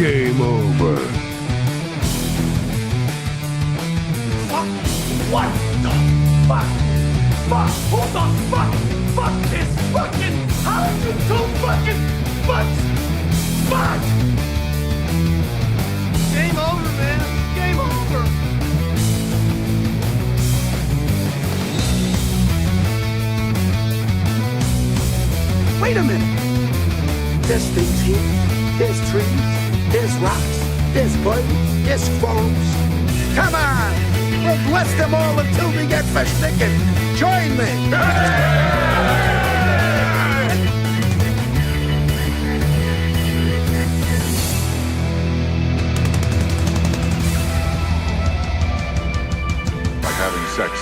Game over. Fuck! What the fuck? Fuck! Who the fuck? Fuck this fucking... How did you so fucking... Fuck! Fuck! Game over, man. Game over. Wait a minute. There's things here. There's trees. There's rocks. There's birds. There's frogs. Come on. We'll bless them all until we get versnicken. Join me. Like having sex.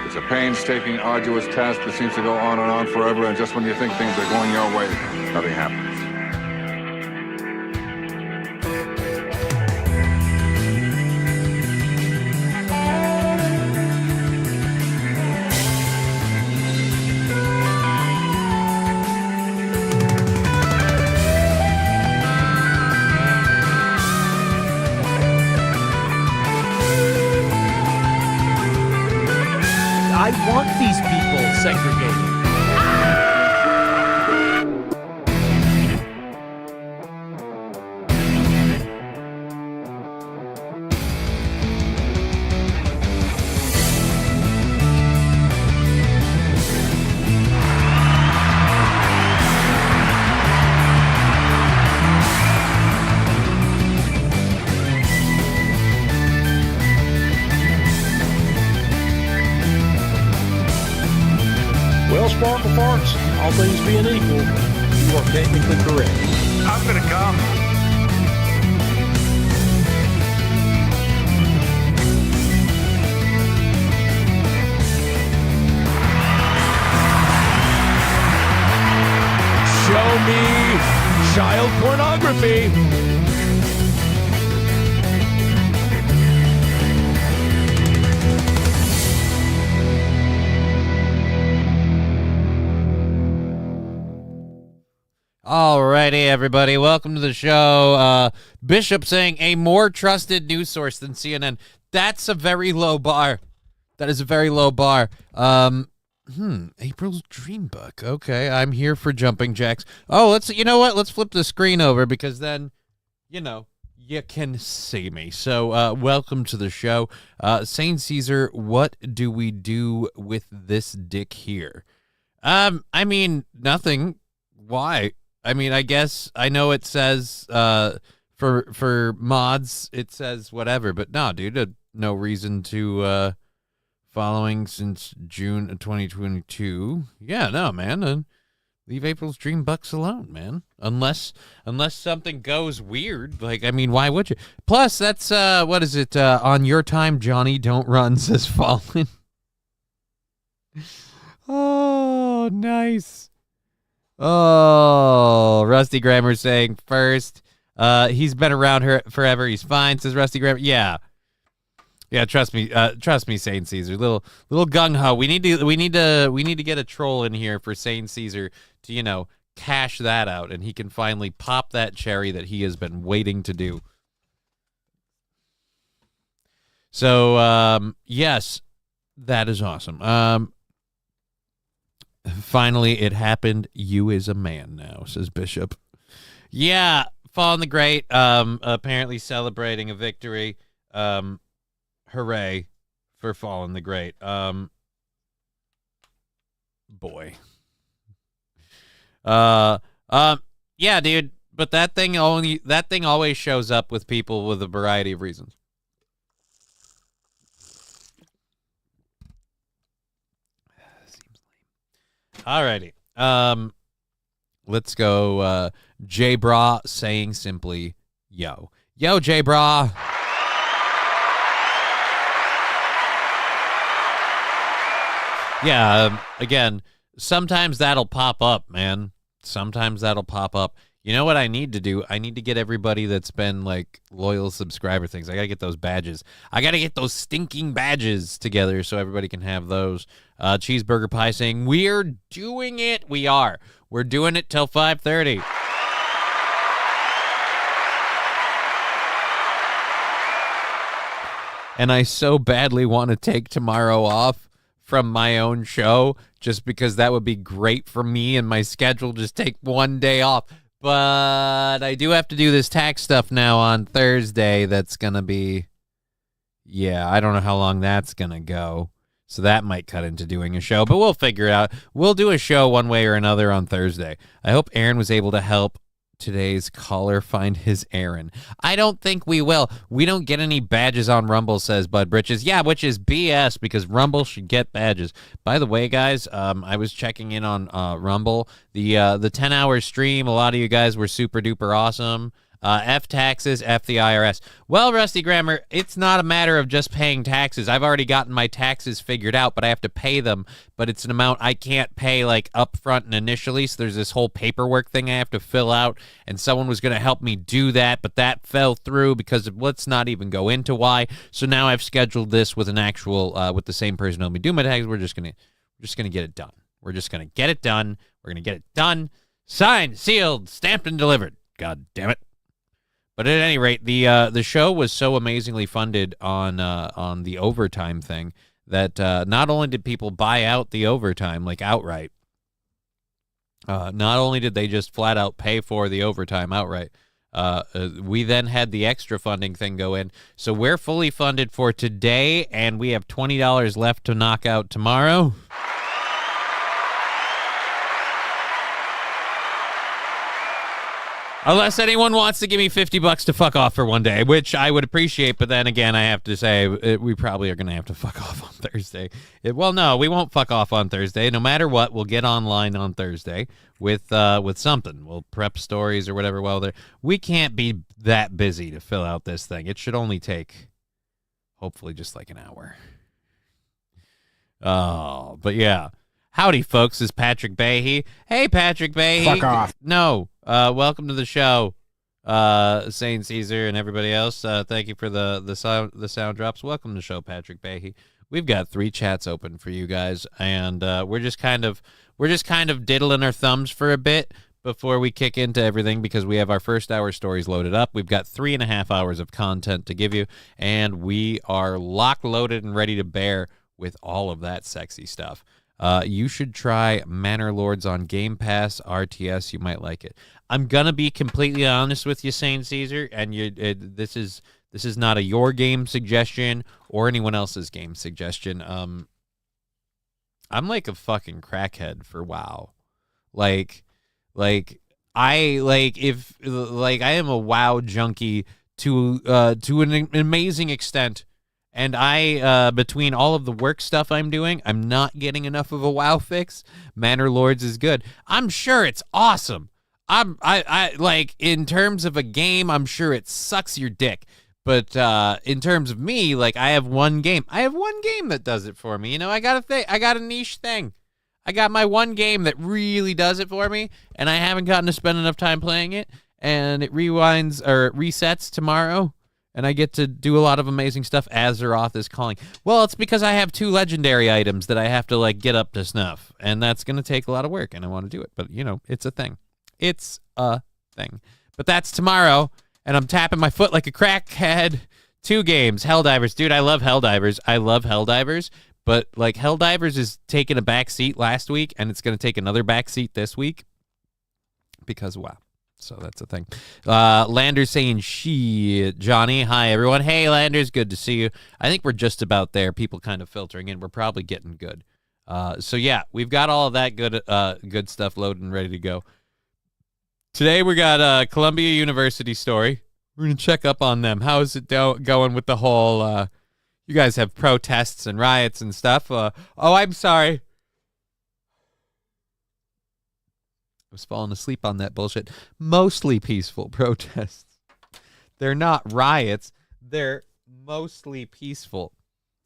It's a painstaking, arduous task that seems to go on and on forever, and just when you think things are going your way, nothing happens. I want these people segregated. Well, Sparkle Farts, all things being equal, you are technically correct. I'm gonna come. Show me child pornography. Alrighty, everybody. Welcome to the show. Bishop saying a more trusted news source than CNN. That's a very low bar. That is a very low bar. April's Dream Book. Okay, I'm here for jumping jacks. Oh, you know what? Let's flip the screen over because then, you can see me. So, welcome to the show. Saint Caesar, what do we do with this dick here? I mean, nothing. Why? I mean, I guess I know it says for mods it says whatever, but no, dude, no reason to following since June of 2022. Yeah, no, man, leave April's Dream Bucks alone, man. Unless something goes weird, like I mean, why would you? Plus, that's what is it? On your time, Johnny, don't run, says Fallen. Oh, nice. Oh, Rusty Grammer saying first, he's been around her forever. He's fine, says Rusty Grammer. Yeah, trust me, Saint Caesar. Little gung ho. We need to get a troll in here for Saint Caesar to cash that out, and he can finally pop that cherry that he has been waiting to do. So yes, that is awesome. Finally, it happened. You is a man now, says Bishop. Yeah, Fallen the Great, apparently celebrating a victory. Hooray for Fallen the Great. Boy. Yeah, dude, but that thing always shows up with people with a variety of reasons. Alrighty. Let's go. J Bra saying simply, yo, J Bra. Yeah. Again, sometimes that'll pop up, man. Sometimes that'll pop up. You know what I need to do? I need to get everybody that's been like loyal subscriber things. I got to get those badges. I got to get those stinking badges together so everybody can have those. Cheeseburger Pie saying, we're doing it. We are. We're doing it till 5:30. and I so badly want to take tomorrow off from my own show just because that would be great for me and my schedule. Just take one day off. But I do have to do this tax stuff now on Thursday. That's going to be, I don't know how long that's going to go. So that might cut into doing a show, but we'll figure it out. We'll do a show one way or another on Thursday. I hope Aaron was able to help today's caller find his errand. I don't think we will. We don't get any badges on Rumble, says Bud Britches. Yeah, which is BS because Rumble should get badges. By the way, guys, I was checking in on Rumble. The 10-hour stream, a lot of you guys were super duper awesome. F taxes, F the IRS. Well, Rusty Grammar, it's not a matter of just paying taxes. I've already gotten my taxes figured out, but I have to pay them. But it's an amount I can't pay like upfront and initially. So there's this whole paperwork thing I have to fill out, and someone was going to help me do that, but that fell through because of, let's not even go into why. So now I've scheduled this with an actual with the same person who helped me do my taxes. We're just gonna get it done. We're just gonna get it done. We're gonna get it done, signed, sealed, stamped, and delivered. God damn it. But at any rate, the show was so amazingly funded on the overtime thing that not only did people buy out the overtime like outright, not only did they just flat out pay for the overtime outright, we then had the extra funding thing go in. So we're fully funded for today, and we have $20 left to knock out tomorrow. Unless anyone wants to give me $50 to fuck off for one day, which I would appreciate, but then again, I have to say we probably are going to have to fuck off on Thursday. Well, no, we won't fuck off on Thursday. No matter what, we'll get online on Thursday with something. We'll prep stories or whatever. Well, we can't be that busy to fill out this thing. It should only take, hopefully, just like an hour. Oh, but yeah. Howdy, folks. This is Patrick Bahy. Hey, Patrick Bahy. Fuck off. No. Welcome to the show, Saint Caesar and everybody else. Thank you for the sound drops. Welcome to the show, Patrick Bahy. We've got 3 chats open for you guys, and we're just kind of diddling our thumbs for a bit before we kick into everything because we have our first hour stories loaded up. We've got 3.5 hours of content to give you, and we are locked, loaded, and ready to bear with all of that sexy stuff. You should try Manor Lords on Game Pass RTS. You might like it. I'm gonna be completely honest with you, Saint Caesar, and this is not a your game suggestion or anyone else's game suggestion. I'm like a fucking crackhead for WoW. I am a WoW junkie to an amazing extent. And I, between all of the work stuff I'm doing, I'm not getting enough of a WoW fix. Manor Lords is good. I'm sure it's awesome. I like, in terms of a game, I'm sure it sucks your dick. But in terms of me, like, I have one game. I have one game that does it for me. You know, I got a niche thing. I got my one game that really does it for me, and I haven't gotten to spend enough time playing it. And it rewinds or resets tomorrow. And I get to do a lot of amazing stuff. Azeroth is calling. Well, it's because I have 2 legendary items that I have to, like, get up to snuff. And that's going to take a lot of work, and I want to do it. But, you know, it's a thing. It's a thing. But that's tomorrow, and I'm tapping my foot like a crackhead. 2 games. Helldivers. Dude, I love Helldivers. But, like, Helldivers is taking a back seat last week, and it's going to take another back seat this week. Because, wow. So that's a thing. Lander's saying she. Johnny, hi, everyone. Hey, Landers, good to see you. I think we're just about there. People kind of filtering in. We're probably getting good. So, yeah, we've got all of that good stuff loaded and ready to go. Today we got Columbia University story. We're going to check up on them. How is it going with the whole, you guys have protests and riots and stuff. Oh, I'm sorry. I was falling asleep on that bullshit. Mostly peaceful protests. They're not riots. They're mostly peaceful,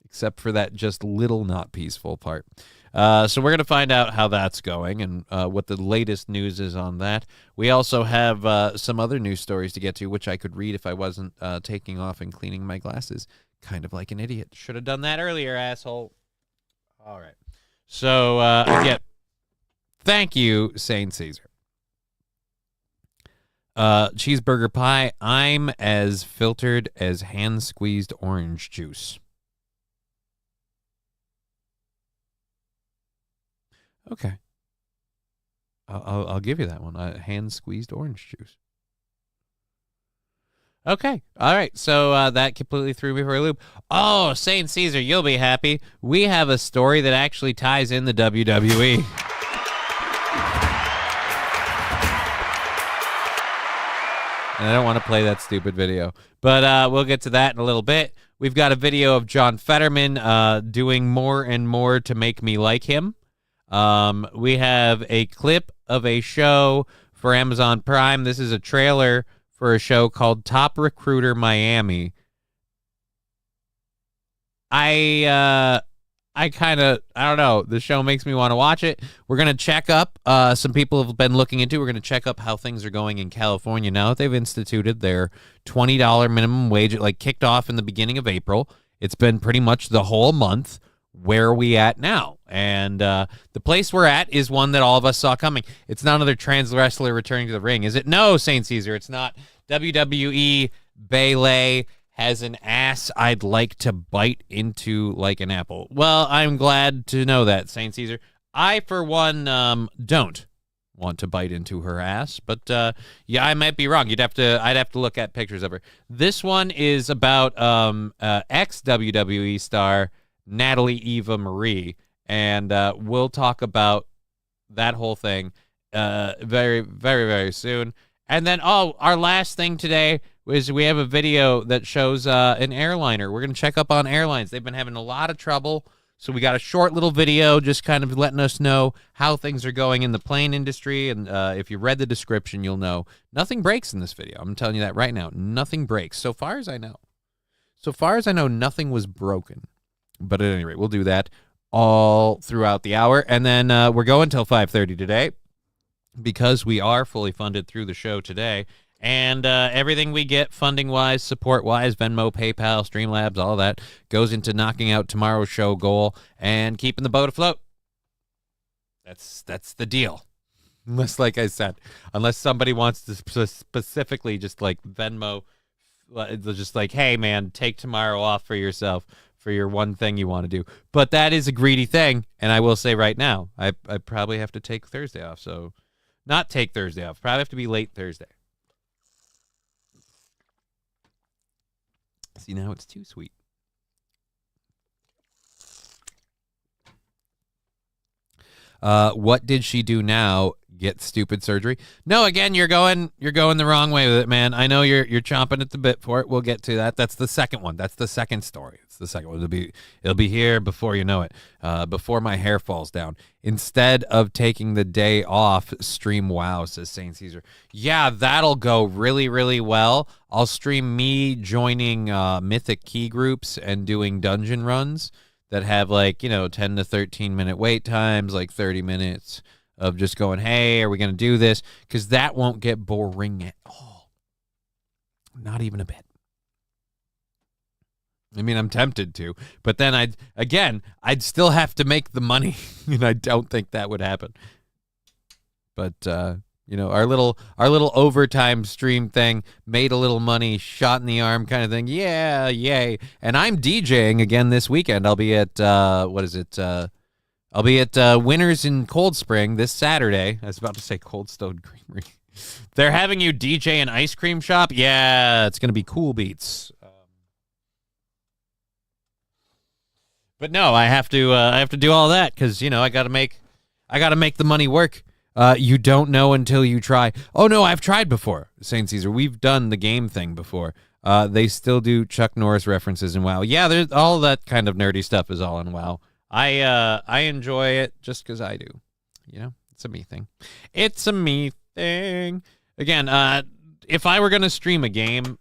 except for that just little not peaceful part. So we're going to find out how that's going and what the latest news is on that. We also have some other news stories to get to, which I could read if I wasn't taking off and cleaning my glasses. Kind of like an idiot. Should have done that earlier, asshole. All right. So, again, thank you, Saint Caesar. Cheeseburger pie. I'm as filtered as hand-squeezed orange juice. Okay. I'll give you that one. Hand squeezed orange juice. Okay. All right. So that completely threw me for a loop. Oh, Saint Caesar, you'll be happy. We have a story that actually ties in the WWE. And I don't want to play that stupid video. But we'll get to that in a little bit. We've got a video of John Fetterman doing more and more to make me like him. We have a clip of a show for Amazon Prime. This is a trailer for a show called Top Recruiter Miami. I don't know. The show makes me want to watch it. We're going to check up. Some people have been looking into. We're going to check up how things are going in California now that they've instituted their $20 minimum wage. It kicked off in the beginning of April. It's been pretty much the whole month. Where are we at now? And the place we're at is one that all of us saw coming. It's not another trans wrestler returning to the ring, is it? No, Saint Caesar. It's not. WWE Bayley has an ass I'd like to bite into like an apple. Well, I'm glad to know that, Saint Caesar. I, for one, don't want to bite into her ass, but yeah, I might be wrong. I'd have to look at pictures of her. This one is about ex-WWE star Natalie Eva Marie, and we'll talk about that whole thing very, very, very soon. And then, our last thing today was we have a video that shows an airliner. We're going to check up on airlines. They've been having a lot of trouble, so we got a short little video just kind of letting us know how things are going in the plane industry, and if you read the description, you'll know nothing breaks in this video. I'm telling you that right now. Nothing breaks, so far as I know. So far as I know, nothing was broken. But at any rate, we'll do that all throughout the hour, and then we're going till 5:30 today, because we are fully funded through the show today, and everything we get funding-wise, support-wise, Venmo, PayPal, Streamlabs, all that, goes into knocking out tomorrow's show goal and keeping the boat afloat. That's the deal. Unless, like I said, unless somebody wants to specifically just Venmo, just hey, man, take tomorrow off for yourself for your one thing you want to do. But that is a greedy thing, and I will say right now, I probably have to take Thursday off, so... Not take Thursday off. Probably have to be late Thursday. See, now it's too sweet. What did she do now? Get stupid surgery? No, again, you're going the wrong way with it, man. I know you're chomping at the bit for it. We'll get to that. That's the second one. That's the second story. It's the second one. It'll be here before you know it. Before my hair falls down. Instead of taking the day off, stream WoW, says Saint Caesar. Yeah, that'll go really, really well. I'll stream me joining Mythic Key groups and doing dungeon runs that have 10 to 13 minute wait times, 30 minutes of just going, hey, are we going to do this? Because that won't get boring at all. Not even a bit. I mean, I'm tempted to, but then I'd still have to make the money, and I don't think that would happen. But our little overtime stream thing made a little money, shot in the arm kind of thing. Yeah, yay! And I'm DJing again this weekend. I'll be at I'll be at Winners in Cold Spring this Saturday. I was about to say Cold Stone Creamery. They're having you DJ an ice cream shop. Yeah, it's gonna be cool beats. But no, I have to do all that because I gotta make the money work. You don't know until you try. Oh no, I've tried before, Saint Caesar. We've done the game thing before. They still do Chuck Norris references in WoW. Yeah, there's all that kind of nerdy stuff is all in WoW. I enjoy it just because I do. It's a me thing. It's a me thing. Again, if I were going to stream a game,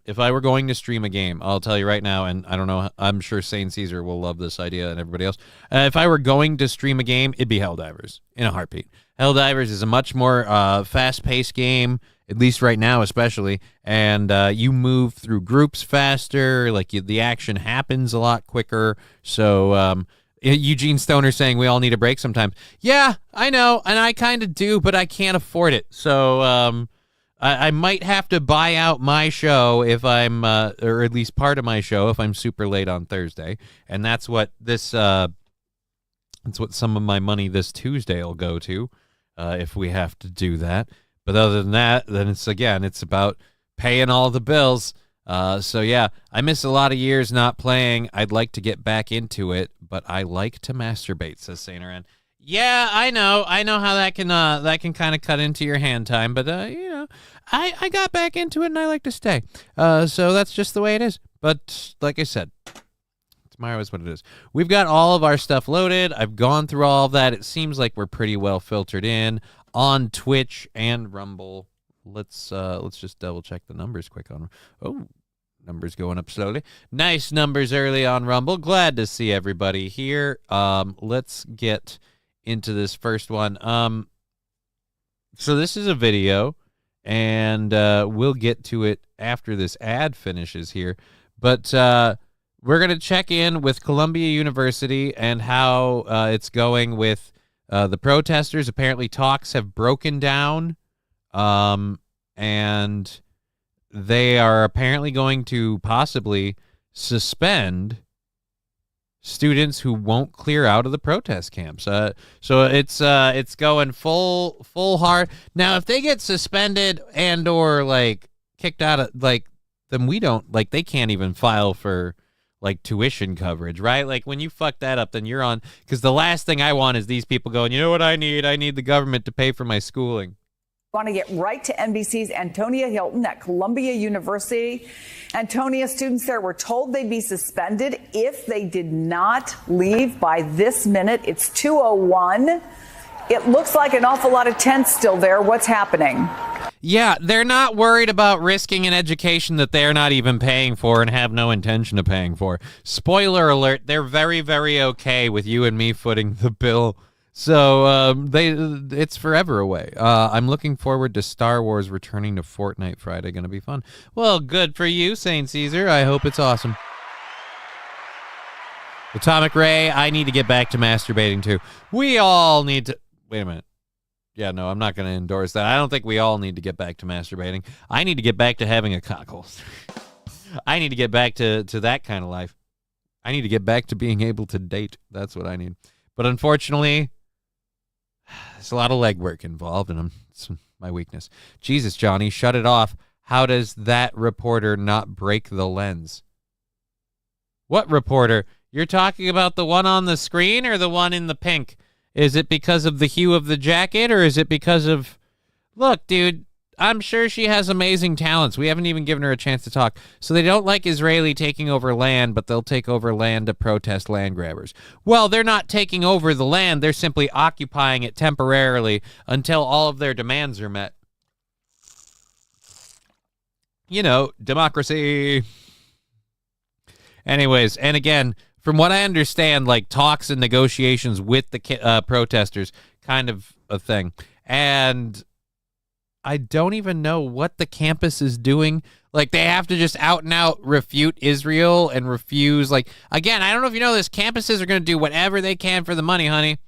I'll tell you right now, and I don't know, I'm sure Saint Caesar will love this idea and everybody else. If I were going to stream a game, it'd be Helldivers in a heartbeat. Helldivers is a much more fast-paced game, at least right now especially, and you move through groups faster, the action happens a lot quicker, so... Eugene Stoner saying we all need a break sometimes. Yeah, I know, and I kind of do, but I can't afford it. So I might have to buy out my show if I'm, or at least part of my show if I'm super late on Thursday. And that's what this That's what some of my money this Tuesday will go to, if we have to do that. But other than that, then it's about paying all the bills. So yeah, I miss a lot of years not playing. I'd like to get back into it, but I like to masturbate, says Saint Aran. Yeah, I know how that can kind of cut into your hand time, but I got back into it and I like to stay. So that's just the way it is. But like I said, tomorrow is what it is. We've got all of our stuff loaded. I've gone through all of that. It seems like we're pretty well filtered in on Twitch and Rumble. Let's just double check the numbers quick on. Oh, numbers going up slowly. Nice numbers early on Rumble. Glad to see everybody here. Let's get into this first one. So this is a video, and we'll get to it after this ad finishes here. But we're going to check in with Columbia University and how it's going with the protesters. Apparently talks have broken down, and they are apparently going to possibly suspend students who won't clear out of the protest camps. So it's going full hard. Now, if they get suspended and or like kicked out of then we don't they can't even file for tuition coverage, right? Like when you fuck that up, then you're on, because the last thing I want is these people going, you know what I need? I need the government to pay for my schooling. Want to get right to NBC's Antonia Hilton at Columbia University. Antonia, students there were told they'd be suspended if they did not leave by this minute. It's 2:01. It looks like an awful lot of tents still there. What's happening? Yeah, they're not worried about risking an education that they're not even paying for and have no intention of paying for. Spoiler alert, they're very, very okay with you and me footing the bill. So it's forever away. I'm looking forward to Star Wars returning to Fortnite Friday. Going to be fun. Well, good for you, St. Caesar. I hope it's awesome. Atomic Ray, I need to get back to masturbating too. We all need to... Wait a minute. Yeah, no, I'm not going to endorse that. I don't think we all need to get back to masturbating. I need to get back to having a cockle. I need to get back to that kind of life. I need to get back to being able to date. That's what I need. But unfortunately... there's a lot of legwork involved, and it's my weakness. Jesus, Johnny, shut it off. How does that reporter not break the lens? What reporter? You're talking about the one on the screen or the one in the pink? Is it because of the hue of the jacket, or is it because of... Look, dude, I'm sure she has amazing talents. We haven't even given her a chance to talk. So they don't like Israeli taking over land, but they'll take over land to protest land grabbers. Well, they're not taking over the land. They're simply occupying it temporarily until all of their demands are met. You know, democracy. Anyways, and again, from what I understand, talks and negotiations with the protesters, kind of a thing. And... I don't even know what the campus is doing. They have to just out and out refute Israel and refuse. Again, I don't know if you know this. Campuses are going to do whatever they can for the money, honey.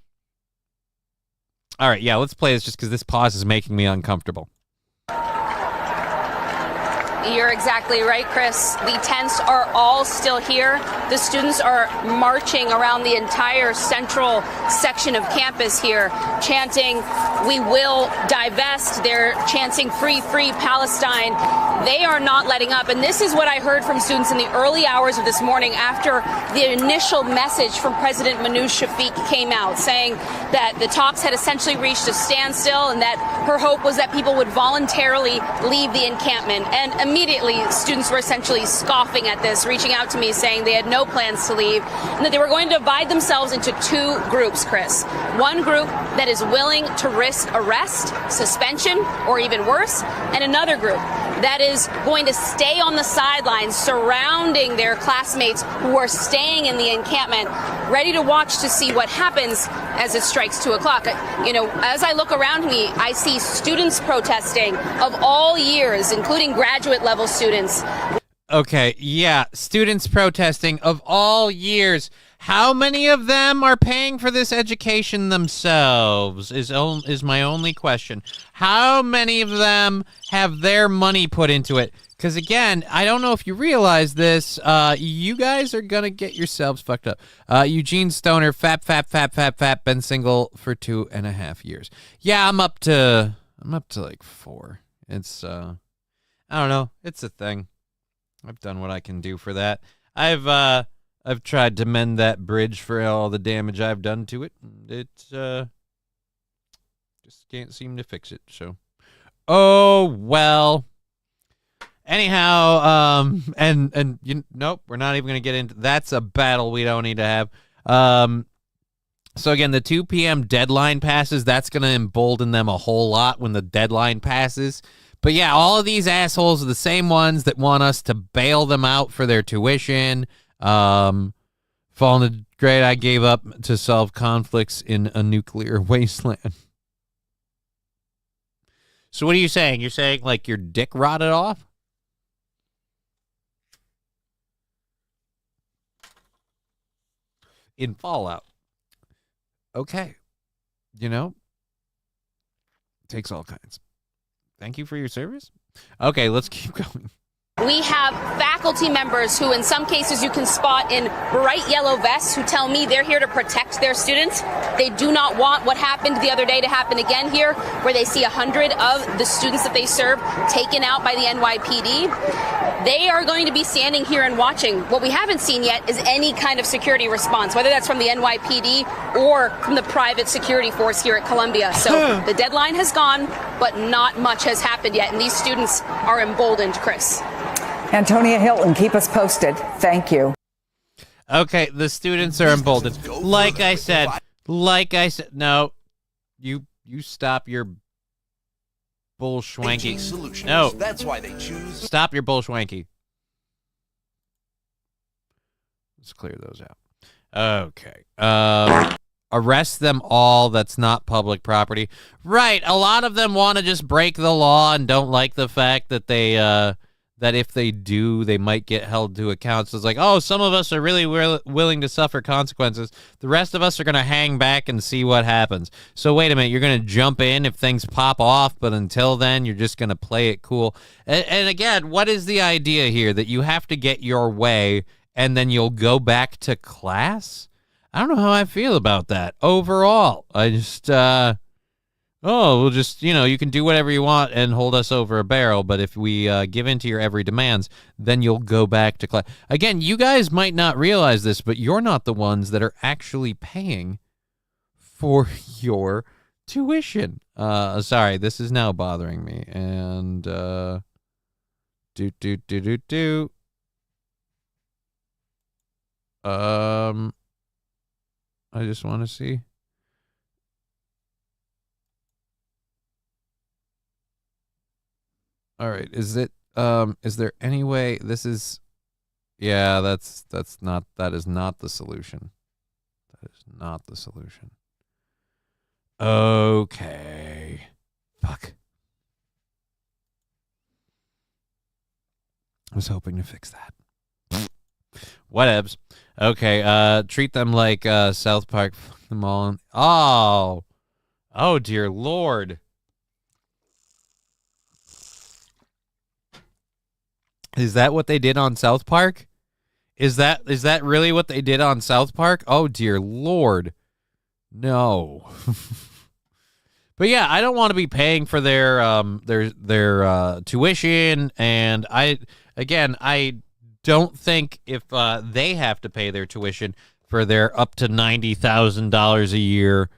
All right, yeah, let's play this just because this pause is making me uncomfortable. You're exactly right, Chris. The tents are all still here. The students are marching around the entire central section of campus here, chanting, "We will divest." They're chanting, "Free, free Palestine." They are not letting up. And this is what I heard from students in the early hours of this morning after the initial message from President Manoush Shafiq came out, saying that the talks had essentially reached a standstill and that her hope was that people would voluntarily leave the encampment. And immediately, students were essentially scoffing at this, reaching out to me saying they had no plans to leave, and that they were going to divide themselves into two groups, Chris. One group that is willing to risk arrest, suspension, or even worse, and another group that is going to stay on the sidelines surrounding their classmates who are staying in the encampment, ready to watch to see what happens as it strikes 2 o'clock. You know, as I look around me, I see students protesting of all years, including graduate level students. Okay, yeah, students protesting of all years. How many of them are paying for this education themselves is my only question. How many of them have their money put into it? Because, again, I don't know if you realize this. You guys are going to get yourselves fucked up. Eugene Stoner, fap, been single for 2.5 years. Yeah, I'm up to like 4. It's, I don't know. It's a thing. I've done what I can do for that. I've tried to mend that bridge for all the damage I've done to it. It just can't seem to fix it. So, oh well. Anyhow, and nope, we're not even gonna get into. That's a battle we don't need to have. So again, the 2 p.m. deadline passes. That's gonna embolden them a whole lot when the deadline passes. But yeah, all of these assholes are the same ones that want us to bail them out for their tuition. Fallen the grade I gave up to solve conflicts in a nuclear wasteland. So what are you saying? You're saying like your dick rotted off? In Fallout. Okay. Takes all kinds. Thank you for your service. Okay, let's keep going. We have faculty members who, in some cases, you can spot in bright yellow vests who tell me they're here to protect their students. They do not want what happened the other day to happen again here, where they see 100 of the students that they serve taken out by the NYPD. They are going to be standing here and watching. What we haven't seen yet is any kind of security response, whether that's from the NYPD or from the private security force here at Columbia. So the deadline has gone, but not much has happened yet, and these students are emboldened, Chris. Antonia Hilton, keep us posted. Thank you. Okay, the students are emboldened. Like I said, no, you stop your bullshwanky. No, That's why they choose. Stop your bullshwanky. Let's clear those out. Okay. Arrest them all. That's not public property. Right. A lot of them want to just break the law and don't like the fact that that if they do, they might get held to account. So it's like, oh, some of us are really willing to suffer consequences. The rest of us are going to hang back and see what happens. So wait a minute, you're going to jump in if things pop off, but until then, you're just going to play it cool. And again, what is the idea here? That you have to get your way and then you'll go back to class? I don't know how I feel about that overall. I just... we'll just, you can do whatever you want and hold us over a barrel, but if we give in to your every demands, then you'll go back to class. Again, you guys might not realize this, but you're not the ones that are actually paying for your tuition. Sorry, this is now bothering me. And, I just want to see. All right, is there any way this is, yeah, that is not the solution. That is not the solution. Okay. Fuck. I was hoping to fix that. Whatevs. Okay, treat them like South Park. Fuck them all. Oh, dear Lord. Is that what they did on South Park? Is that really what they did on South Park? Oh dear Lord. No. But yeah, I don't want to be paying for their tuition, and I don't think if they have to pay their tuition for their up to $90,000 a year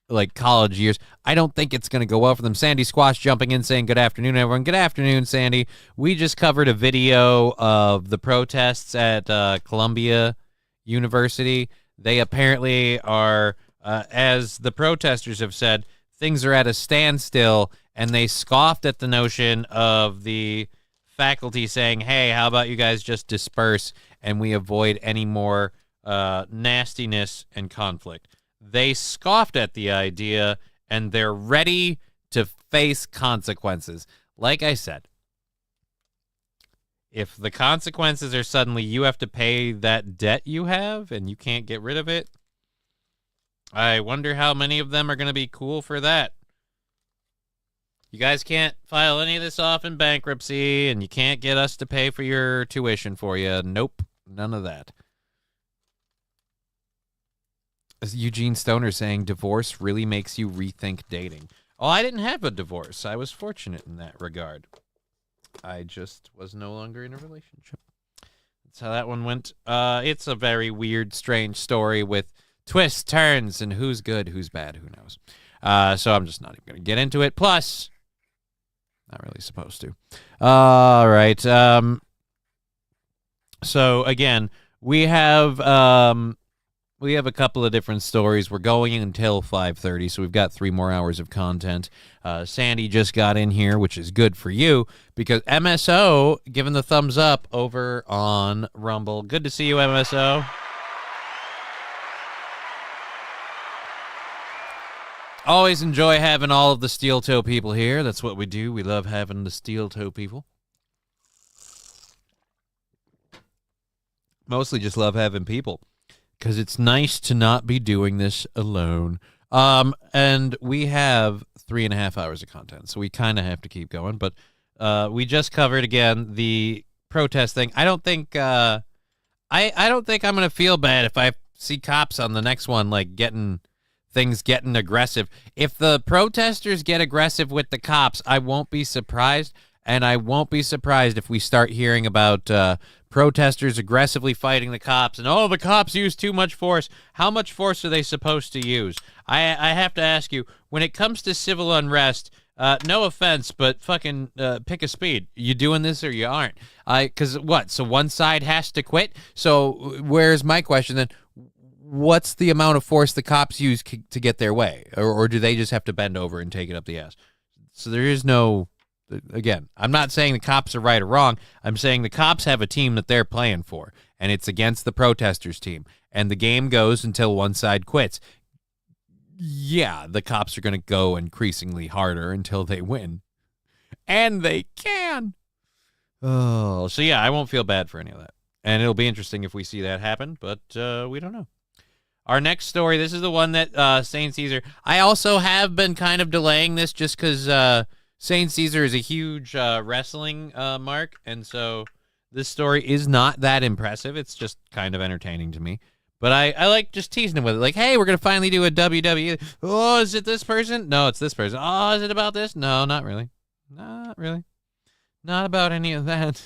like college years, I don't think it's going to go well for them. Sandy Squash jumping in saying good afternoon, everyone. Good afternoon, Sandy. We just covered a video of the protests at Columbia University. They apparently are, as the protesters have said, things are at a standstill, and they scoffed at the notion of the faculty saying, hey, how about you guys just disperse and we avoid any more nastiness and conflict. They scoffed at the idea, and they're ready to face consequences. Like I said, if the consequences are suddenly you have to pay that debt you have and you can't get rid of it, I wonder how many of them are going to be cool for that. You guys can't file any of this off in bankruptcy, and you can't get us to pay for your tuition for you. Nope, none of that. As Eugene Stoner saying, divorce really makes you rethink dating. Oh, I didn't have a divorce. I was fortunate in that regard. I just was no longer in a relationship. That's how that one went. It's a very weird, strange story with twists, turns, and who's good, who's bad, who knows. So I'm just not even going to get into it. Plus, not really supposed to. All right. So again, we have a couple of different stories. We're going until 5:30, so we've got 3 more hours of content. Sandy just got in here, which is good for you because MSO giving the thumbs up over on Rumble. Good to see you, MSO. Always enjoy having all of the steel toe people here. That's what we do. We love having the steel toe people. Mostly just love having people because it's nice to not be doing this alone. And we have 3.5 hours of content, so we kind of have to keep going. But we just covered again the protest thing. I don't think I don't think I'm gonna feel bad if I see cops on the next one like getting aggressive. If the protesters get aggressive with the cops, I won't be surprised, and I won't be surprised if we start hearing about protesters aggressively fighting the cops, and the cops use too much force. How much force are they supposed to use? I have to ask you, when it comes to civil unrest, no offense, but fucking pick a speed. You doing this or you aren't? Because what? So one side has to quit? So where's my question then? What's the amount of force the cops use to get their way? Or do they just have to bend over and take it up the ass? So there is no, again, I'm not saying the cops are right or wrong. I'm saying the cops have a team that they're playing for, and it's against the protesters' team. And the game goes until one side quits. Yeah, the cops are going to go increasingly harder until they win. And they can. Oh, so yeah, I won't feel bad for any of that. And it'll be interesting if we see that happen, but we don't know. Our next story, this is the one that St. Caesar... I also have been kind of delaying this just because St. Caesar is a huge wrestling mark, and so this story is not that impressive. It's just kind of entertaining to me. But I like just teasing him with it. Like, hey, we're going to finally do a WWE. Oh, is it this person? No, it's this person. Oh, is it about this? No, not really. Not really. Not about any of that.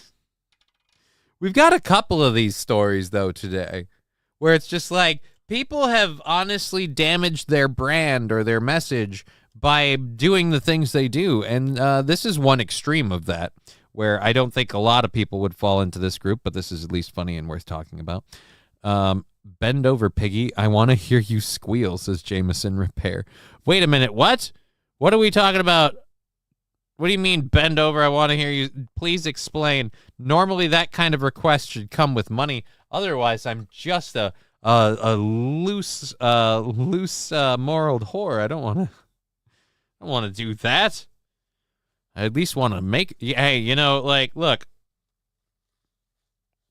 We've got a couple of these stories, though, today, where it's just like, people have honestly damaged their brand or their message by doing the things they do. And this is one extreme of that, where I don't think a lot of people would fall into this group, but this is at least funny and worth talking about. Bend over, piggy. I want to hear you squeal, says Jameson Repair. Wait a minute, what? What are we talking about? What do you mean, bend over? I want to hear you. Please explain. Normally, that kind of request should come with money. Otherwise, I'm just a loose moraled whore. I don't want to do that. I at least want to make. Hey, look.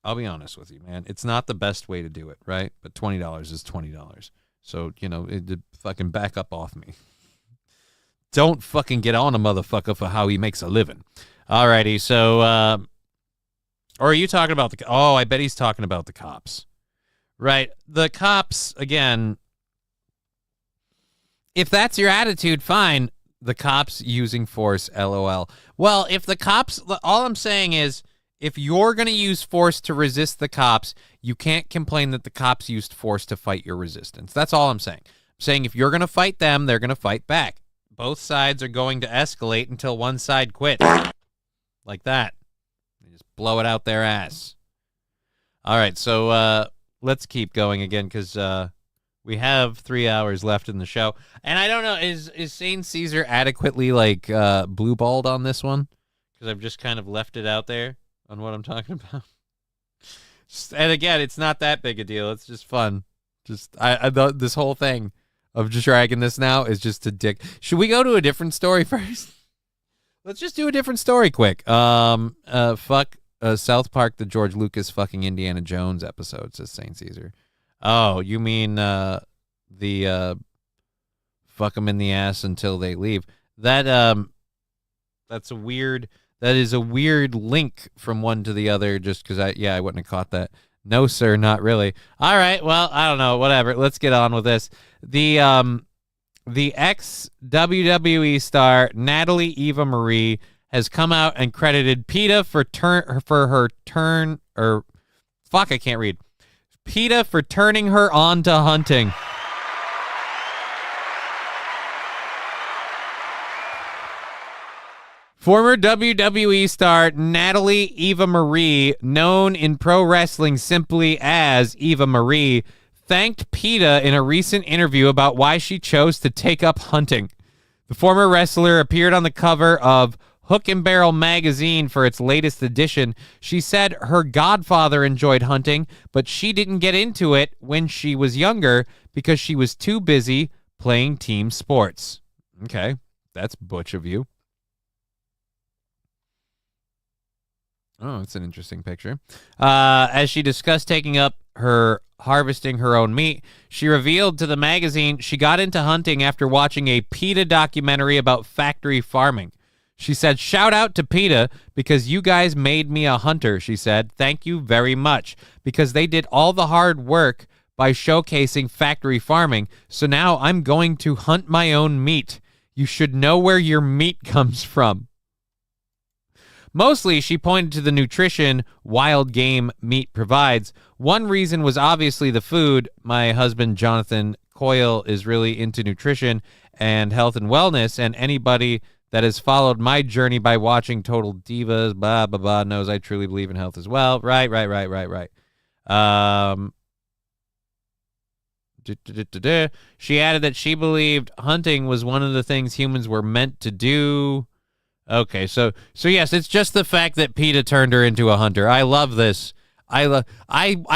I'll be honest with you, man. It's not the best way to do it, right? But $20 is $20. So fucking back up off me. Don't fucking get on a motherfucker for how he makes a living. Alrighty, so or are you talking about the? Oh, I bet he's talking about the cops. Right. The cops, again, if that's your attitude, fine. The cops using force, LOL. Well, if the cops, all I'm saying is, if you're going to use force to resist the cops, you can't complain that the cops used force to fight your resistance. That's all I'm saying. I'm saying if you're going to fight them, they're going to fight back. Both sides are going to escalate until one side quits. Like that. They just blow it out their ass. All right, so let's keep going again because we have 3 hours left in the show. And I don't know, is St. Caesar adequately blue-balled on this one? Because I've just kind of left it out there on what I'm talking about. And again, it's not that big a deal. It's just fun. Just this whole thing of just dragging this now is just a dick. Should we go to a different story first? Let's just do a different story quick. Fuck South Park, the George Lucas fucking Indiana Jones episode, says St. Caesar. Oh, you mean the fuck them in the ass until they leave. That's a weird, that is a weird link from one to the other just because I wouldn't have caught that. No, sir, not really. All right, well, I don't know, whatever. Let's get on with this. The ex-WWE star Natalie Eva Marie has come out and credited PETA PETA for turning her on to hunting. Former WWE star Natalie Eva Marie, known in pro wrestling simply as Eva Marie, thanked PETA in a recent interview about why she chose to take up hunting. The former wrestler appeared on the cover of Hook and Barrel magazine for its latest edition. She said her godfather enjoyed hunting, but she didn't get into it when she was younger because she was too busy playing team sports. Okay, that's butch of you. Oh, it's an interesting picture. As she discussed taking up harvesting her own meat, she revealed to the magazine she got into hunting after watching a PETA documentary about factory farming. She said, "Shout out to PETA because you guys made me a hunter," she said. "Thank you very much because they did all the hard work by showcasing factory farming. So now I'm going to hunt my own meat. You should know where your meat comes from." Mostly, she pointed to the nutrition wild game meat provides. One reason was obviously the food. My husband, Jonathan Coyle, is really into nutrition and health and wellness, and anybody that has followed my journey by watching Total Divas, blah, blah, blah, knows I truly believe in health as well. Right. She added that she believed hunting was one of the things humans were meant to do. Okay, so yes, it's just the fact that PETA turned her into a hunter. I love this. I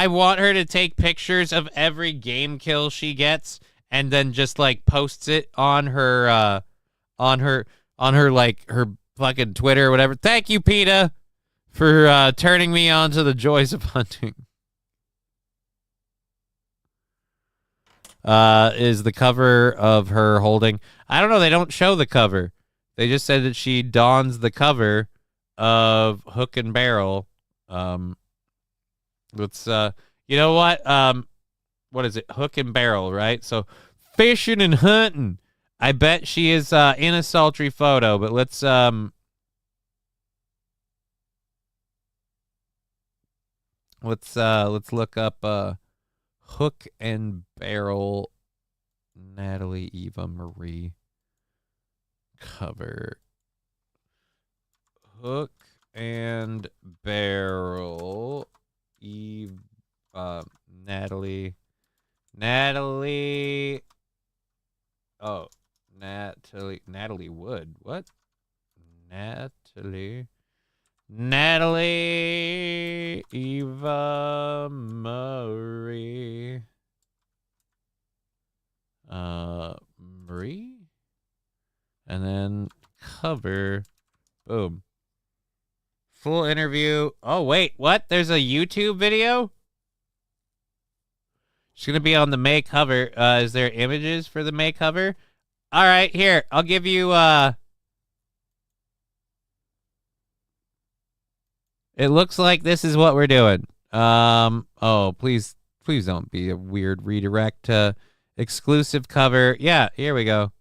want her to take pictures of every game kill she gets and then just like posts it on her like her fucking Twitter or whatever. Thank you, PETA, for turning me on to the joys of hunting. Is the cover of her holding? I don't know. They don't show the cover. They just said that she dons the cover of Hook and Barrel. Let's you know what? What is it? Hook and Barrel, right? So fishing and hunting. I bet she is in a sultry photo, but let's look up Hook and Barrel Natalie Eva Marie cover. Hook and Barrel Natalie Wood. What? Natalie Eva Marie Marie, and then cover. Boom. Full interview. Oh wait, what? There's a YouTube video? She's gonna be on the May cover. Is there images for the May cover? All right, here. I'll give you it looks like this is what we're doing. Oh, please don't be a weird redirect to exclusive cover. Yeah, here we go.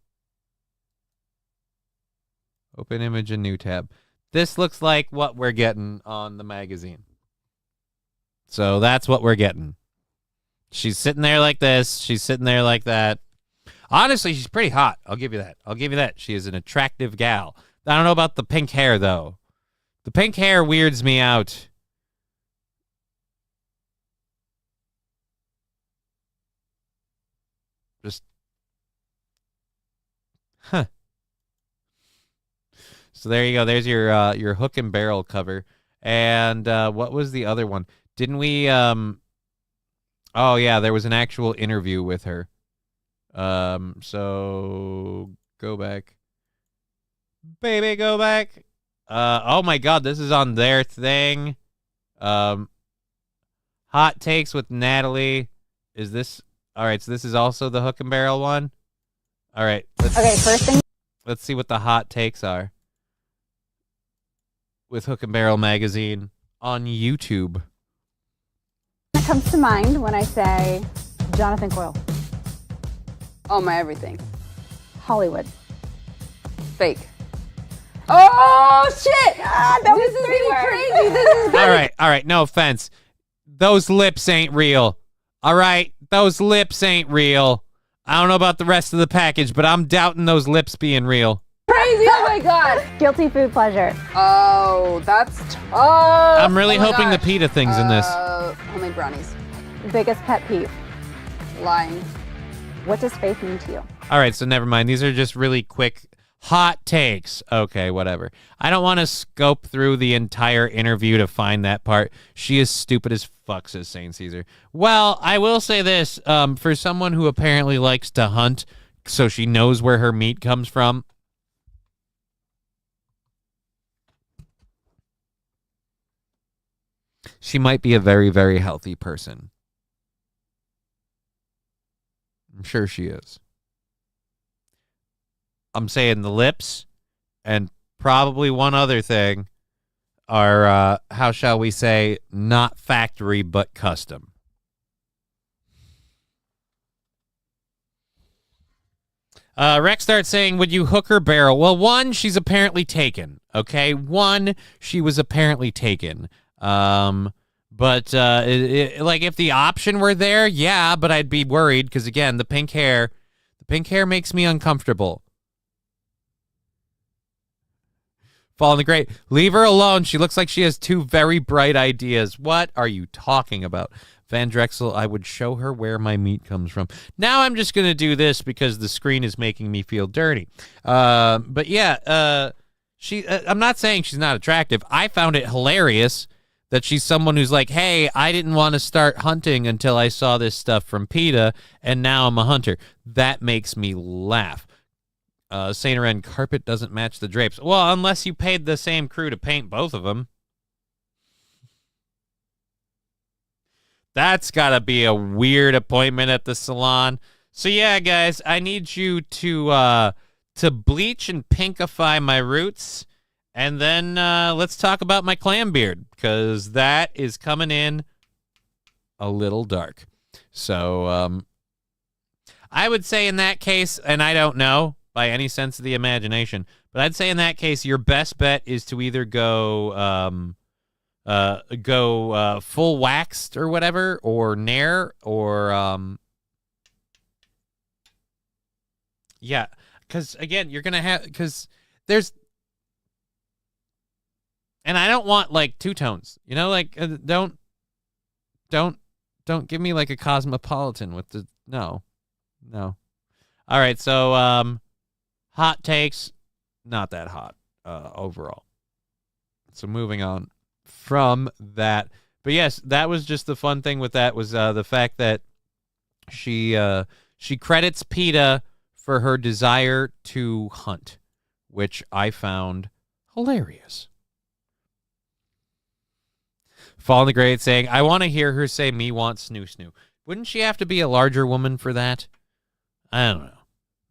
Open image and new tab. This looks like what we're getting on the magazine. So that's what we're getting. She's sitting there like this. She's sitting there like that. Honestly, she's pretty hot. I'll give you that. She is an attractive gal. I don't know about the pink hair, though. The pink hair weirds me out. Just, huh. So there you go. There's your Hook and Barrel cover. And what was the other one? Didn't we? Oh yeah, there was an actual interview with her. So go back, baby, go back. Oh my God, this is on their thing. Hot takes with Natalie. Is this all right? So this is also the hook and barrel one. All right. First thing. Let's see what the hot takes are with Hook and Barrel magazine on YouTube. That comes to mind when I say Jonathan Coyle. Oh, my everything. Hollywood. Fake. Oh, shit! That was pretty crazy. This is All right. No offense. Those lips ain't real. All right? Those lips ain't real. I don't know about the rest of the package, but I'm doubting those lips being real. Crazy! Oh my god! guilty food pleasure. Oh, that's tough. I'm really hoping gosh. the pita thing's in this. Homemade brownies. Biggest pet peeve. Lying. What does faith mean to you? All right, so never mind. These are just really quick hot takes. Okay, whatever. I don't want to scope through the entire interview to find that part. She is stupid as fuck, says St. Caesar. Well, I will say this. For someone who apparently likes to hunt, so she knows where her meat comes from, she might be a very, very healthy person. I'm sure she is. I'm saying the lips and probably one other thing are, how shall we say, not factory but custom. Rex starts saying, would you hook her barrel? Well, one, she's apparently taken. Okay? One, she was apparently taken. But like if the option were there, yeah, but I'd be worried because again, the pink hair makes me uncomfortable. Fall in the grate. Leave her alone. She looks like she has two very bright ideas. What are you talking about? Van Drexel, I would show her where my meat comes from. Now I'm just going to do this because the screen is making me feel dirty. But yeah, I'm not saying she's not attractive. I found it hilarious that she's someone who's like, hey, I didn't want to start hunting until I saw this stuff from PETA, and now I'm a hunter. That makes me laugh. Saint Ren, carpet doesn't match the drapes. Well, unless you paid the same crew to paint both of them. That's got to be a weird appointment at the salon. So yeah, guys, I need you to bleach and pinkify my roots. And then let's talk about my clam beard, because that is coming in a little dark. So I would say in that case, and I don't know by any sense of the imagination, but I'd say in that case, your best bet is to either go full waxed or whatever, or Nair, or yeah, because again, you're gonna have, because there's. And I don't want like two tones, you know, like don't give me like a cosmopolitan with the no. All right, so hot takes, not that hot overall. So moving on from that, but yes, that was just the fun thing with that was the fact that she credits PETA for her desire to hunt, which I found hilarious. Fall in the grade saying, I want to hear her say me want snoo snoo. Wouldn't she have to be a larger woman for that? I don't know.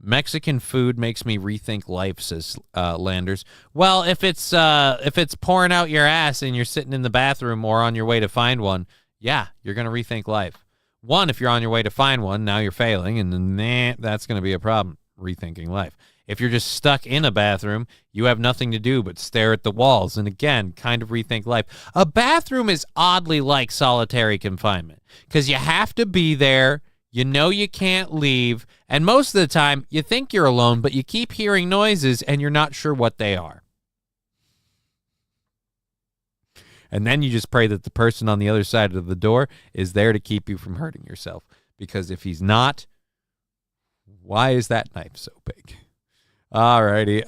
Mexican food makes me rethink life, says Landers. Well, if it's pouring out your ass and you're sitting in the bathroom or on your way to find one, yeah, you're going to rethink life. One, if you're on your way to find one, now you're failing, and then that's going to be a problem, rethinking life. If you're just stuck in a bathroom, you have nothing to do but stare at the walls. And again, kind of rethink life. A bathroom is oddly like solitary confinement because you have to be there. You know you can't leave. And most of the time, you think you're alone, but you keep hearing noises and you're not sure what they are. And then you just pray that the person on the other side of the door is there to keep you from hurting yourself. Because if he's not, why is that knife so big? Alrighty.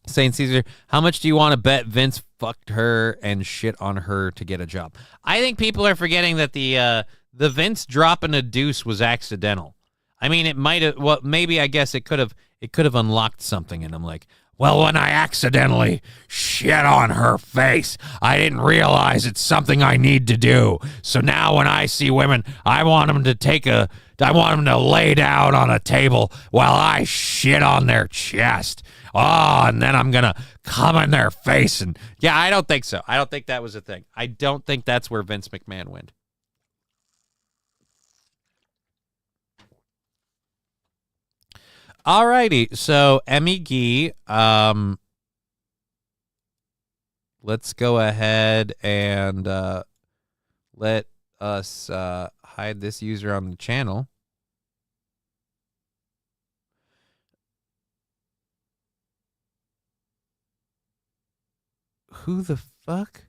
Saint Caesar, how much do you want to bet Vince fucked her and shit on her to get a job? I think people are forgetting that the Vince dropping a deuce was accidental. I mean, it might have. Well, maybe I guess it could have unlocked something in him. Like, Well, when I accidentally shit on her face, I didn't realize it's something I need to do. So now when I see women, I want them to lay down on a table while I shit on their chest. Oh, and then I'm going to come in their face. And yeah, I don't think so. I don't think that was a thing. I don't think that's where Vince McMahon went. Alrighty, so Emmy Gee, let's go ahead and let us hide this user on the channel. Who the fuck?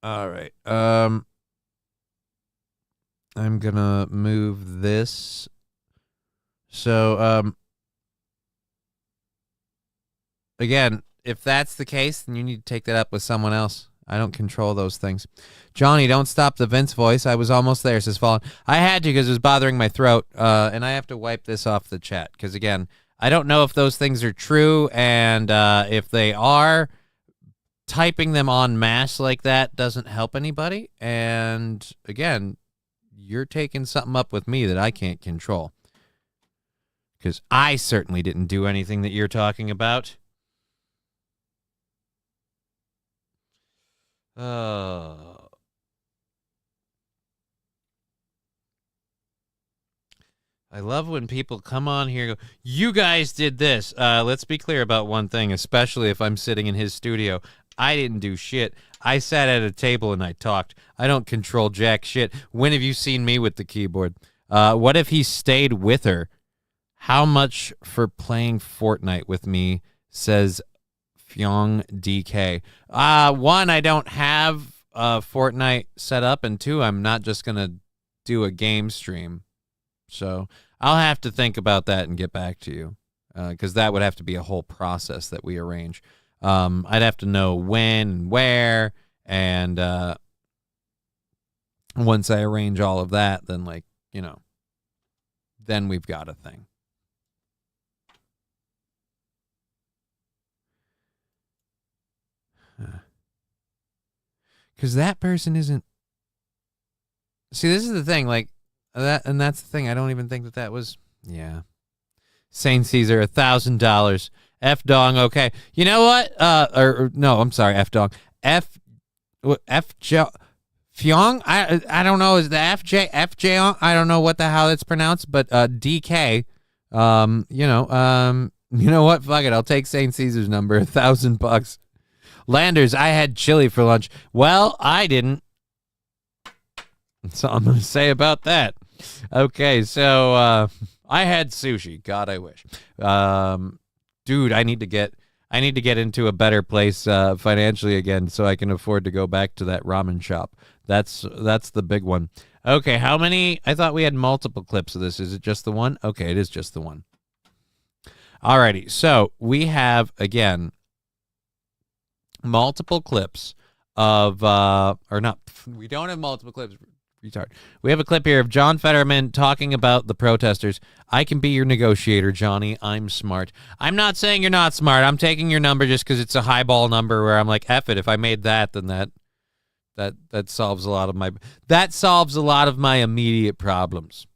All right. I'm gonna move this. So again, if that's the case, then you need to take that up with someone else. I don't control those things. Johnny, don't stop the Vince voice. I was almost there, says Fallen. I had to because it was bothering my throat, and I have to wipe this off the chat because, again, I don't know if those things are true, and if they are, typing them en masse like that doesn't help anybody. And, again, you're taking something up with me that I can't control because I certainly didn't do anything that you're talking about. Oh. I love when people come on here and go, you guys did this. Let's be clear about one thing, especially if I'm sitting in his studio. I didn't do shit. I sat at a table and I talked. I don't control jack shit. When have you seen me with the keyboard? What if he stayed with her? How much for playing Fortnite with me, says Fyong DK. One, I don't have Fortnite set up, and two, I'm not just going to do a game stream. So I'll have to think about that and get back to you because that would have to be a whole process that we arrange. I'd have to know when and where, and once I arrange all of that, then, like, you know, then we've got a thing. Because that person isn't. See, this is the thing, like that, and that's the thing. I don't even think that was. Yeah, Saint Caesar, $1,000. F dong. Okay, you know what? Or no, I'm sorry, F dong. Fyong. I don't know. Is the FJ? I don't know what the hell it's pronounced, but DK. You know what? Fuck it. I'll take Saint Caesar's number. $1,000. Landers, I had chili for lunch. Well, I didn't. That's all I'm going to say about that. Okay, so I had sushi. God, I wish. Dude, I need to get into a better place financially again so I can afford to go back to that ramen shop. That's the big one. Okay, how many? I thought we had multiple clips of this. Is it just the one? Okay, it is just the one. Alrighty, so we have, again, multiple clips of we don't have multiple clips, retard. We have a clip here of John Fetterman talking about the protesters. I can be your negotiator, Johnny. I'm smart. I'm not saying you're not smart. I'm taking your number just because it's a highball number where I'm like, F it. If I made that, then that solves a lot of my immediate problems.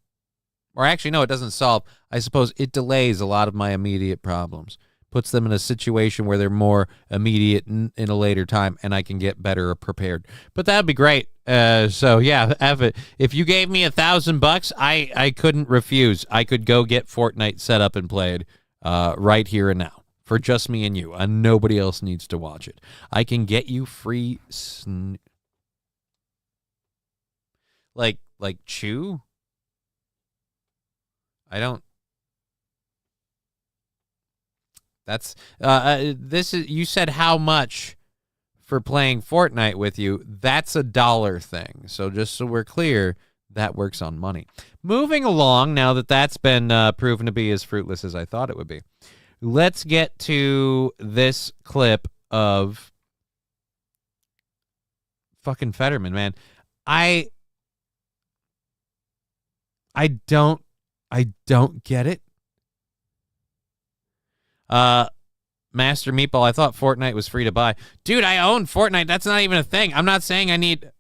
Or actually, no, it doesn't solve. I suppose it delays a lot of my immediate problems. Puts them in a situation where they're more immediate in a later time, and I can get better prepared. But that'd be great. So yeah, if you gave me $1,000, I couldn't refuse. I could go get Fortnite set up and played right here and now for just me and you, and nobody else needs to watch it. I can get you free, like chew. I don't. That's this is. You said how much for playing Fortnite with you? That's a dollar thing. So just so we're clear, that works on money. Moving along, now that that's been proven to be as fruitless as I thought it would be, let's get to this clip of fucking Fetterman, man. I don't get it. Master Meatball, I thought Fortnite was free to buy. Dude, I own Fortnite. That's not even a thing. I'm not saying I need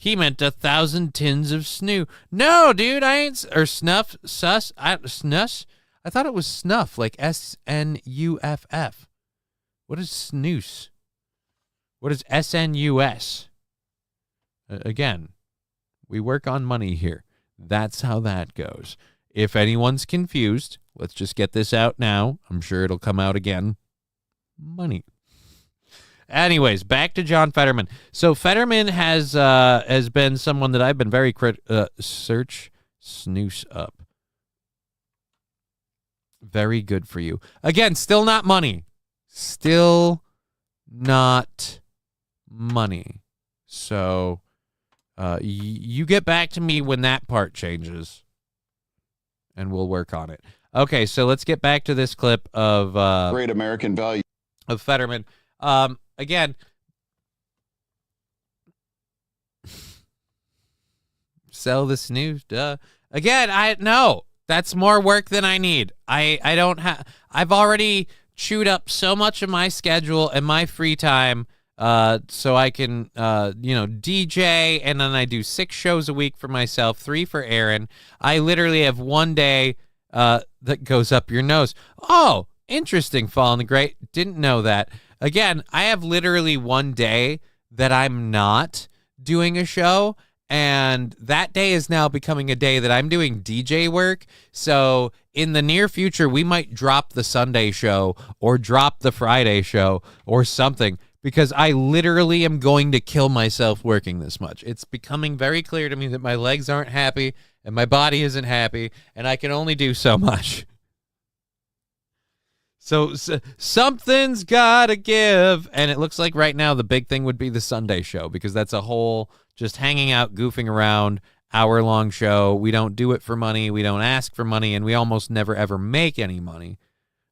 he meant 1,000 tins of snoo. No, dude, I ain't or snuff snus. I thought it was snuff, like SNUFF. What is snooze? What is SNUS? Again, we work on money here. That's how that goes. If anyone's confused, let's just get this out now. I'm sure it'll come out again. Money. Anyways, back to John Fetterman. So Fetterman has been someone that I've been very search snooze up. Very good for you. Again, still not money. Still not money. So you get back to me when that part changes, and we'll work on it. Okay, so let's get back to this clip of great American value of Fetterman. Again, sell the snooze. Duh. Again, no, that's more work than I need. I don't have. I've already chewed up so much of my schedule and my free time. So I can, DJ, and then I do 6 shows a week for myself, 3 for Aaron. I literally have one day that goes up your nose. Oh, interesting, Fallen the Great. Didn't know that. Again, I have literally one day that I'm not doing a show, and that day is now becoming a day that I'm doing DJ work. So in the near future, we might drop the Sunday show or drop the Friday show or something, because I literally am going to kill myself working this much. It's becoming very clear to me that my legs aren't happy and my body isn't happy, and I can only do so much. So something's got to give, and it looks like right now the big thing would be the Sunday show, because that's a whole just hanging out, goofing around, hour-long show. We don't do it for money. We don't ask for money, and we almost never ever make any money.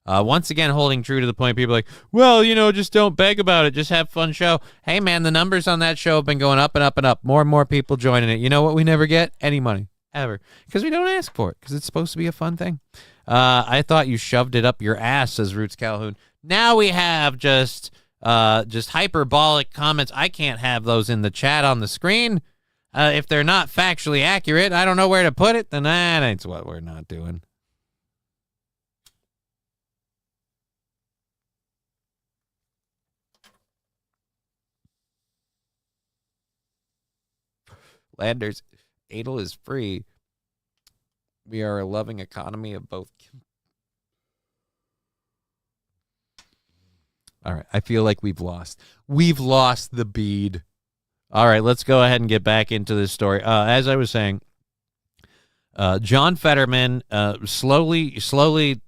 Once again, holding true to the point, people are like, well, just don't beg about it. Just have fun show. Hey, man, the numbers on that show have been going up and up and up. More and more people joining it. You know what we never get? Any money. Ever. Because we don't ask for it. Because it's supposed to be a fun thing. I thought you shoved it up your ass, says Roots Calhoun. Now we have just hyperbolic comments. I can't have those in the chat on the screen. If they're not factually accurate, I don't know where to put it. Then that ain't what we're not doing. Landers, Adel is free. We are a loving economy of both. All right, I feel like we've lost. We've lost the bead. All right, let's go ahead and get back into this story. As I was saying, John Fetterman, slowly,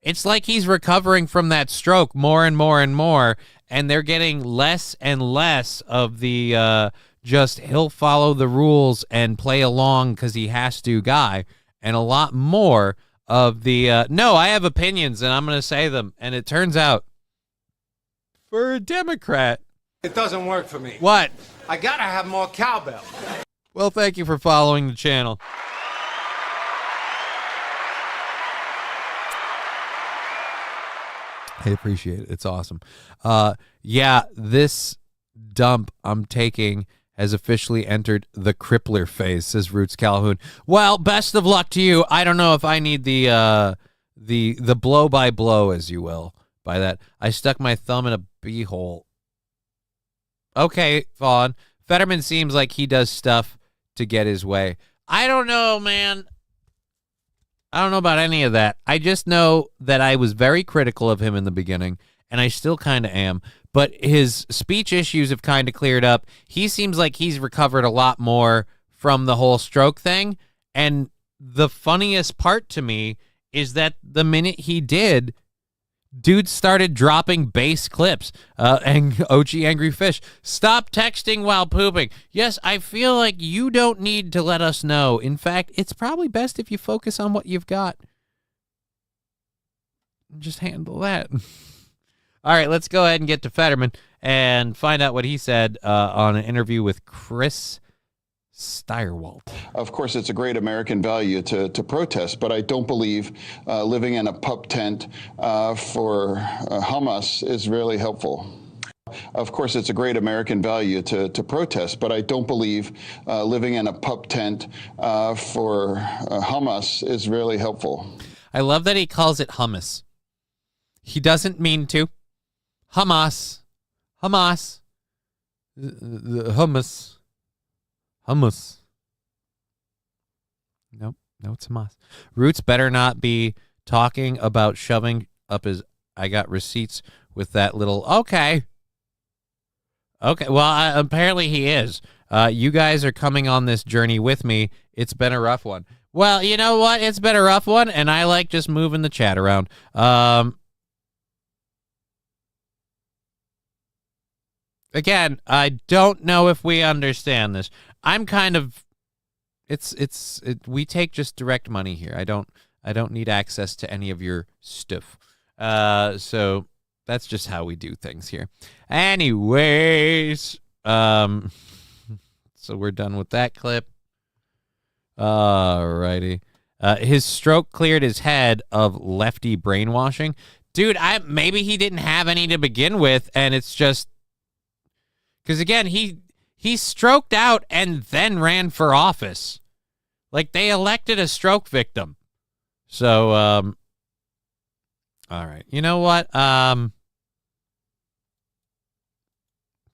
it's like he's recovering from that stroke more and more and more, and they're getting less and less of the just he'll follow the rules and play along because he has to guy, and a lot more of the no, I have opinions and I'm going to say them. And it turns out, for a Democrat, It doesn't work for me. What? I gotta have more cowbell. Well, thank you for following the channel. I appreciate it. It's awesome. Yeah, this dump I'm taking has officially entered the crippler phase, says Roots Calhoun. Well, best of luck to you. I don't know if I need the blow by blow, as you will, by that. I stuck my thumb in a beehole. Okay, Vaughn. Fetterman seems like he does stuff to get his way. I don't know, man. I don't know about any of that. I just know that I was very critical of him in the beginning, and I still kind of am. But his speech issues have kind of cleared up. He seems like he's recovered a lot more from the whole stroke thing. And the funniest part to me is that the minute he did, dude started dropping bass clips. And OG Angry Fish, stop texting while pooping. Yes, I feel like you don't need to let us know. In fact, it's probably best if you focus on what you've got. Just handle that. All right, let's go ahead and get to Fetterman. and find out what he said on an interview with Chris Steyerwalt. Of course, it's a great American value to protest, but I don't believe living in a pup tent for Hamas is really helpful. Of course, it's a great American value to protest, but I don't believe living in a pup tent for Hamas is really helpful. I love that he calls it hummus. He doesn't mean to. Hamas. Hamas. The hummus. Hummus. Nope. No, it's Hamas. Roots better not be talking about shoving up his I got receipts with that little okay. Okay, well, apparently he is. You guys are coming on this journey with me. It's been a rough one. Well, you know what? It's been a rough one, and I like just moving the chat around. Again, I don't know if we understand this. I'm kind of, we take just direct money here. I don't need access to any of your stuff. So that's just how we do things here. Anyways, so we're done with that clip. Alrighty. His stroke cleared his head of lefty brainwashing. Dude, maybe he didn't have any to begin with, and it's just because again, he stroked out and then ran for office. Like they elected a stroke victim. So, all right. You know what?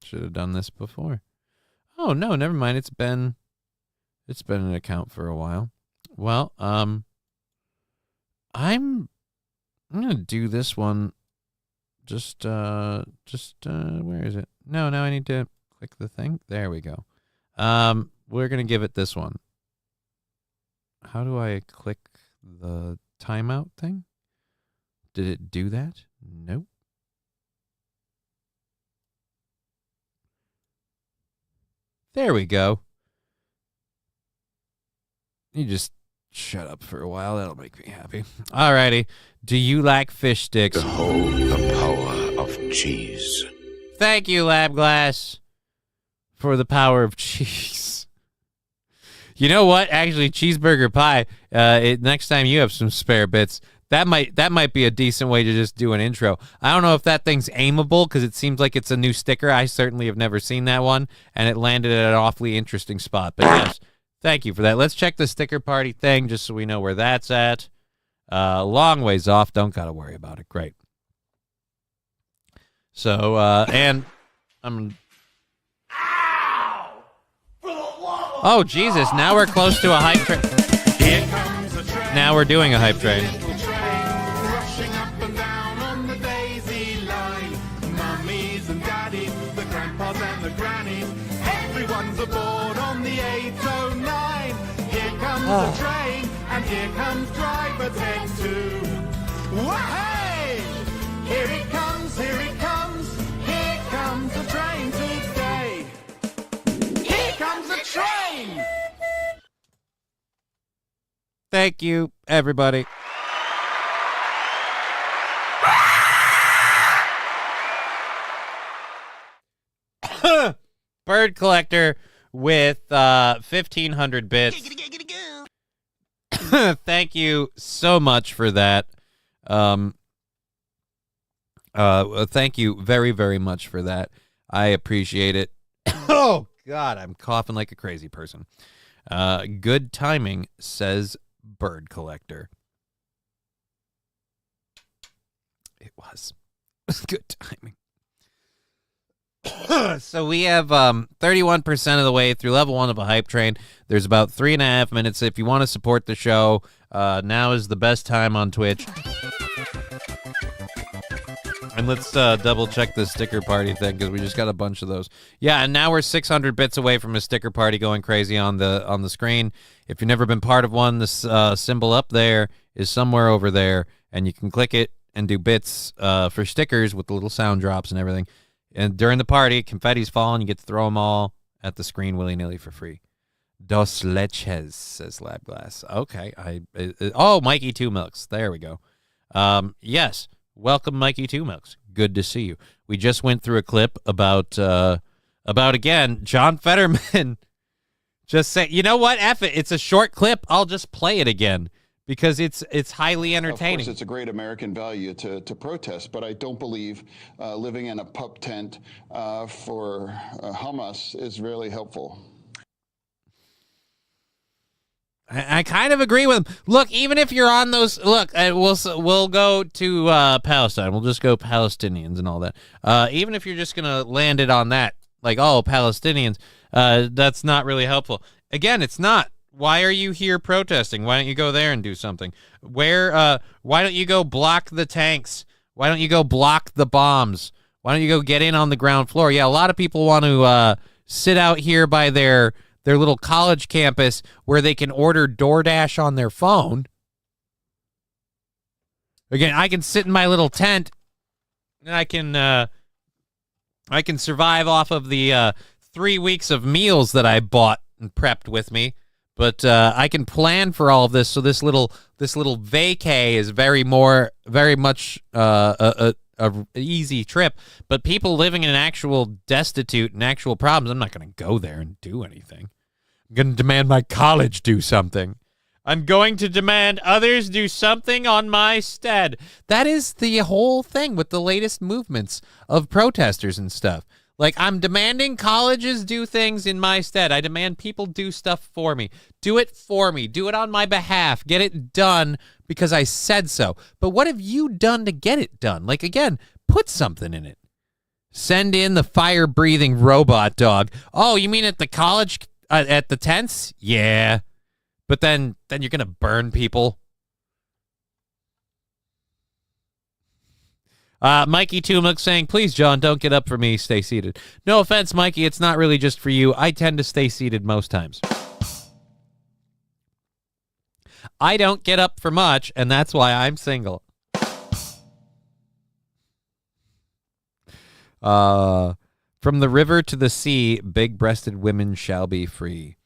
Should have done this before. Oh no, never mind. It's been an account for a while. Well, I'm gonna do this one. Just where is it? No, now I need to click the thing. There we go. We're gonna give it this one. How do I click the timeout thing? Did it do that? Nope. There we go. You just shut up for a while. That'll make me happy. Alrighty. Do you like fish sticks? Behold the power of cheese. Thank you, Lab Glass, for the power of cheese. You know what? Actually, cheeseburger pie. Next time you have some spare bits, that might be a decent way to just do an intro. I don't know if that thing's aimable because it seems like it's a new sticker. I certainly have never seen that one, and it landed at an awfully interesting spot. But yes, thank you for that. Let's check the sticker party thing just so we know where that's at. Long ways off. Don't got to worry about it. Great. So, and I'm... Oh, Jesus. Now we're close to a hype train. Now we're doing a hype train. Rushing up and down on the daisy line. Mummies and daddies, the grandpas and the grannies. Everyone's aboard on the 809. Here comes the train, and here comes driver Ted too. Wah-hey! Here it comes, here it comes. Here comes the train today. Here comes the train! Thank you, everybody. Bird Collector with 1,500 bits. Thank you so much for that. Thank you very, very much for that. I appreciate it. Oh, God, I'm coughing like a crazy person. Good timing, says Bird Collector. It was good timing. So we have 31% of the way through level 1 of a hype train. There's about 3.5 minutes. If you want to support the show, now is the best time on Twitch. And let's double check the sticker party thing because we just got a bunch of those. Yeah, and now we're 600 bits away from a sticker party going crazy on the screen. If you've never been part of one, this symbol up there is somewhere over there, and you can click it and do bits for stickers with the little sound drops and everything. And during the party, confetti's falling. You get to throw them all at the screen willy-nilly for free. Dos leches, says Lab Glass. Okay. Mikey Two Milks. There we go. Yes. Welcome, Mikey Two Milks. Good to see you. We just went through a clip about again, John Fetterman just say, you know what, F it. It's a short clip. I'll just play it again because it's highly entertaining. Of course, it's a great American value to protest, but I don't believe living in a pup tent for Hamas is really helpful. I kind of agree with him. Look, even if you're on those, we'll go to Palestine. We'll just go Palestinians and all that. Even if you're just gonna land it on that, like, oh, Palestinians, that's not really helpful. Again, it's not. Why are you here protesting? Why don't you go there and do something? Why don't you go block the tanks? Why don't you go block the bombs? Why don't you go get in on the ground floor? Yeah, a lot of people want to sit out here by their little college campus where they can order DoorDash on their phone. Again, I can sit in my little tent and I can survive off of the 3 weeks of meals that I bought and prepped with me. But I can plan for all of this, so this little vacay is very much a easy trip. But people living in an actual destitute and actual problems, I'm not going to go there and do anything. I'm going to demand my college do something. I'm going to demand others do something on my stead. That is the whole thing with the latest movements of protesters and stuff. Like, I'm demanding colleges do things in my stead. I demand people do stuff for me. Do it for me. Do it on my behalf. Get it done because I said so. But what have you done to get it done? Like, again, put something in it. Send in the fire-breathing robot dog. Oh, you mean at the college, at the tents? Yeah. But then you're going to burn people. Mikey Tumuk saying, please, John, don't get up for me. Stay seated. No offense, Mikey. It's not really just for you. I tend to stay seated most times. I don't get up for much, and that's why I'm single. From the river to the sea, big-breasted women shall be free.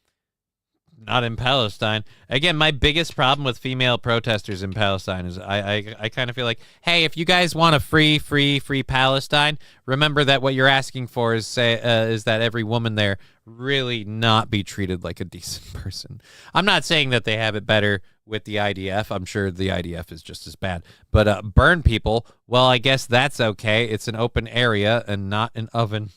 Not in Palestine. Again, my biggest problem with female protesters in Palestine is I kind of feel like, hey, if you guys want a free Palestine, remember that what you're asking for is that every woman there really not be treated like a decent person. I'm not saying that they have it better with the IDF. I'm sure the IDF is just as bad. But burn people, well, I guess that's okay. It's an open area and not an oven.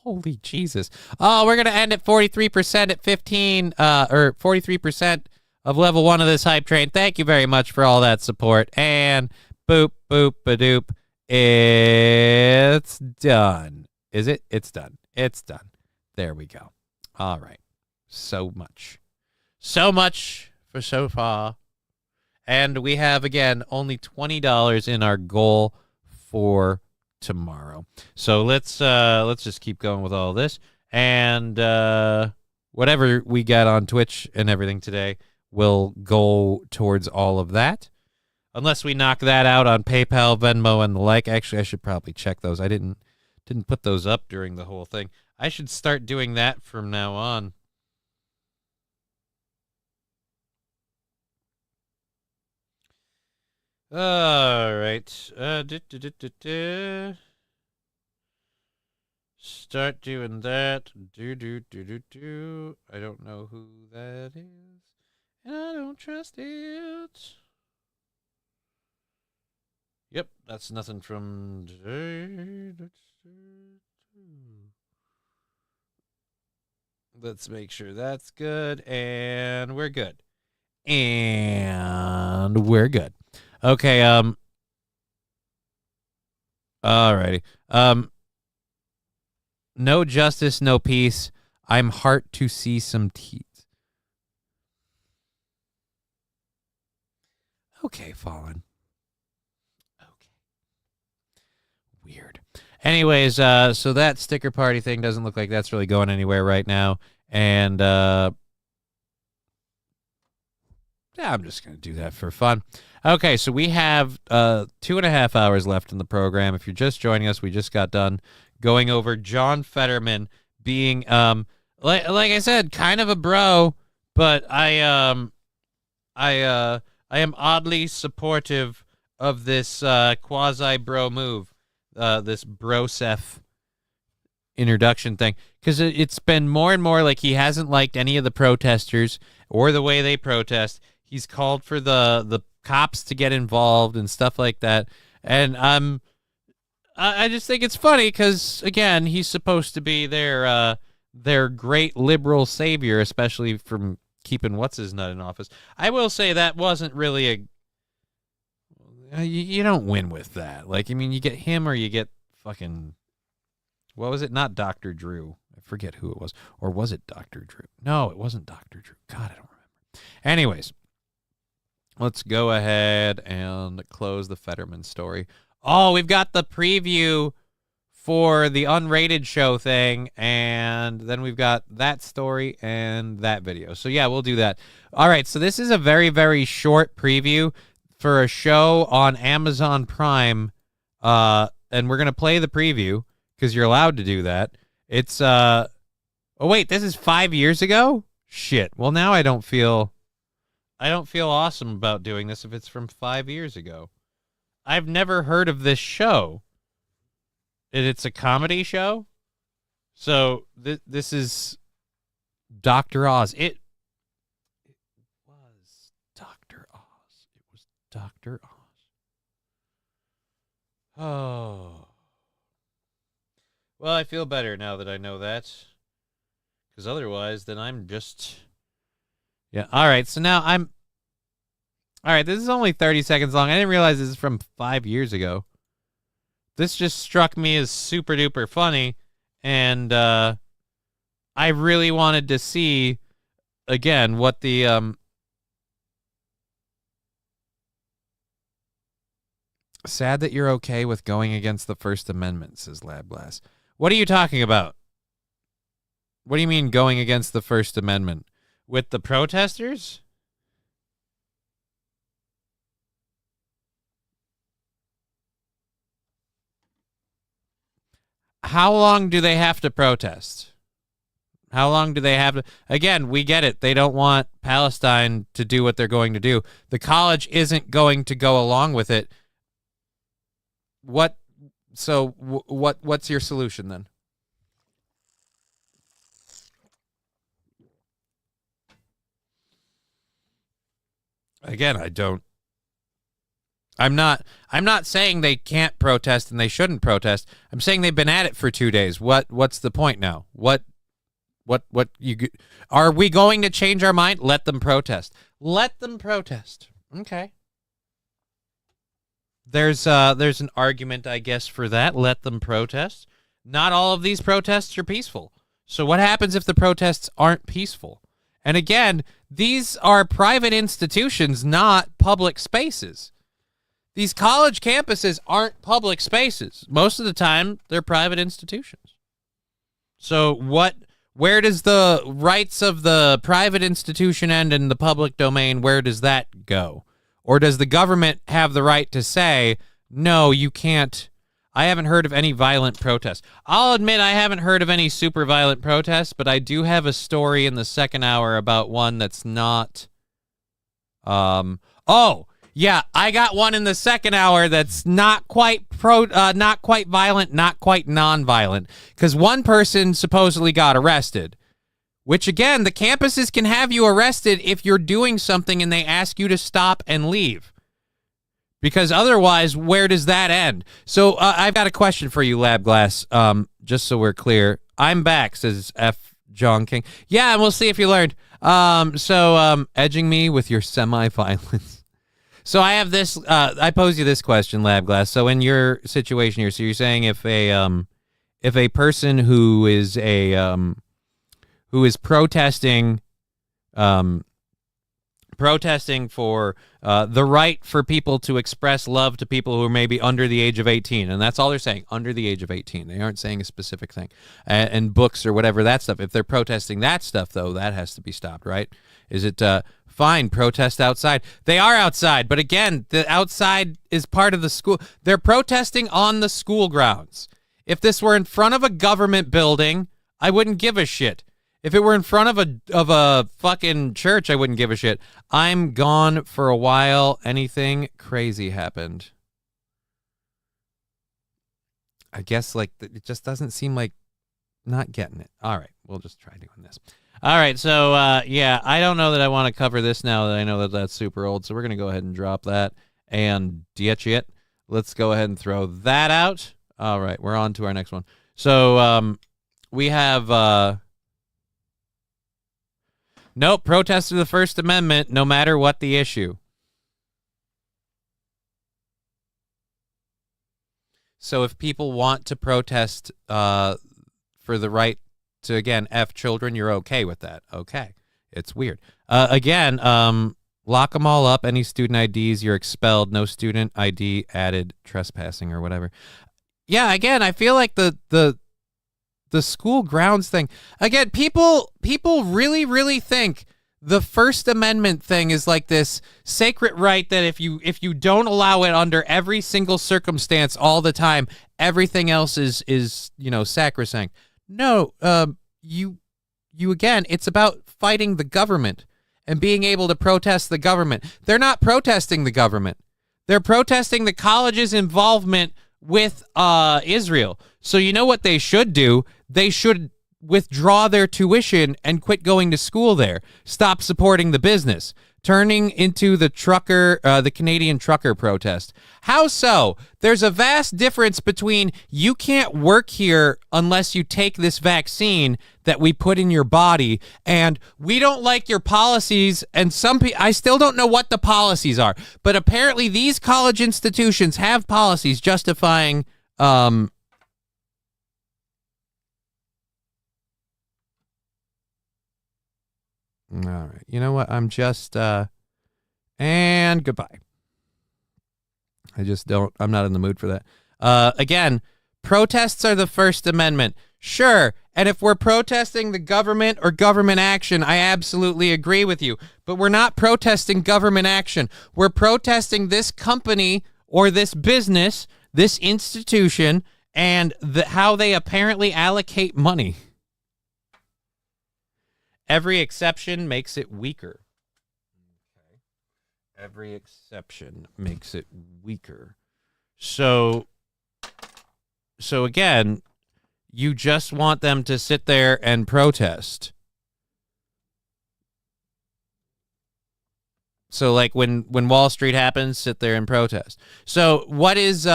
Holy Jesus. Oh, we're going to end at 43% at 15, or 43% of level 1 of this hype train. Thank you very much for all that support. And boop, boop, ba-doop. It's done. Is it? It's done. It's done. There we go. All right. So much. So much for so far. And we have, again, only $20 in our goal for tomorrow. So let's just keep going with all this, and whatever we got on Twitch and everything today will go towards all of that, unless we knock that out on PayPal, Venmo, and the like. Actually, I should probably check those. I didn't put those up during the whole thing. I should start doing that from now on. All right. Start doing that. Do. I don't know who that is, and I don't trust it. Yep, that's nothing from today. Let's make sure that's good, and we're good. And we're good. Okay, alrighty. No justice, no peace. I'm heart to see some teeth. Okay, Fallen. Okay. Weird. Anyways, so that sticker party thing doesn't look like that's really going anywhere right now. And, yeah, I'm just going to do that for fun. Okay, so we have 2.5 hours left in the program. If you're just joining us, we just got done going over John Fetterman being, like I said, kind of a bro, but I am oddly supportive of this quasi-bro move, this brosef introduction thing, because it's been more and more like he hasn't liked any of the protesters or the way they protest. He's called for the cops to get involved and stuff like that. And I just think it's funny because, again, he's supposed to be their great liberal savior, especially from keeping what's-his-nut in office. I will say that wasn't really you don't win with that. Like, I mean, you get him or you get fucking, what was it? Not Dr. Drew. I forget who it was. Or was it Dr. Drew? No, it wasn't Dr. Drew. God, I don't remember. Anyways, let's go ahead and close the Fetterman story. Oh, we've got the preview for the unrated show thing, and then we've got that story and that video. So, yeah, we'll do that. All right, so this is a very, very short preview for a show on Amazon Prime, and we're going to play the preview because you're allowed to do that. It's, oh, wait, this is 5 years ago? Shit. Well, now I don't feel awesome about doing this if it's from 5 years ago. I've never heard of this show. It's a comedy show? So this is Dr. Oz. It was Dr. Oz. It was Dr. Oz. Oh. Well, I feel better now that I know that. Because otherwise, then I'm just... Yeah, all right, so now I'm... All right, this is only 30 seconds long. I didn't realize this is from 5 years ago. This just struck me as super duper funny, and I really wanted to see, again, what the... Sad that you're okay with going against the First Amendment, says Lab Glass. What are you talking about? What do you mean going against the First Amendment? With the protesters? How long do they have to protest? How long do they have to... Again, we get it. They don't want Palestine to do what they're going to do. The college isn't going to go along with it. What's your solution then? Again, I'm not saying they can't protest and they shouldn't protest. I'm saying they've been at it for 2 days. What's the point now? Are we going to change our mind? Let them protest. Let them protest. Okay. There's an argument, I guess, for that. Let them protest. Not all of these protests are peaceful. So what happens if the protests aren't peaceful? And again, these are private institutions, not public spaces. These college campuses aren't public spaces. Most of the time, they're private institutions. So where does the rights of the private institution end and the public domain, where does that go? Or does the government have the right to say, no, you can't? I haven't heard of any violent protests. I'll admit I haven't heard of any super violent protests, but I do have a story in the second hour about one that's not... Yeah, I got one in the second hour that's not quite not quite violent, not quite non-violent, because one person supposedly got arrested, which again, the campuses can have you arrested if you're doing something and they ask you to stop and leave, because otherwise, where does that end? So I've got a question for you, Lab Glass, just so we're clear. I'm back, says F. John King. Yeah, and we'll see if you learned. Edging me with your semi-violence. So I have this. I pose you this question, Lab Glass. So in your situation here, so you're saying if a person who is protesting, protesting for the right for people to express love to people who are maybe under the age of 18, and that's all they're saying, under the age of 18. They aren't saying a specific thing, and books or whatever, that stuff. If they're protesting that stuff, though, that has to be stopped, right? Is it fine, protest outside? They are outside, but again, the outside is part of the school. They're protesting on the school grounds. If this were in front of a government building, I wouldn't give a shit. If it were in front of a fucking church, I wouldn't give a shit. I'm gone for a while. Anything crazy happened. I guess like it just doesn't seem like not getting it. All right, we'll just try doing this. All right, so yeah, I don't know that I want to cover this now that I know that that's super old. So we're gonna go ahead and drop that and ditch it. Let's go ahead and throw that out. All right, we're on to our next one. So we have nope, protest of the First Amendment, no matter what the issue. So if people want to protest for the right to, again, F children, you're okay with that. Okay. It's weird. Again, lock them all up. Any student IDs, you're expelled. No student ID added, trespassing or whatever. Yeah, again, I feel like the school grounds thing. Again, people really, really think the First Amendment thing is like this sacred right that if you don't allow it under every single circumstance all the time, everything else is sacrosanct. No, you again, it's about fighting the government and being able to protest the government. They're not protesting the government. They're protesting the college's involvement with Israel. So you know what they should do? They should withdraw their tuition and quit going to school there. Stop supporting the business. Turning into the Canadian trucker protest. How so? There's a vast difference between you can't work here unless you take this vaccine that we put in your body, and we don't like your policies, and I still don't know what the policies are, but apparently these college institutions have policies justifying all right. You know what? I'm just, and goodbye. I'm not in the mood for that. Again, protests are the First Amendment. Sure. And if we're protesting the government or government action, I absolutely agree with you. But we're not protesting government action. We're protesting this company or this business, this institution, and how they apparently allocate money. Every exception makes it weaker. Okay. Every exception makes it weaker. So again, you just want them to sit there and protest. So like when Wall Street happens, sit there and protest. So what is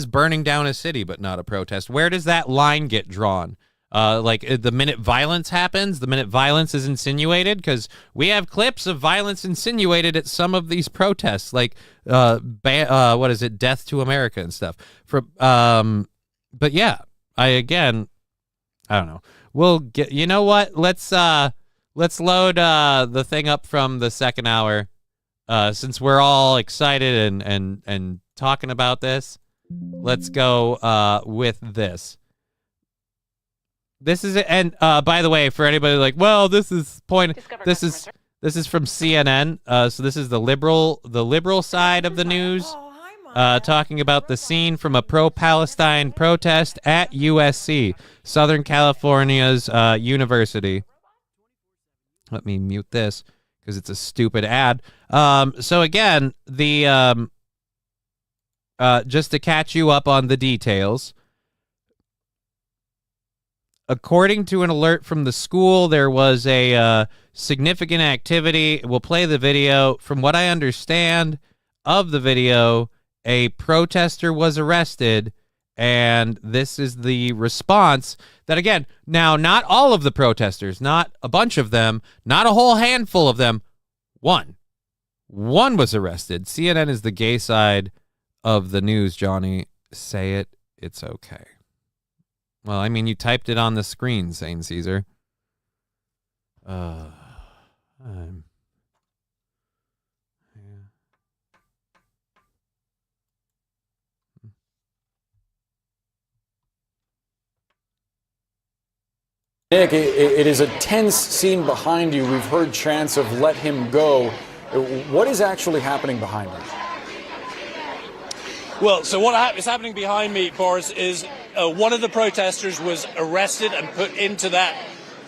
burning down a city but not a protest? Where does that line get drawn? Like the minute violence happens, the minute violence is insinuated, because we have clips of violence insinuated at some of these protests, like what is it, Death to America and stuff. But yeah, I don't know. We'll get. You know what? Let's load the thing up from the second hour, since we're all excited and talking about this. Let's go with this. This is it. And by the way, for anybody like, well, this is this is from CNN. So this is the liberal side of the news, talking about the scene from a pro-Palestine protest at USC, Southern California's university. Let me mute this because it's a stupid ad. So again, the just to catch you up on the details. According to an alert from the school, there was a significant activity. We'll play the video. From what I understand of the video, a protester was arrested, and this is the response that, again, now not all of the protesters, not a bunch of them, not a whole handful of them, one was arrested. CNN is the gay side of the news, Johnny. Say it. It's okay. Well, I mean, you typed it on the screen, Saint Caesar. Nick, it is a tense scene behind you. We've heard chants of "let him go." What is actually happening behind you? Well, so what is happening behind me, Boris, is one of the protesters was arrested and put into that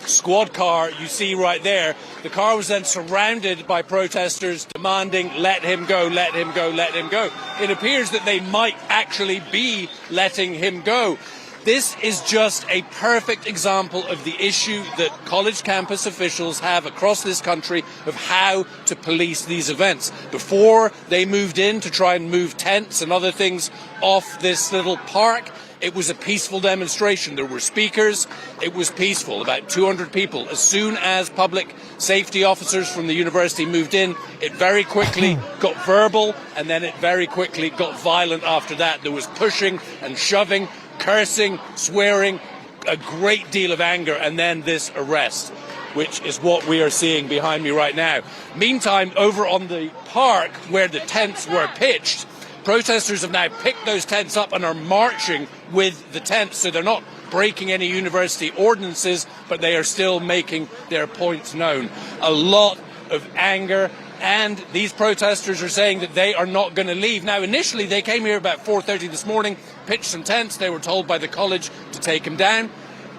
squad car you see right there. The car was then surrounded by protesters demanding, let him go, let him go, let him go. It appears that they might actually be letting him go. This is just a perfect example of the issue that college campus officials have across this country of how to police these events. Before they moved in to try and move tents and other things off this little park, it was a peaceful demonstration. There were speakers. It was peaceful, about 200 people. As soon as public safety officers from the university moved in, it very quickly got verbal, and then it very quickly got violent after that. There was pushing and shoving, cursing, swearing, a great deal of anger, and then this arrest, which is what we are seeing behind me right now. Meantime, over on the park where the tents were pitched, protesters have now picked those tents up and are marching with the tents, so they're not breaking any university ordinances, but they are still making their points known. A lot of anger, and these protesters are saying that they are not going to leave. Now, initially, they came here about 4:30 this morning, pitched some tents. They were told by the college to take them down,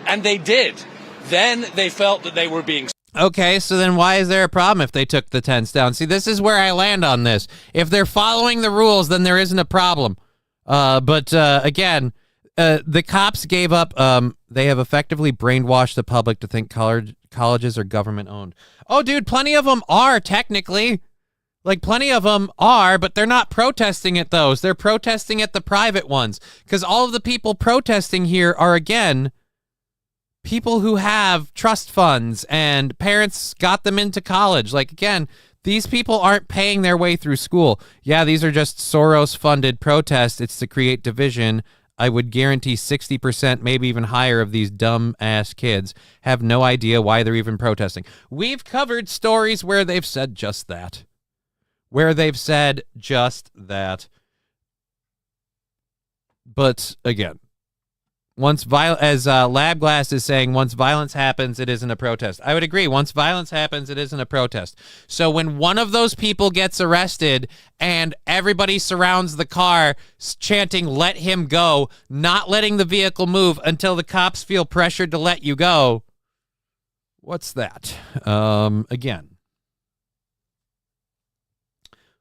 and they did. Then they felt that they were being... Okay, so then why is there a problem if they took the tents down? See, this is where I land on this. If they're following the rules, then there isn't a problem. Again, the cops gave up. They have effectively brainwashed the public to think colleges are government-owned. Oh, dude, plenty of them are, technically. Like, plenty of them are, but they're not protesting at those. They're protesting at the private ones. Because all of the people protesting here are, again, people who have trust funds and parents got them into college. Like, again, these people aren't paying their way through school. Yeah, these are just Soros-funded protests. It's to create division. I would guarantee 60%, maybe even higher, of these dumb-ass kids have no idea why they're even protesting. We've covered stories where they've said just that. But, again, as Labglass is saying, once violence happens, it isn't a protest. I would agree. Once violence happens, it isn't a protest. So when one of those people gets arrested and everybody surrounds the car chanting, let him go, not letting the vehicle move until the cops feel pressured to let you go, what's that? Again,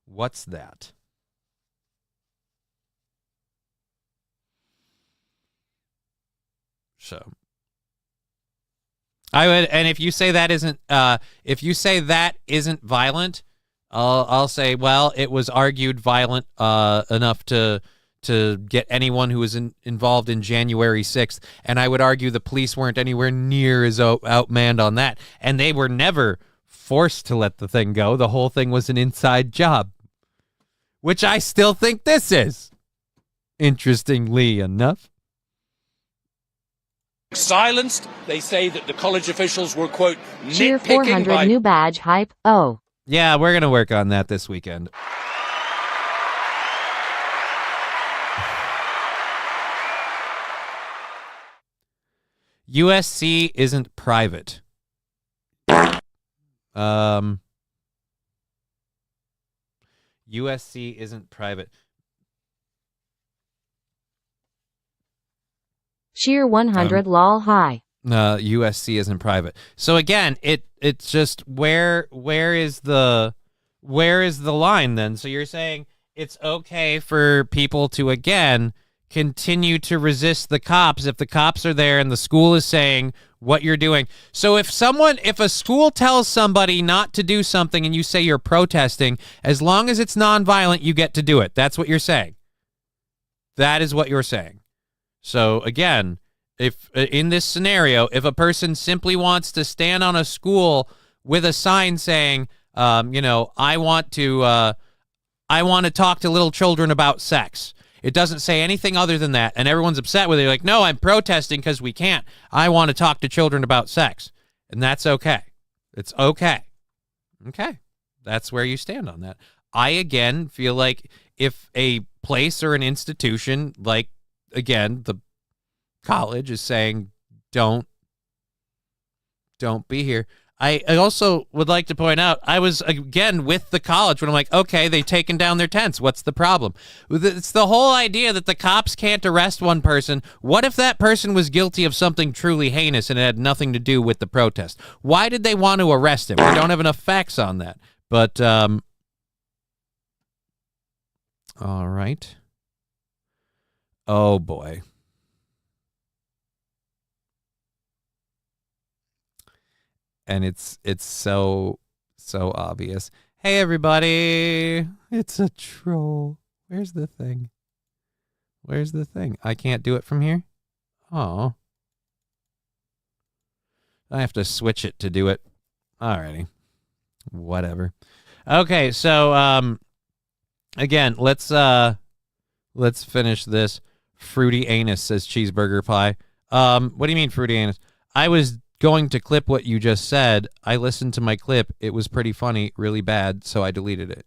what's that? So I would, and if you say that isn't violent, I'll say, well, it was argued violent enough to get anyone who was involved in January 6th, and I would argue the police weren't anywhere near as outmanned on that, and they were never forced to let the thing go. The whole thing was an inside job, which I still think this is, interestingly enough. Silenced. They say that the college officials were, quote, Cheer nitpicking 400 by... new badge hype. Oh. Yeah, we're going to work on that this weekend. USC isn't private. USC isn't private. Cheer 100 lol hi. USC isn't private. So again, it's just where is the line then? So you're saying it's okay for people to, again, continue to resist the cops if the cops are there and the school is saying what you're doing. So if a school tells somebody not to do something and you say you're protesting, as long as it's nonviolent, you get to do it. That's what you're saying. That is what you're saying. So again, if in this scenario, if a person simply wants to stand on a school with a sign saying, I want to talk to little children about sex. It doesn't say anything other than that, and everyone's upset with it. They're like, no, I'm protesting because we can't. I want to talk to children about sex, and that's okay. It's okay. Okay, that's where you stand on that. I, again, feel like if a place or an institution, like, again, the college is saying, don't be here. I also would like to point out, I was, again, with the college when I'm like, okay, they've taken down their tents. What's the problem? It's the whole idea that the cops can't arrest one person. What if that person was guilty of something truly heinous and it had nothing to do with the protest? Why did they want to arrest him? We don't have enough facts on that. But, all right. Oh, boy. And it's so obvious. Hey, everybody. It's a troll. Where's the thing? Where's the thing? I can't do it from here? Oh. I have to switch it to do it. Alrighty. Whatever. Okay, so, again, let's finish this. Fruity anus, says Cheeseburger Pie. What do you mean, fruity anus? I was going to clip what you just said. I listened to my clip. It was pretty funny, really bad, so I deleted it.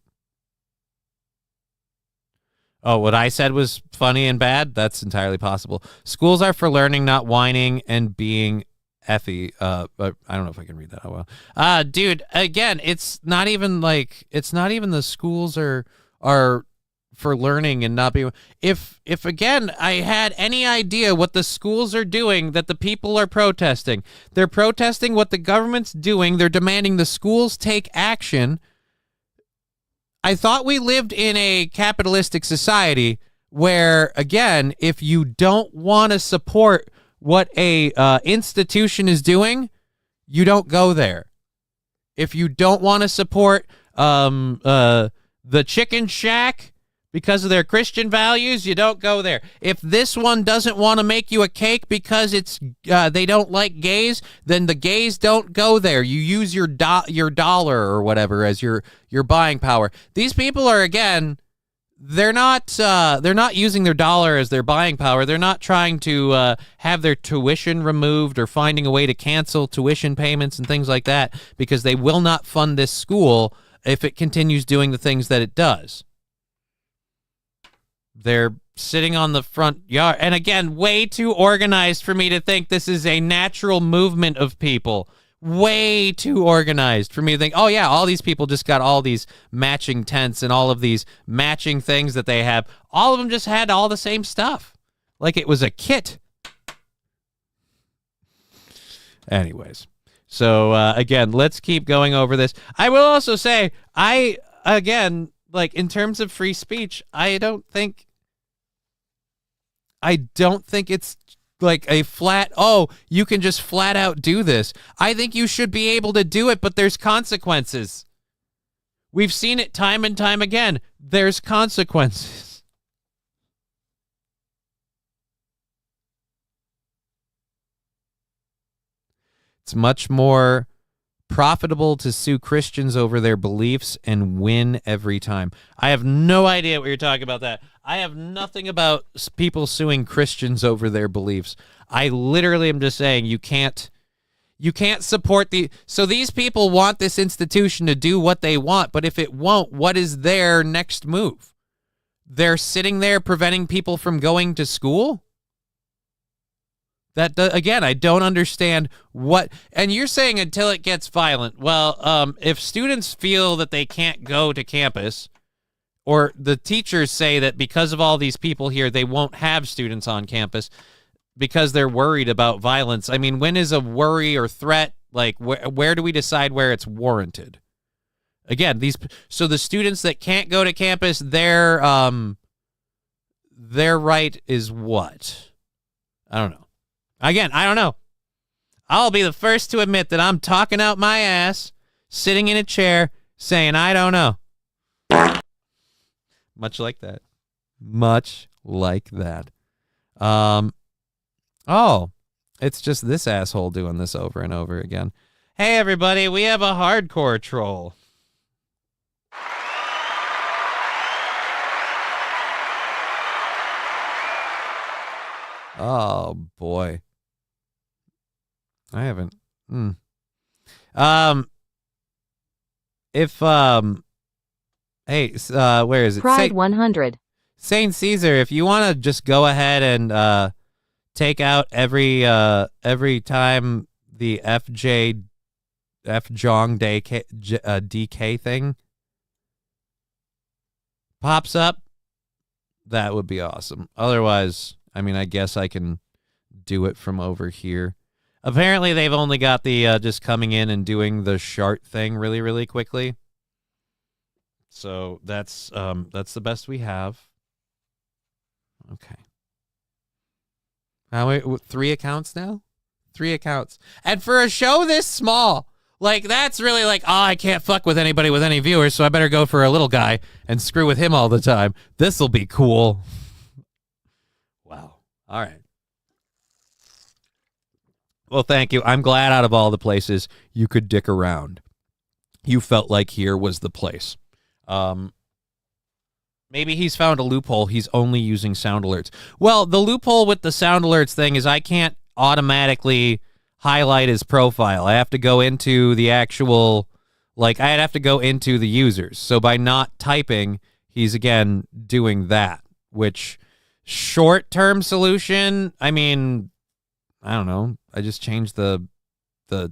Oh, what I said was funny and bad? That's entirely possible. Schools are for learning, not whining and being effy. But I don't know if I can read that out well. Dude, again, it's not even the schools are for learning and not being. If again I had any idea what the schools are doing, that the people are protesting, they're protesting what the government's doing. They're demanding the schools take action. I thought we lived in a capitalistic society where, again, if you don't want to support what a institution is doing, you don't go there. If you don't want to support the Chicken Shack because of their Christian values, you don't go there. If this one doesn't want to make you a cake because it's they don't like gays, then the gays don't go there. You use your dollar or whatever as your buying power. These people are, again, they're not using their dollar as their buying power. They're not trying to have their tuition removed or finding a way to cancel tuition payments and things like that, because they will not fund this school if it continues doing the things that it does. They're sitting on the front yard. And again, way too organized for me to think this is a natural movement of people. Way too organized for me to think, oh, yeah, all these people just got all these matching tents and all of these matching things that they have. All of them just had all the same stuff. Like it was a kit. Anyways. So, again, let's keep going over this. I will also say, in terms of free speech, I don't think it's like a flat, oh, you can just flat out do this. I think you should be able to do it, but there's consequences. We've seen it time and time again. There's consequences. It's much more profitable to sue Christians over their beliefs and win every time. I have no idea what you're talking about that. I have nothing about people suing Christians over their beliefs. I literally am just saying you can't support so these people want this institution to do what they want, but if it won't, what is their next move? They're sitting there preventing people from going to school? Again, I don't understand what, and you're saying until it gets violent. Well, if students feel that they can't go to campus, or the teachers say that because of all these people here, they won't have students on campus because they're worried about violence. I mean, when is a worry or threat, like, where do we decide where it's warranted? Again, so the students that can't go to campus, their right is what? I don't know. Again, I don't know. I'll be the first to admit that I'm talking out my ass, sitting in a chair, saying, I don't know. Much like that. Much like that. Oh, it's just this asshole doing this over and over again. Hey, everybody, we have a hardcore troll. Oh, boy. I haven't. Hey, where is it? Pride 100. Saint Caesar, if you want to just go ahead and take out every time the FJ Jong DK thing pops up, that would be awesome. Otherwise, I mean, I guess I can do it from over here. Apparently, they've only got the just coming in and doing the chart thing really, really quickly. So that's the best we have. Okay. Now, 3 accounts now? 3 accounts. And for a show this small, like, that's really like, oh, I can't fuck with anybody with any viewers, so I better go for a little guy and screw with him all the time. This'll be cool. Wow. All right. Well, thank you. I'm glad out of all the places you could dick around, you felt like here was the place. Maybe he's found a loophole. He's only using sound alerts. Well, the loophole with the sound alerts thing is I can't automatically highlight his profile. I have to go into the actual, like, I'd have to go into the users. So by not typing, he's, again, doing that, which short-term solution, I mean, I don't know. I just changed the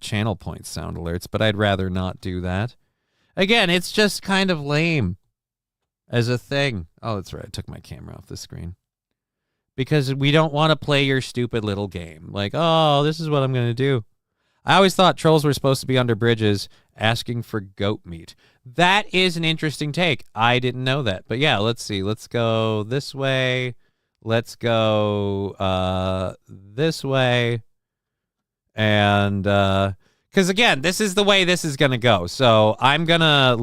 channel point sound alerts, but I'd rather not do that. Again, it's just kind of lame as a thing. Oh, that's right. I took my camera off the screen. Because we don't want to play your stupid little game. Like, oh, this is what I'm going to do. I always thought trolls were supposed to be under bridges asking for goat meat. That is an interesting take. I didn't know that. But yeah, let's see. Let's go this way. Let's go this way. And because, again, this is the way this is going to go. So I'm going to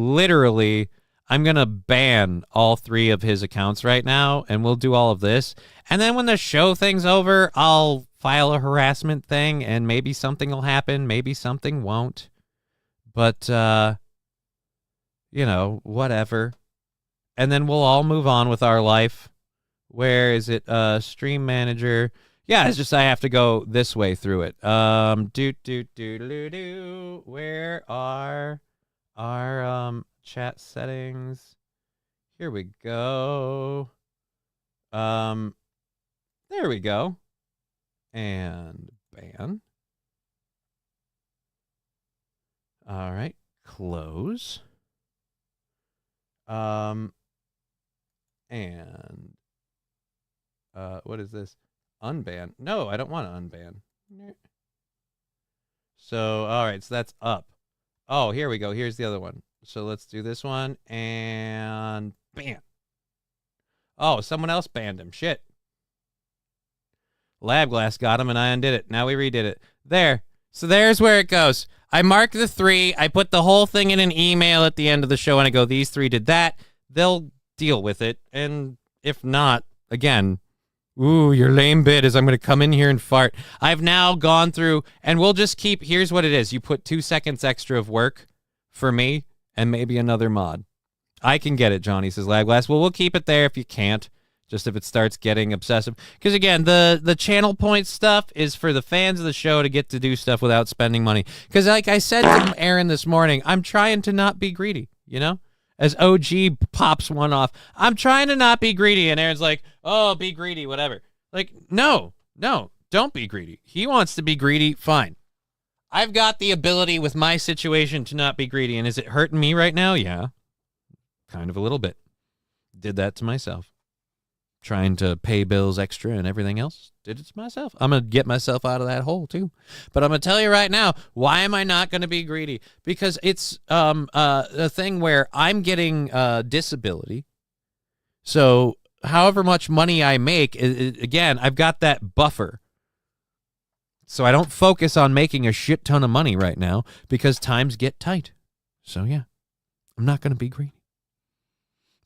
ban all 3 of his accounts right now, and we'll do all of this. And then when the show thing's over, I'll file a harassment thing, and maybe something will happen. Maybe something won't. But, you know, whatever. And then we'll all move on with our life. Where is it? Stream manager. Yeah, it's just I have to go this way through it. Where are our chat settings? Here we go. There we go. And ban. All right, close. And what is this? Unban. No, I don't want to unban. So, all right, so that's up. Oh, here we go. Here's the other one. So let's do this one, and bam. Oh, someone else banned him. Shit. Lab Glass got him, and I undid it. Now we redid it. There. So there's where it goes. I mark the 3. I put the whole thing in an email at the end of the show, and I go, these 3 did that. They'll deal with it. And if not, again, ooh, your lame bit is I'm going to come in here and fart. I've now gone through, and we'll just keep, here's what it is. You put 2 seconds extra of work for me and maybe another mod. I can get it, Johnny, says Lab Glass. Well, we'll keep it there if you can't. Just if it starts getting obsessive. Because, again, the channel point stuff is for the fans of the show to get to do stuff without spending money. Because, like I said to Aaron this morning, I'm trying to not be greedy, you know? As OG pops one off, I'm trying to not be greedy. And Aaron's like, oh, be greedy, whatever. Like, no, don't be greedy. He wants to be greedy, fine. I've got the ability with my situation to not be greedy. And is it hurting me right now? Yeah, kind of a little bit. Did that to myself. Trying to pay bills extra and everything else. Did it to myself. I'm going to get myself out of that hole too. But I'm going to tell you right now, why am I not going to be greedy? Because it's a thing where I'm getting disability. So however much money I make, again, I've got that buffer. So I don't focus on making a shit ton of money right now because times get tight. So yeah, I'm not going to be greedy.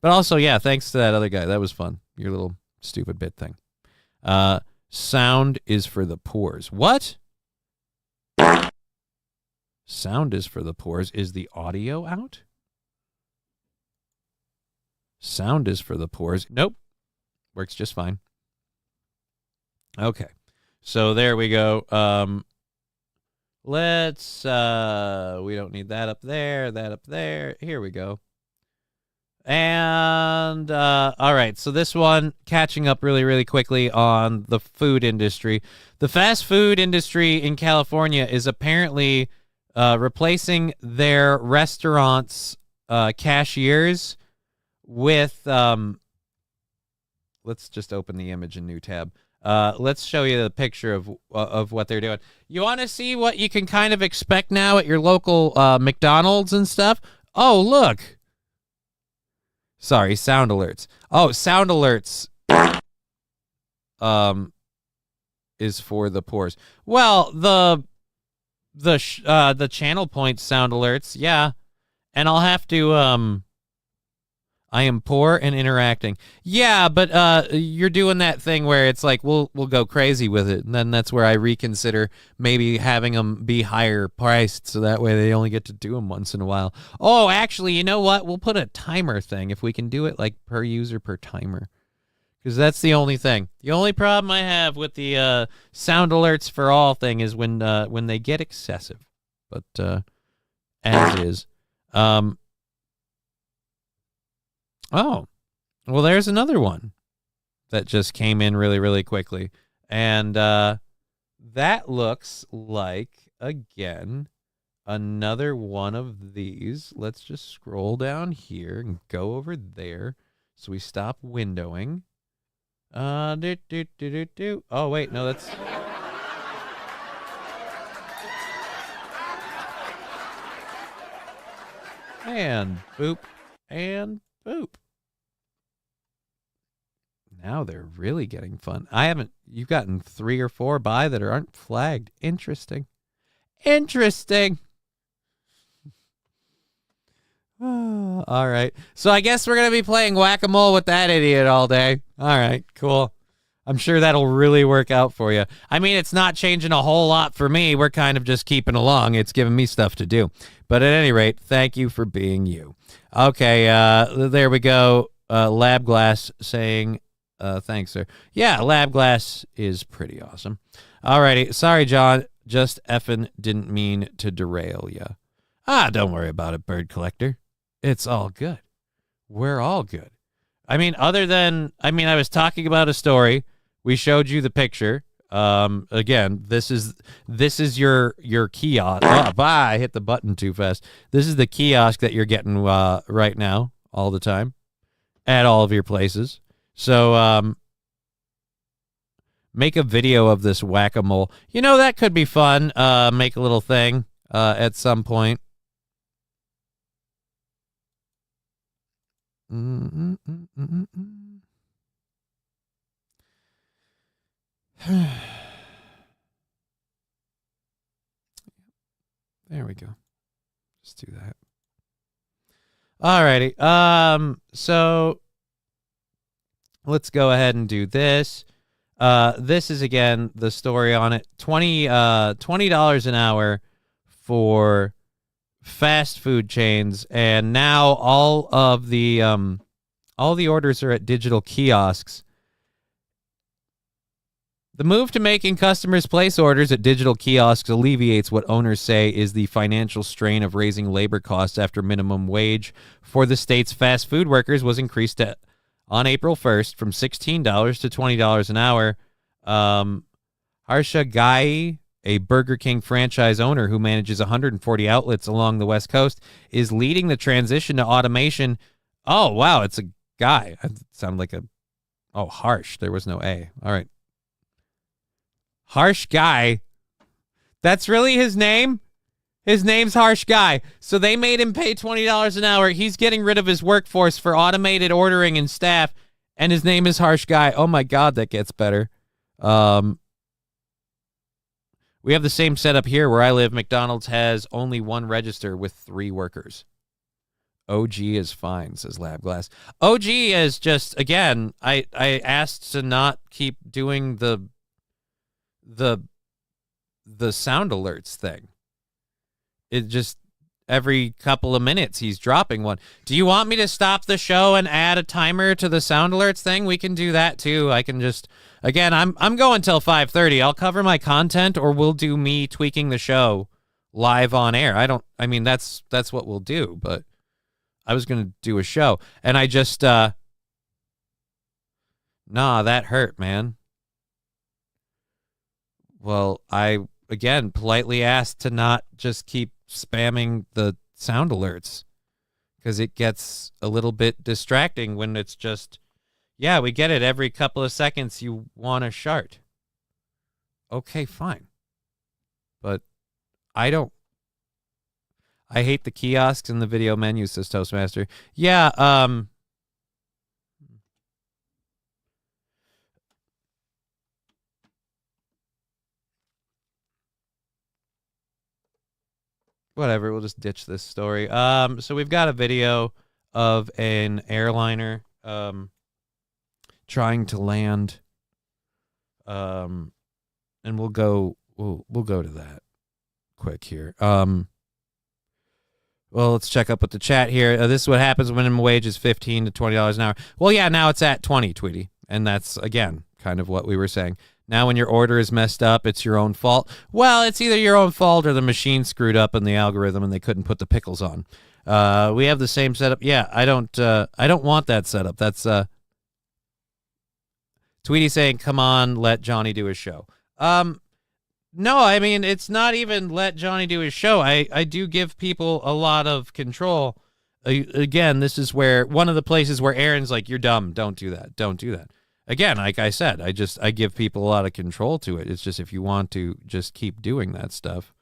But also, yeah, thanks to that other guy. That was fun. Your little stupid bit thing. Sound is for the pores. What? Sound is for the pores. Is the audio out? Sound is for the pores. Nope. Works just fine. Okay. So there we go. Let's, we don't need that up there, that up there. Here we go. And, all right, so this one, catching up really, really quickly on the food industry. The fast food industry in California is apparently replacing their restaurants' cashiers with let's just open the image in new tab. Let's show you the picture of what they're doing. You want to see what you can kind of expect now at your local McDonald's and stuff? Oh, look. Sorry, sound alerts. Oh, sound alerts is for the poors. Well, the channel point sound alerts, yeah. And I'll have to I am poor and interacting. Yeah, but you're doing that thing where it's like we'll go crazy with it, and then that's where I reconsider maybe having them be higher priced, so that way they only get to do them once in a while. Oh, actually, you know what? We'll put a timer thing if we can do it like per user per timer, because that's the only thing. The only problem I have with the sound alerts for all thing is when they get excessive. But as is. Oh, well, there's another one that just came in really, really quickly. And that looks like, again, another one of these. Let's just scroll down here and go over there. So we stop windowing. Oh, wait, no, that's... And boop, and boop. Now they're really getting fun. You've gotten 3 or 4 by that aren't flagged. Interesting. Interesting. All right. So I guess we're going to be playing whack-a-mole with that idiot all day. All right, cool. I'm sure that'll really work out for you. I mean, it's not changing a whole lot for me. We're kind of just keeping along. It's giving me stuff to do. But at any rate, thank you for being you. Okay, there we go. Lab Glass saying, thanks, sir. Yeah, Lab Glass is pretty awesome. All righty. Sorry, John. Just effing didn't mean to derail you. Don't worry about it, Bird Collector. It's all good. We're all good. I mean, I was talking about a story. We showed you the picture. Again, this is your kiosk. I hit the button too fast. This is the kiosk that you're getting right now all the time at all of your places. So make a video of this whack-a-mole. You know, that could be fun. Make a little thing at some point. There we go. Just do that. Alrighty. So let's go ahead and do this. This is again the story on it. $20 an hour for fast food chains, and now all the orders are at digital kiosks. The move to making customers place orders at digital kiosks alleviates what owners say is the financial strain of raising labor costs after minimum wage for the state's fast food workers was increased on April 1st from $16 to $20 an hour. Harsha Ghai, a Burger King franchise owner who manages 140 outlets along the West Coast, is leading the transition to automation. Oh, wow, it's a guy. It sounded like Harsh. There was no A. All right. Harsh Guy. That's really his name? His name's Harsh Guy. So they made him pay $20 an hour. He's getting rid of his workforce for automated ordering and staff, and his name is Harsh Guy. Oh, my God, that gets better. We have the same setup here where I live. McDonald's has only one register with 3 workers. OG is fine, says Lab Glass. OG is just, again, I asked to not keep doing the sound alerts thing. It just every couple of minutes he's dropping one. Do you want me to stop the show and add a timer to the sound alerts thing? We can do that too. I can just, again, I'm going till 5:30. I'll cover my content, or we'll do me tweaking the show live on air. That's what we'll do, but I was going to do a show and I just that hurt, man. Well, I again, politely asked to not just keep spamming the sound alerts, because it gets a little bit distracting when it's just, yeah, we get it. Every couple of seconds you want a shart. Okay, fine. But I hate the kiosks in the video menu, says Toastmaster. Yeah, whatever, we'll just ditch this story. So we've got a video of an airliner trying to land. And we'll go to that quick here. Well, let's check up with the chat here. This is what happens when minimum wage is $15 to $20 an hour. Well, yeah, now it's at 20, Tweety. And that's, again, kind of what we were saying. Now when your order is messed up, it's your own fault. Well, it's either your own fault or the machine screwed up in the algorithm and they couldn't put the pickles on. We have the same setup. Yeah, I don't want that setup. That's Tweety saying, come on, let Johnny do his show. No, I mean, it's not even let Johnny do his show. I do give people a lot of control. Again, this is where one of the places where Aaron's like, you're dumb. Don't do that. Don't do that. Again, like I said, I give people a lot of control to it. It's just if you want to just keep doing that stuff.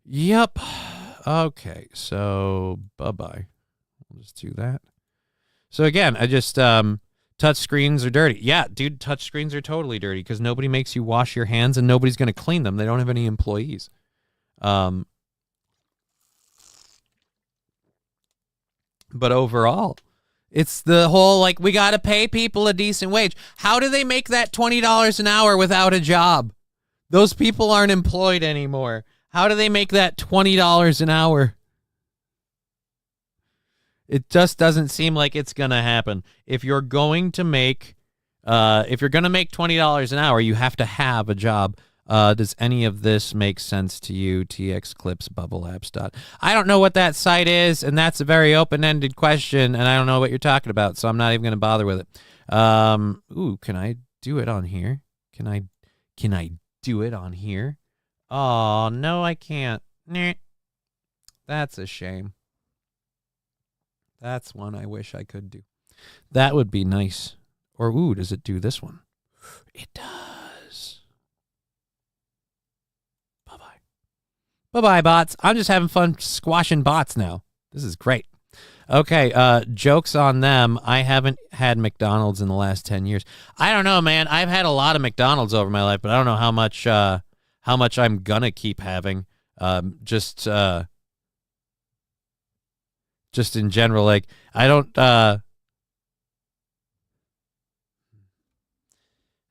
Yep. Okay, so bye-bye. We'll just do that. So again, I just touch screens are dirty. Yeah, dude, touch screens are totally dirty because nobody makes you wash your hands and nobody's going to clean them. They don't have any employees. But overall, it's the whole, like, we got to pay people a decent wage. How do they make that $20 an hour without a job? Those people aren't employed anymore. How do they make that $20 an hour? It just doesn't seem like it's going to happen. If you're going to make $20 an hour, you have to have a job. Does any of this make sense to you? TX Clips Bubble Apps. I don't know what that site is, and that's a very open-ended question, and I don't know what you're talking about, so I'm not even going to bother with it. Ooh, can I do it on here? Can I do it on here? Oh, no, I can't. Nah. That's a shame. That's one I wish I could do. That would be nice. Or, ooh, does it do this one? It does. Bye-bye. Bye-bye, bots. I'm just having fun squashing bots now. This is great. Okay, jokes on them. I haven't had McDonald's in the last 10 years. I don't know, man. I've had a lot of McDonald's over my life, but I don't know how much I'm gonna keep having. Just in general, like, I don't,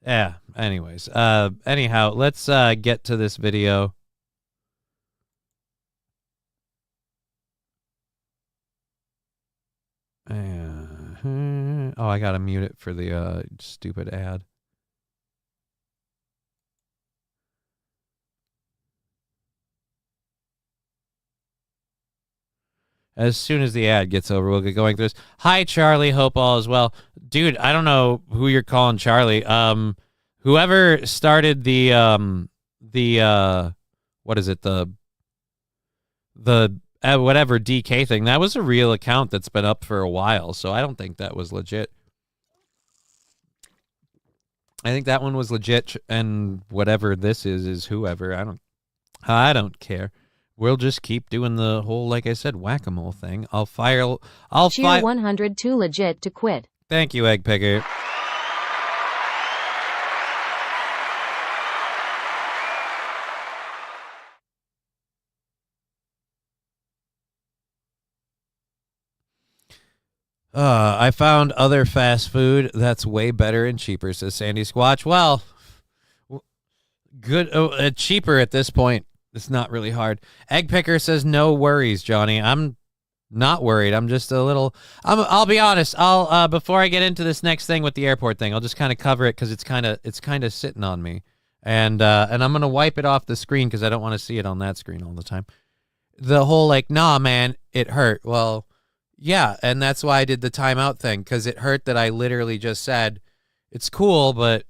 yeah, anyways, anyhow, let's, get to this video. Oh, I gotta mute it for the, stupid ad. As soon as the ad gets over, we'll get going through this. Hi, Charlie. Hope all is well. Dude, I don't know who you're calling Charlie. Whoever started the what is it? The whatever DK thing, that was a real account that's been up for a while, so I don't think that was legit. I think that one was legit, and whatever this is whoever. I don't care. We'll just keep doing the whole, like I said, whack-a-mole thing. I'll Cheer 100 too legit to quit. Thank you, Egg Picker. I found other fast food that's way better and cheaper, says Sandy Squatch. Well, good, cheaper at this point. It's not really hard. Egg Picker says, no worries, Johnny. I'm not worried. I'm just a little, I'll be honest. Before I get into this next thing with the airport thing, I'll just kind of cover it because it's kind of sitting on me. And I'm going to wipe it off the screen because I don't want to see it on that screen all the time. The whole, like, nah, man, it hurt. Well, Yeah, and that's why I did the timeout thing, because it hurt that I literally just said, it's cool, but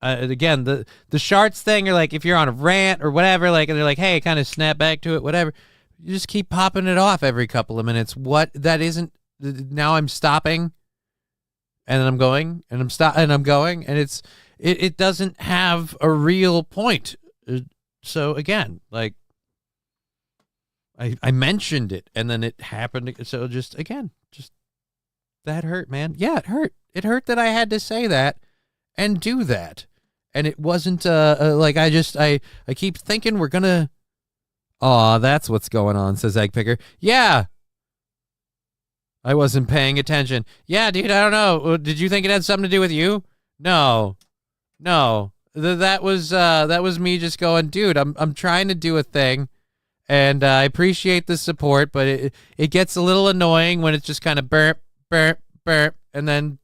again, the sharts thing, or like if you're on a rant or whatever, like, and they're like, hey, kind of snap back to it, whatever. You just keep popping it off every couple of minutes. What? That isn't, now I'm stopping, and then I'm going, and I'm going, and it doesn't have a real point. So again, like, I mentioned it, and then it happened. So just that hurt, man. Yeah, it hurt. It hurt that I had to say that and do that. And it wasn't like I keep thinking we're going to. Aw, that's what's going on, says Egg Picker. Yeah. I wasn't paying attention. Yeah, dude, I don't know. Did you think it had something to do with you? No. That was me just going, dude, I'm trying to do a thing. And I appreciate the support, but it gets a little annoying when it's just kind of burp, burp, burp, and then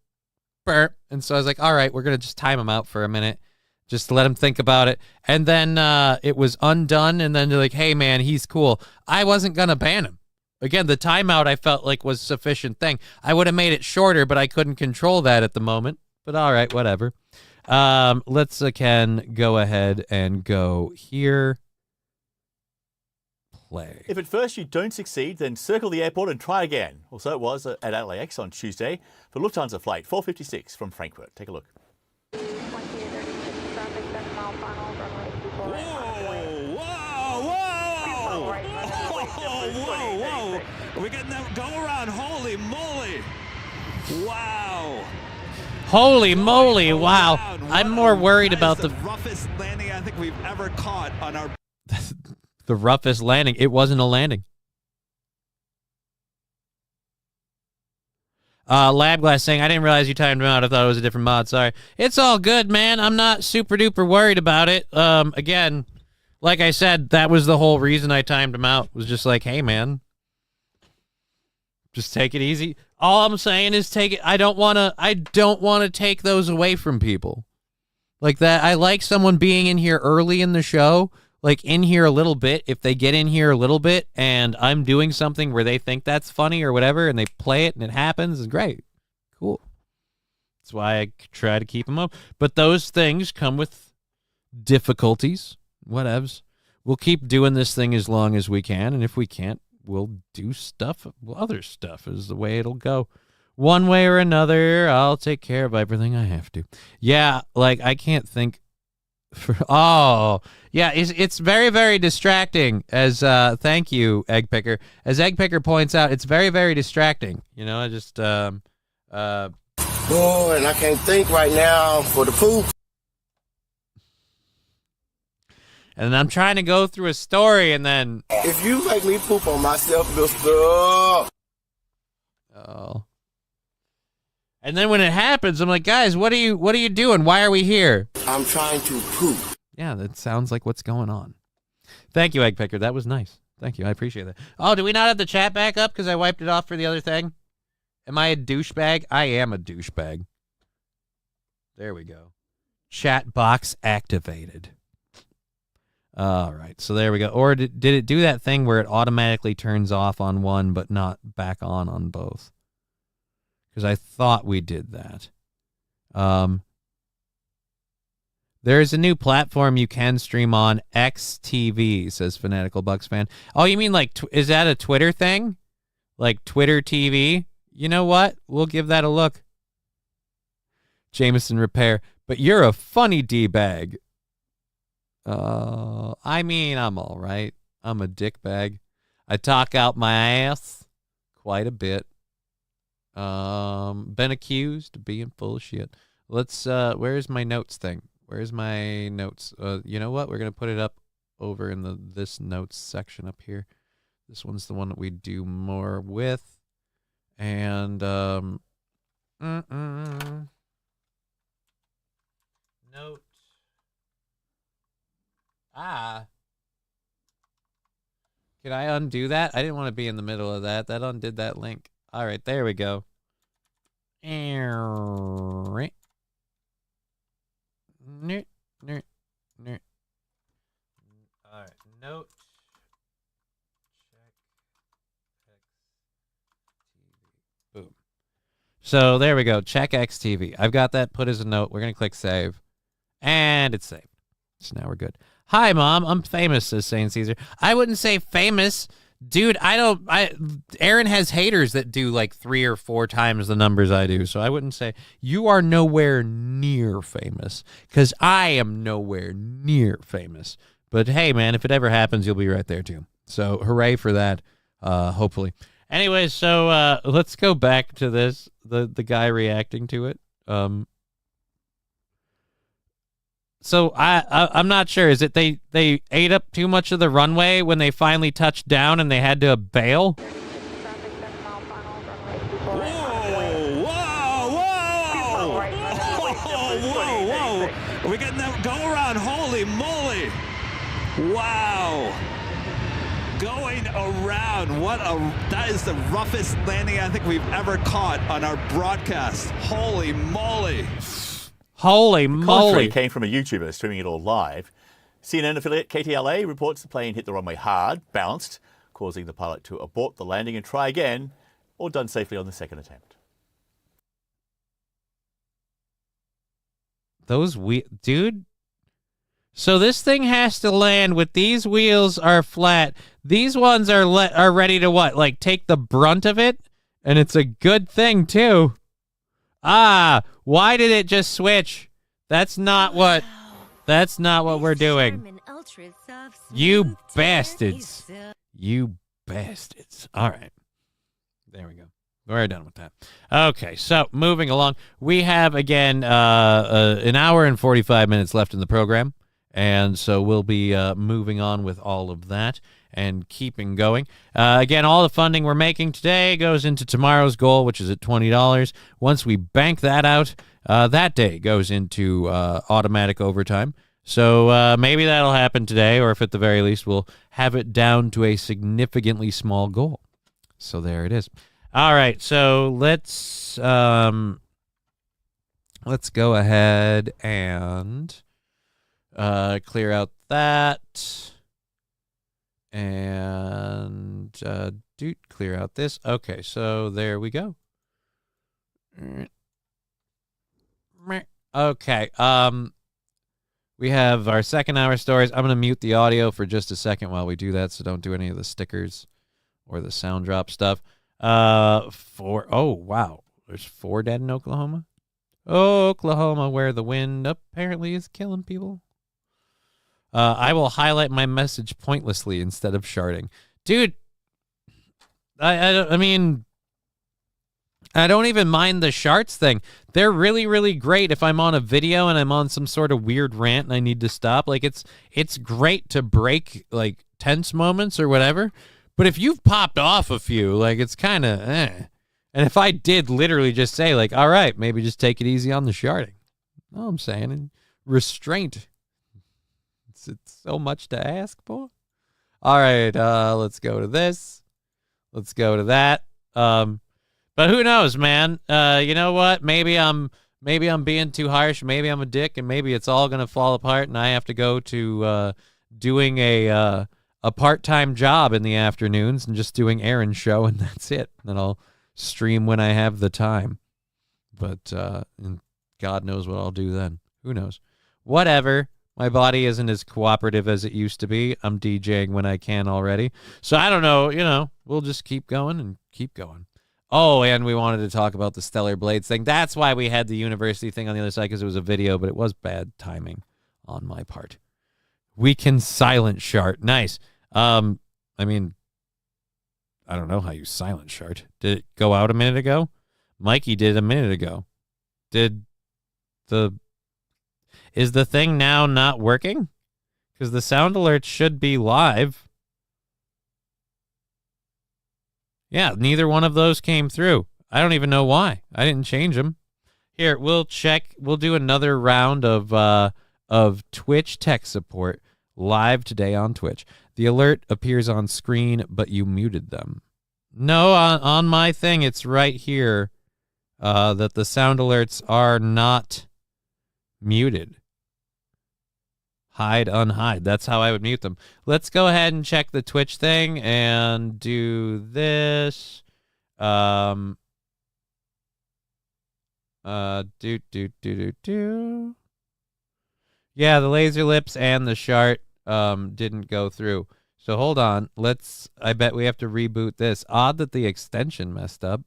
burp. And so I was like, all right, we're going to just time him out for a minute, just to let him think about it. And then it was undone, and then they're like, hey, man, he's cool. I wasn't going to ban him. Again, the timeout I felt like was sufficient thing. I would have made it shorter, but I couldn't control that at the moment. But all right, whatever. Let's, Ken, go ahead and go here. Play. If at first you don't succeed, then circle the airport and try again. Well, so it was at LAX on Tuesday for Lufthansa flight 456 from Frankfurt. Take a look. Whoa. We're getting that go around. Holy moly. Wow. Holy moly, wow. I'm more worried about the roughest landing I think we've ever caught on our the roughest landing. It wasn't a landing. Labglass saying, I didn't realize you timed him out. I thought it was a different mod. Sorry. It's all good, man. I'm not super duper worried about it. Again, like I said, that was the whole reason I timed him out. Was just like, hey, man, just take it easy. All I'm saying is take it. I don't want to take those away from people like that. I like someone being in here early in the show, like in here a little bit. If they get in here a little bit and I'm doing something where they think that's funny or whatever, and they play it and it happens, is great. Cool. That's why I try to keep them up. But those things come with difficulties. Whatevs. We'll keep doing this thing as long as we can, and if we can't, we'll do stuff. Other stuff is the way it'll go. One way or another, I'll take care of everything I have to. Yeah, like I can't think. It's very, very distracting. As thank you, Egg Picker. As Egg Picker points out, it's very, very distracting. You know, I just and I can't think right now for the poop. And I'm trying to go through a story, and then if you make me poop on myself, mister. Oh. And then when it happens, I'm like, guys, what are you doing? Why are we here? I'm trying to poop. Yeah, that sounds like what's going on. Thank you, Egg Picker. That was nice. Thank you. I appreciate that. Oh, do we not have the chat back up because I wiped it off for the other thing? Am I a douchebag? I am a douchebag. There we go. Chat box activated. All right, so there we go. Or did it do that thing where it automatically turns off on one but not back on both? Because I thought we did that. There's a new platform you can stream on, XTV, says Fanatical Bucks fan. Oh, you mean like, is that a Twitter thing? Like Twitter TV? You know what? We'll give that a look. Jameson Repair. But you're a funny D-bag. I mean, I'm all right. I'm a dickbag. I talk out my ass quite a bit. Been accused of being full of shit. Let's, where's my notes thing? Where's my notes? You know what? We're going to put it up over in this notes section up here. This one's the one that we do more with. And, note. Can I undo that? I didn't want to be in the middle of that. That undid that link. All right, there we go. All right, note. Check. So there we go. Check XTV. I've got that put as a note. We're going to click save. And it's saved. So now we're good. Hi, Mom. I'm famous, says St. Caesar. I wouldn't say famous. Dude, Aaron has haters that do like 3 or 4 times the numbers I do. So I wouldn't say you are nowhere near famous, because I am nowhere near famous. But hey, man, if it ever happens, you'll be right there too. So hooray for that, hopefully. Anyway, so let's go back to this, the guy reacting to it. So I'm not sure. Is it they ate up too much of the runway when they finally touched down and they had to bail? Whoa. Are we getting that go around? Holy moly. Wow. Going around. That is the roughest landing I think we've ever caught on our broadcast. Holy moly. Holy moly. Commentary came from a YouTuber streaming it all live. CNN affiliate KTLA reports the plane hit the runway hard, bounced, causing the pilot to abort the landing and try again, all done safely on the second attempt. Dude. So this thing has to land with these wheels are flat. These ones are ready to what? Like take the brunt of it? And it's a good thing too. Why did it just switch? That's not what we're doing. You bastards. You bastards. All right. There we go. We're done with that. Okay, so moving along. We have, again, an hour and 45 minutes left in the program. And so we'll be moving on with all of that and keeping going. Again, all the funding we're making today goes into tomorrow's goal, which is at $20. Once we bank that out, that day goes into automatic overtime. So maybe that'll happen today, or if at the very least we'll have it down to a significantly small goal. So there it is. All right, so let's go ahead and clear out that. And clear out this. Okay, so there we go. Okay, we have our second hour stories. I'm going to mute the audio for just a second while we do that, so don't do any of the stickers or the sound drop stuff. Oh, wow. There's 4 dead in Oklahoma? Oklahoma, where the wind apparently is killing people. I will highlight my message pointlessly instead of sharding. Dude, I mean, I don't even mind the sharts thing. They're really, really great if I'm on a video and I'm on some sort of weird rant and I need to stop. Like, it's great to break, like, tense moments or whatever. But if you've popped off a few, like, it's kind of, And if I did literally just say, like, all right, maybe just take it easy on the sharding. All I'm saying, and restraint. It's so much to ask for. All right, let's go to this. Let's go to that. But who knows, man? You know what? Maybe I'm being too harsh. Maybe I'm a dick, and maybe it's all gonna fall apart, and I have to go to doing a part-time job in the afternoons and just doing Aaron's show, and that's it. And then I'll stream when I have the time. But and God knows what I'll do then. Who knows? Whatever. My body isn't as cooperative as it used to be. I'm DJing when I can already. So I don't know. You know, we'll just keep going and keep going. Oh, and we wanted to talk about the Stellar Blades thing. That's why we had the university thing on the other side, because it was a video, but it was bad timing on my part. We can silent shart. Nice. I mean, I don't know how you silent shart. Did it go out a minute ago? Mikey did a minute ago. Is the thing now not working? Because the sound alert should be live. Yeah, neither one of those came through. I don't even know why. I didn't change them. Here, we'll check. We'll do another round of Twitch tech support live today on Twitch. The alert appears on screen, but you muted them. No, on my thing, it's right here that the sound alerts are not muted. Hide, unhide. That's how I would mute them. Let's go ahead and check the Twitch thing and do this. Do. Yeah, the laser lips and the shart didn't go through. So hold on. I bet we have to reboot this. Odd that the extension messed up.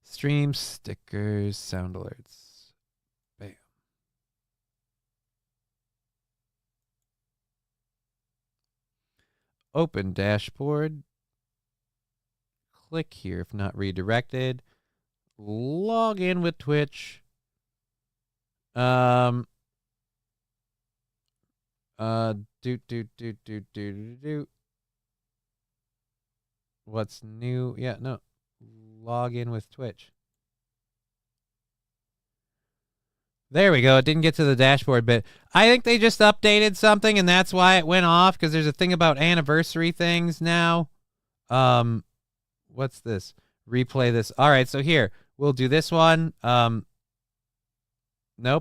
Stream stickers, sound alerts. Bam. Open dashboard. Click here if not redirected. Log in with Twitch. Do. What's new? Yeah, no. Log in with Twitch. There we go. It didn't get to the dashboard bit. I think they just updated something and that's why it went off, because there's a thing about anniversary things now. What's this? Replay this. All right, so here. We'll do this one. Nope,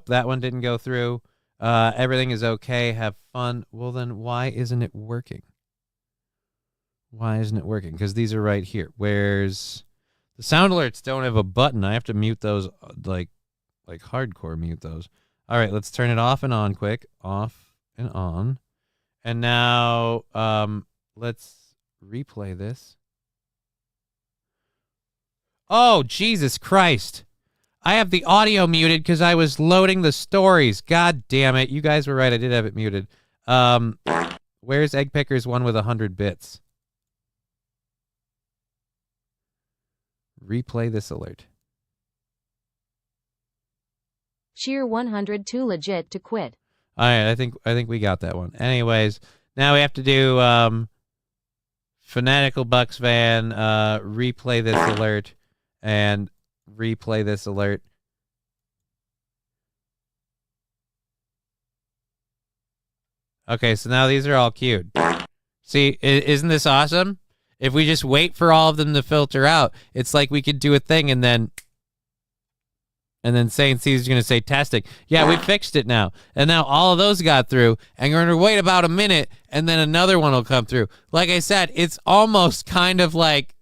that one didn't go through. Everything is okay. Have fun. Well, then why isn't it working? Why isn't it working? Because these are right here. Where's the sound alerts? Don't have a button. I have to mute those, like hardcore mute those. All right, let's turn it off and on quick. Off and on. And now let's replay this. Oh, Jesus Christ. I have the audio muted because I was loading the stories. God damn it. You guys were right. I did have it muted. Where's Egg Picker's one with 100 bits? Replay this alert. Cheer 100 too legit to quit. All right, I think we got that one. Anyways, now we have to do Fanatical Bucks fan, replay this alert, and replay this alert. Okay, so now these are all queued. See, isn't this awesome? If we just wait for all of them to filter out, it's like we could do a thing and then Saint C's is going to say testing. Yeah, we fixed it now. And now all of those got through, and you're going to wait about a minute, and then another one will come through. Like I said, it's almost kind of like...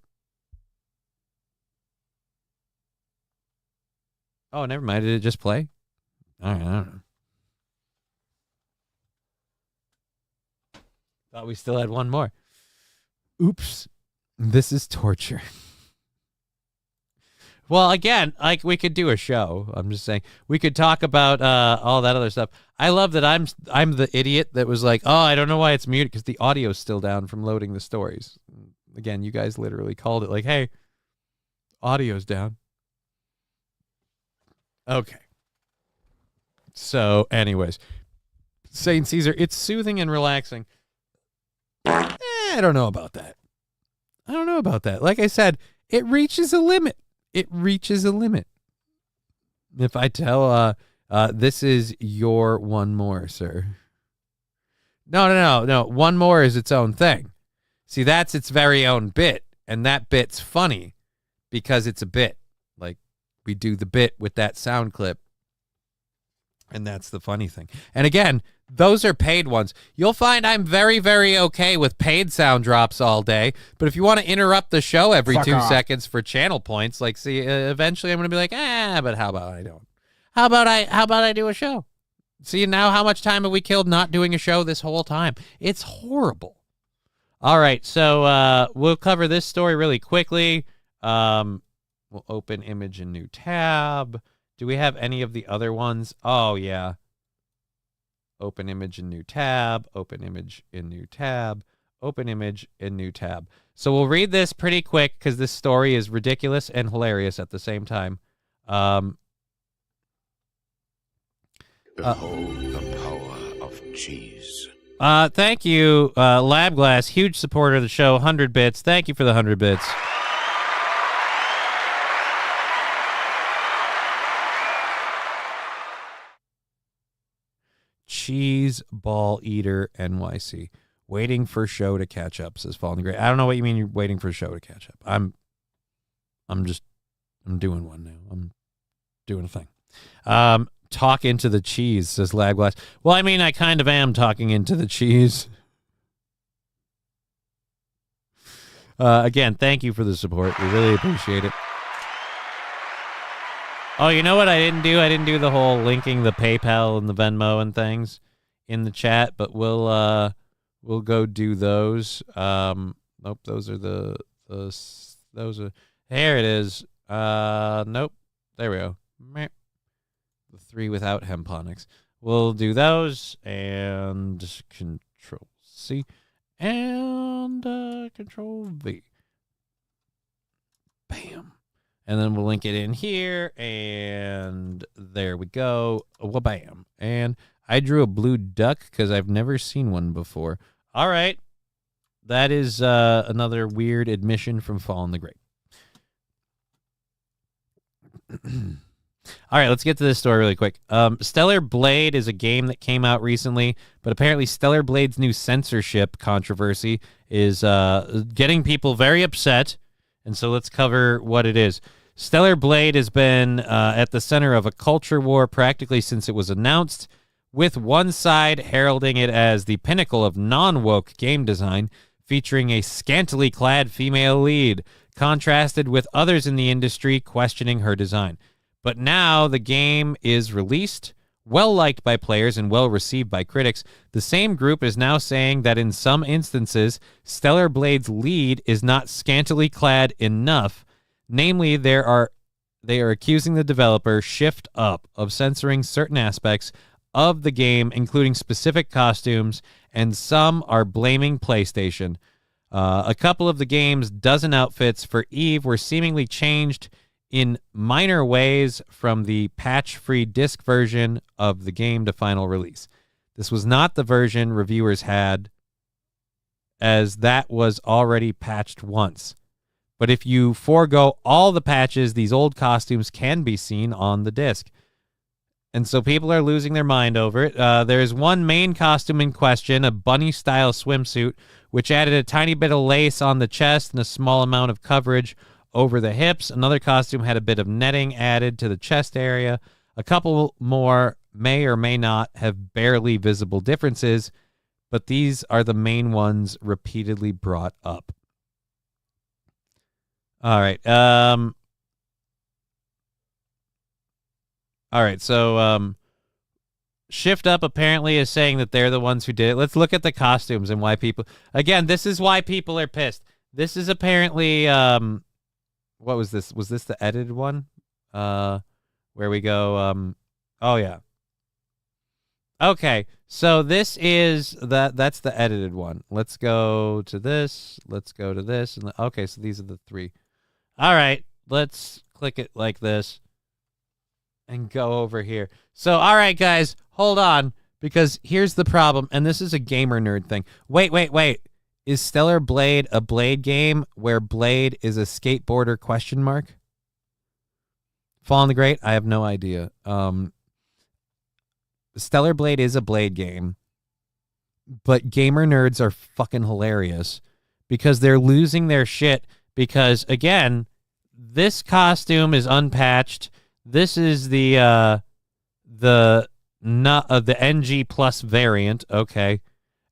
Oh, never mind. Did it just play? All right, I don't know. Thought we still had one more. Oops. This is torture. Well, again, like we could do a show. I'm just saying we could talk about all that other stuff. I love that I'm the idiot that was like, oh, I don't know why it's muted because the audio's still down from loading the stories. Again, you guys literally called it like, hey, audio's down. Okay. So, anyways, Saint Caesar, it's soothing and relaxing. I don't know about that. Like I said, it reaches a limit. It reaches a limit. If I tell, this is your one more, sir. No. One more is its own thing. See, that's its very own bit. And that bit's funny because it's a bit. Like, we do the bit with that sound clip. And that's the funny thing. And again, those are paid ones. You'll find I'm very, very okay with paid sound drops all day. But if you want to interrupt the show every 2 seconds for channel points, like, see, eventually I'm going to be like, but how about I don't? How about I do a show? See, now how much time have we killed not doing a show this whole time? It's horrible. All right, so we'll cover this story really quickly. We'll open image in new tab. Do we have any of the other ones? Oh, yeah. Open image in new tab, open image in new tab, open image in new tab. So we'll read this pretty quick because this story is ridiculous and hilarious at the same time. Behold the power of cheese. Thank you, Lab Glass, huge supporter of the show, 100 bits. Thank you for the 100 bits. Cheese Ball Eater NYC. Waiting for show to catch up, says Fallen Gray. I don't know what you mean you're waiting for show to catch up. I'm doing one now. I'm doing a thing. Talk into the cheese, says Lab Glass. Well, I mean, I kind of am talking into the cheese. Again, thank you for the support. We really appreciate it. Oh, you know what I didn't do? I didn't do the whole linking the PayPal and the Venmo and things in the chat, but we'll go do those. Nope, those are those are. Here it is. Nope. There we go. Meh. The 3 without hemponics. We'll do those and Control C and Control V. Bam. And then we'll link it in here, and there we go. Wha-bam. And I drew a blue duck because I've never seen one before. All right. That is another weird admission from Fall in the Grave. All right, let's get to this story really quick. Stellar Blade is a game that came out recently, but apparently Stellar Blade's new censorship controversy is getting people very upset, and so let's cover what it is. Stellar Blade has been at the center of a culture war practically since it was announced, with one side heralding it as the pinnacle of non-woke game design, featuring a scantily clad female lead, contrasted with others in the industry questioning her design. But now the game is released, well-liked by players and well-received by critics. The same group is now saying that in some instances, Stellar Blade's lead is not scantily clad enough. Namely, they are accusing the developer, Shift Up, of censoring certain aspects of the game, including specific costumes, and some are blaming PlayStation. A couple of the game's dozen outfits for Eve were seemingly changed in minor ways from the patch-free disc version of the game to final release. This was not the version reviewers had, as that was already patched once. But if you forego all the patches, these old costumes can be seen on the disc. And so people are losing their mind over it. There's one main costume in question, a bunny-style swimsuit, which added a tiny bit of lace on the chest and a small amount of coverage over the hips. Another costume had a bit of netting added to the chest area. A couple more may or may not have barely visible differences, but these are the main ones repeatedly brought up. All right. All right, so Shift Up apparently is saying that they're the ones who did it. Let's look at the costumes and why people... Again, this is why people are pissed. This is apparently... what was this? Was this the edited one? Where we go... oh, yeah. Okay, so this is... That's the edited one. Let's go to this. Let's go to this. And okay, so these are the 3. All right, let's click it like this. And go over here. So, all right, guys, hold on, because here's the problem, and this is a gamer nerd thing. Wait. Is Stellar Blade a Blade game where Blade is a skateboarder question mark? Fall in the Great? I have no idea. Stellar Blade is a Blade game, but gamer nerds are fucking hilarious because they're losing their shit because, again, this costume is unpatched. This is the NG plus variant, okay,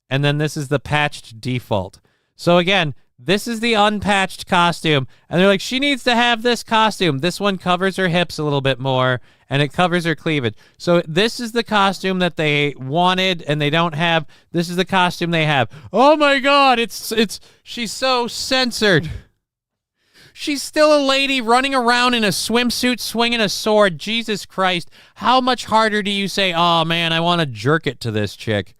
and then this is the patched default. So again, this is the unpatched costume, and they're like, she needs to have this costume. This one covers her hips a little bit more, and it covers her cleavage. So this is the costume that they wanted, and they don't have. This is the costume they have. Oh my God, she's so censored. She's still a lady running around in a swimsuit swinging a sword. Jesus Christ. How much harder do you say, oh, man, I want to jerk it to this chick?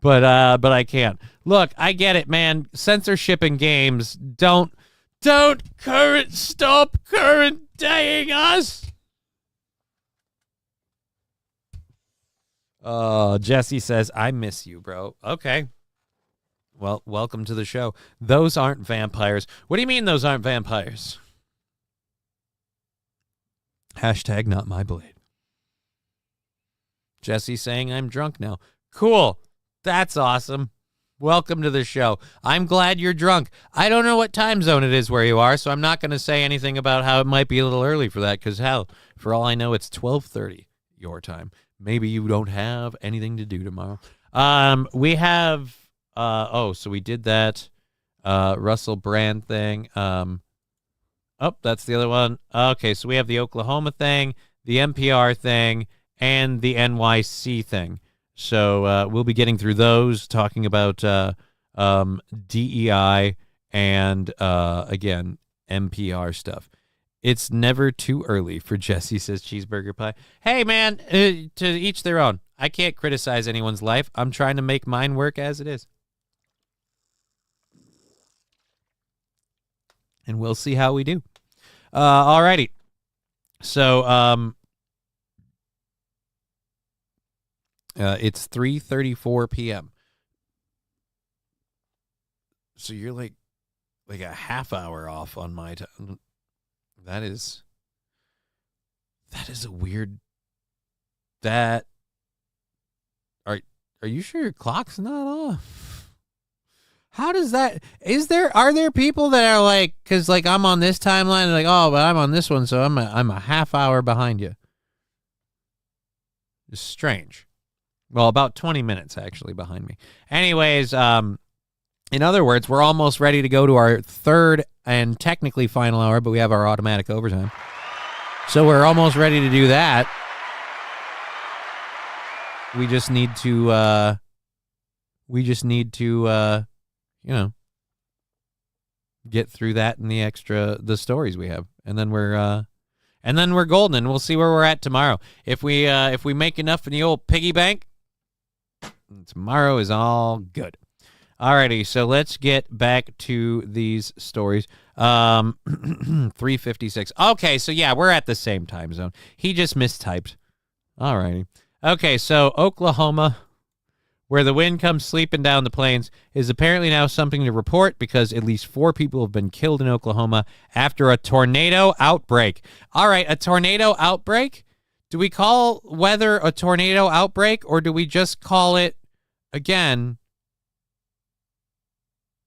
But I can't. Look, I get it, man. Censorship in games. Don't stop current-daying us. Jesse says, I miss you, bro. Okay. Well, welcome to the show. Those aren't vampires. What do you mean those aren't vampires? Hashtag not my blade. Jesse saying I'm drunk now. Cool. That's awesome. Welcome to the show. I'm glad you're drunk. I don't know what time zone it is where you are, so I'm not going to say anything about how it might be a little early for that, because hell, for all I know, it's 12:30 your time. Maybe you don't have anything to do tomorrow. We have... so we did that Russel Brand thing. That's the other one. Okay, so we have the Oklahoma thing. the NPR thing, and the NYC thing. So we'll be getting through those, talking about DEI and, again, NPR stuff. It's never too early for Jesse, says Cheeseburger Pie. Hey, man, to each their own. I can't criticize anyone's life. I'm trying to make mine work as it is. And we'll see how we do. All righty. So it's 3:34 p.m. So you're like a half hour off on my time. That is a weird. That are you sure your clock's not off? How does that? Are there people that are like, because like I'm on this timeline, like, oh, but I'm on this one, so I'm a half hour behind you. It's strange. Well, about 20 minutes actually behind me. Anyways, in other words, we're almost ready to go to our third and technically final hour, but we have our automatic overtime. So we're almost ready to do that. We just need to get through that and the stories we have. And then we're golden, and we'll see where we're at tomorrow. If we make enough in the old piggy bank, tomorrow is all good. Alrighty, so let's get back to these stories. 3:56. Okay, so yeah, we're at the same time zone. He just mistyped. Alrighty. Okay, so Oklahoma, where the wind comes sleeping down the plains, is apparently now something to report because at least 4 people have been killed in Oklahoma after a tornado outbreak. All right, a tornado outbreak? Do we call weather a tornado outbreak, or do we just call it, again,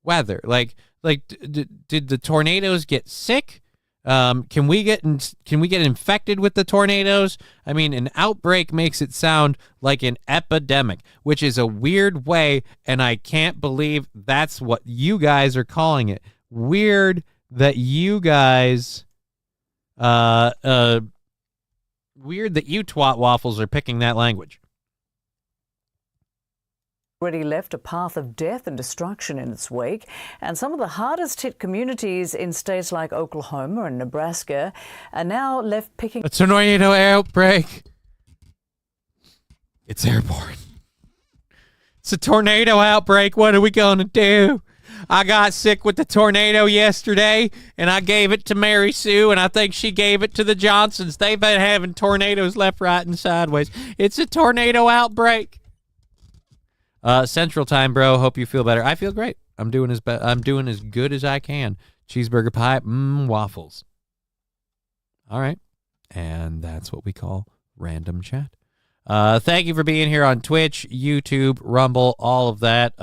weather? Like did the tornadoes get sick? Can we get infected with the tornadoes? I mean, an outbreak makes it sound like an epidemic, which is a weird way, and I can't believe that's what you guys are calling it. Weird that you guys, weird that you twat waffles are picking that language. Already left a path of death and destruction in its wake, and some of the hardest hit communities in states like Oklahoma and Nebraska are now left picking. A tornado outbreak. It's airborne. It's a tornado outbreak. What are we gonna do? I got sick with the tornado yesterday, and I gave it to Mary Sue, and I think she gave it to the Johnsons. They've been having tornadoes left, right, and sideways. It's a tornado outbreak. Central Time, bro. Hope you feel better. I feel great. I'm doing as good as I can. Cheeseburger pie, waffles. All right, and that's what we call random chat. Thank you for being here on Twitch, YouTube, Rumble, all of that.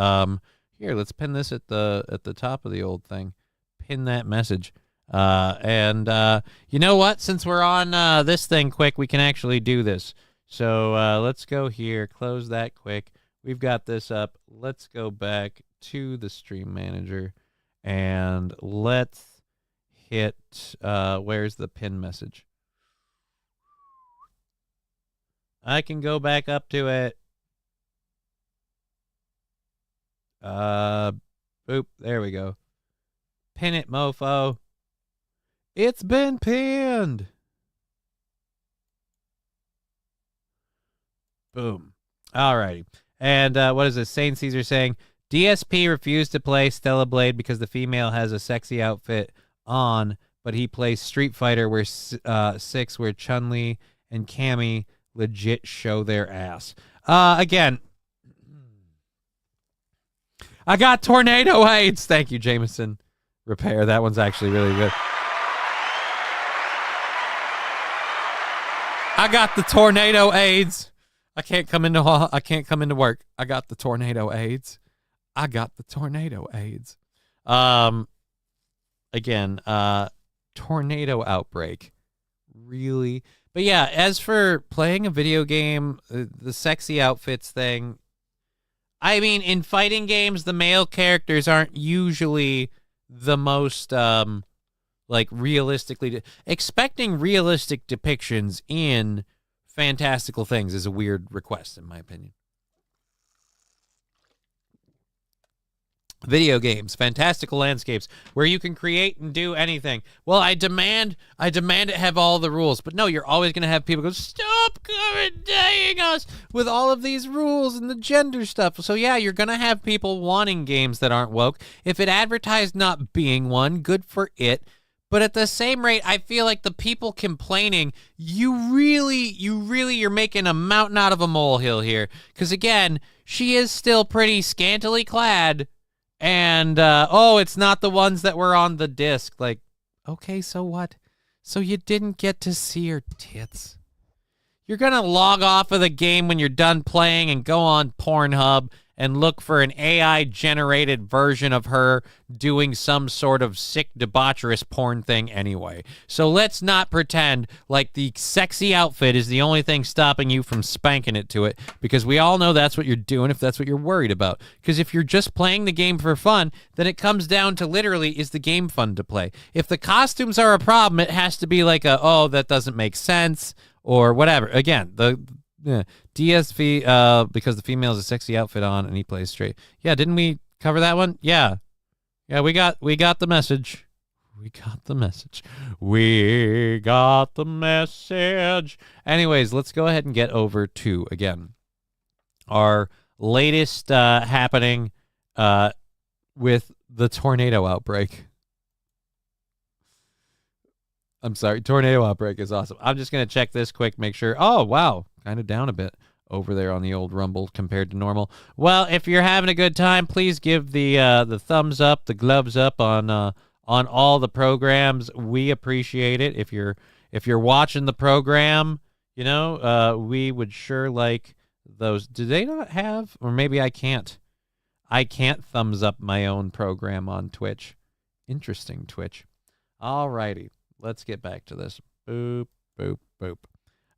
Here, let's pin this at the top of the old thing. Pin that message. And you know what? Since we're on this thing quick, we can actually do this. So let's go here. Close that quick. We've got this up. Let's go back to the stream manager and let's hit, where's the pin message? I can go back up to it. Boop, there we go. Pin it, mofo. It's been pinned. Boom. All righty. And what is this? Saint Caesar saying, DSP refused to play Stella Blade because the female has a sexy outfit on, but he plays Street Fighter where 6 where Chun-Li and Cammy legit show their ass. Again, I got tornado AIDS. Thank you, Jameson Repair. That one's actually really good. I got the tornado AIDS. I can't come into work. I got the tornado AIDS. I got the tornado AIDS. Again, tornado outbreak. Really? But yeah, as for playing a video game, the sexy outfits thing, I mean, in fighting games, the male characters aren't usually the most, like realistically, expecting realistic depictions in fantastical things is a weird request, in my opinion. Video games, fantastical landscapes where you can create and do anything. Well, I demand it have all the rules. But no, you're always going to have people go, stop commentating us with all of these rules and the gender stuff. So yeah, you're going to have people wanting games that aren't woke. If it advertised not being one, good for it. But at the same rate, I feel like the people complaining, you're making a mountain out of a molehill here. Because again, she is still pretty scantily clad. And, it's not the ones that were on the disc. Like, okay, so what? So you didn't get to see her tits. You're going to log off of the game when you're done playing and go on Pornhub and look for an AI-generated version of her doing some sort of sick, debaucherous porn thing anyway. So let's not pretend like the sexy outfit is the only thing stopping you from spanking it to it, because we all know that's what you're doing if that's what you're worried about. Because if you're just playing the game for fun, then it comes down to literally, is the game fun to play? If the costumes are a problem, it has to be like that doesn't make sense, or whatever. Again, DSV, because the female has a sexy outfit on and he plays straight. Yeah, didn't we cover that one? Yeah, we got the message. We got the message. Anyways, let's go ahead and get over to, again, our latest happening with the tornado outbreak. I'm sorry, tornado outbreak is awesome. I'm just going to check this quick, make sure. Oh, wow, kind of down a bit over there on the old Rumble compared to normal. Well, if you're having a good time, please give the thumbs up, the gloves up on all the programs. We appreciate it. If you're watching the program, we would sure like those. Do they not have, or maybe I can't thumbs up my own program on Twitch. Interesting, Twitch. All righty. Let's get back to this. Boop, boop, boop.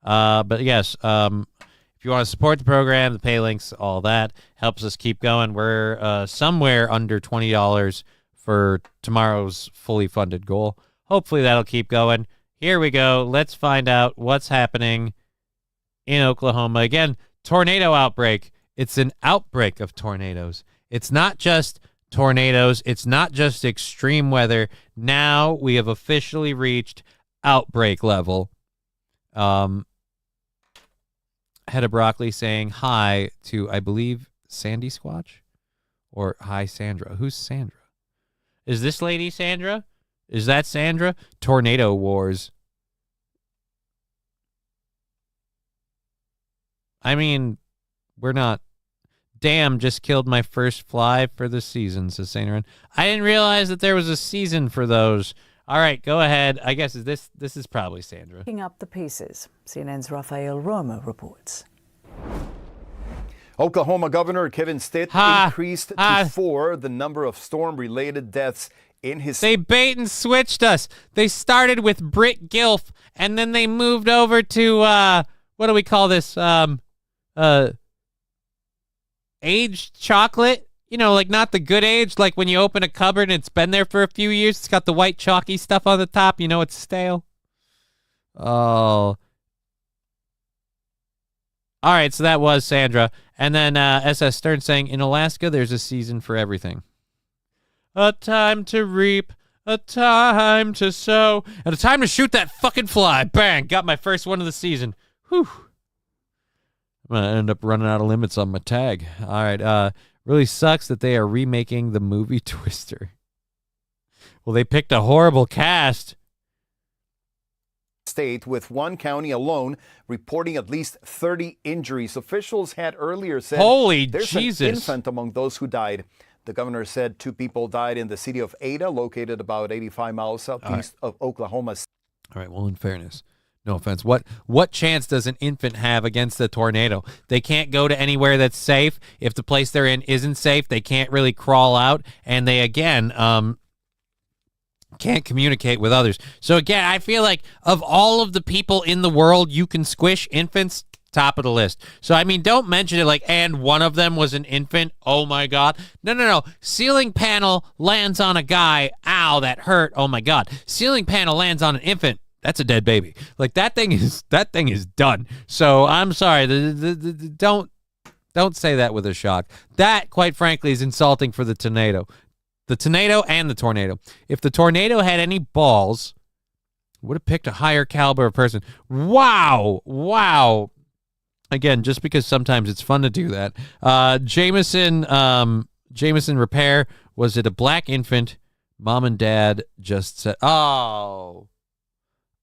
But yes, if you want to support the program, the pay links, all that helps us keep going. We're somewhere under $20 for tomorrow's fully funded goal. Hopefully that'll keep going. Here we go. Let's find out what's happening in Oklahoma. Again, tornado outbreak. It's an outbreak of tornadoes. It's not just tornadoes. It's not just extreme weather. Now we have officially reached outbreak level. Head of Broccoli saying hi to, I believe, Sandy Squatch? Or hi, Sandra. Who's Sandra? Is this lady Sandra? Is that Sandra? Tornado Wars. I mean, we're not. Damn, just killed my first fly for the season, says Saint Aaron. I didn't realize that there was a season for those. All right, go ahead. I guess this is probably Sandra. Picking up the pieces. CNN's Rafael Roma reports. Oklahoma Governor Kevin Stitt increased to 4 the number of storm-related deaths in his... They bait and switched us. They started with Britt Gilf, and then they moved over to, what do we call this? Aged chocolate, like not the good age, like when you open a cupboard and it's been there for a few years, it's got the white chalky stuff on the top, it's stale. Oh. All right, so that was Sandra. And then SS Stern saying, in Alaska, there's a season for everything. A time to reap, a time to sow, and a time to shoot that fucking fly. Bang, got my first one of the season. Whew. I'm going to end up running out of limits on my tag. All right. Really sucks that they are remaking the movie Twister. Well, they picked a horrible cast. State, with one county alone reporting at least 30 injuries. Officials had earlier said there's Jesus. An infant among those who died. The governor said 2 people died in the city of Ada, located about 85 miles southeast of Oklahoma. All right. Well, in fairness, no offense, what chance does an infant have against a tornado? They can't go to anywhere that's safe. If the place they're in isn't safe, they can't really crawl out, and they again can't communicate with others. So again, I feel like of all of the people in the world you can squish, infants, Top of the list. So, I mean, don't mention it like, and one of them was an infant. Oh, my God. No. Ceiling panel lands on a guy. Ow, that hurt. Oh, my God. Ceiling panel lands on an infant. That's a dead baby. Like, that thing is done. So, I'm sorry. Don't say that with a shock. That, quite frankly, is insulting for the tornado. The tornado and the tornado. If the tornado had any balls, would have picked a higher caliber of person. Wow. Again, just because sometimes it's fun to do that. Jameson Repair, was it a black infant? Mom and dad just said, oh,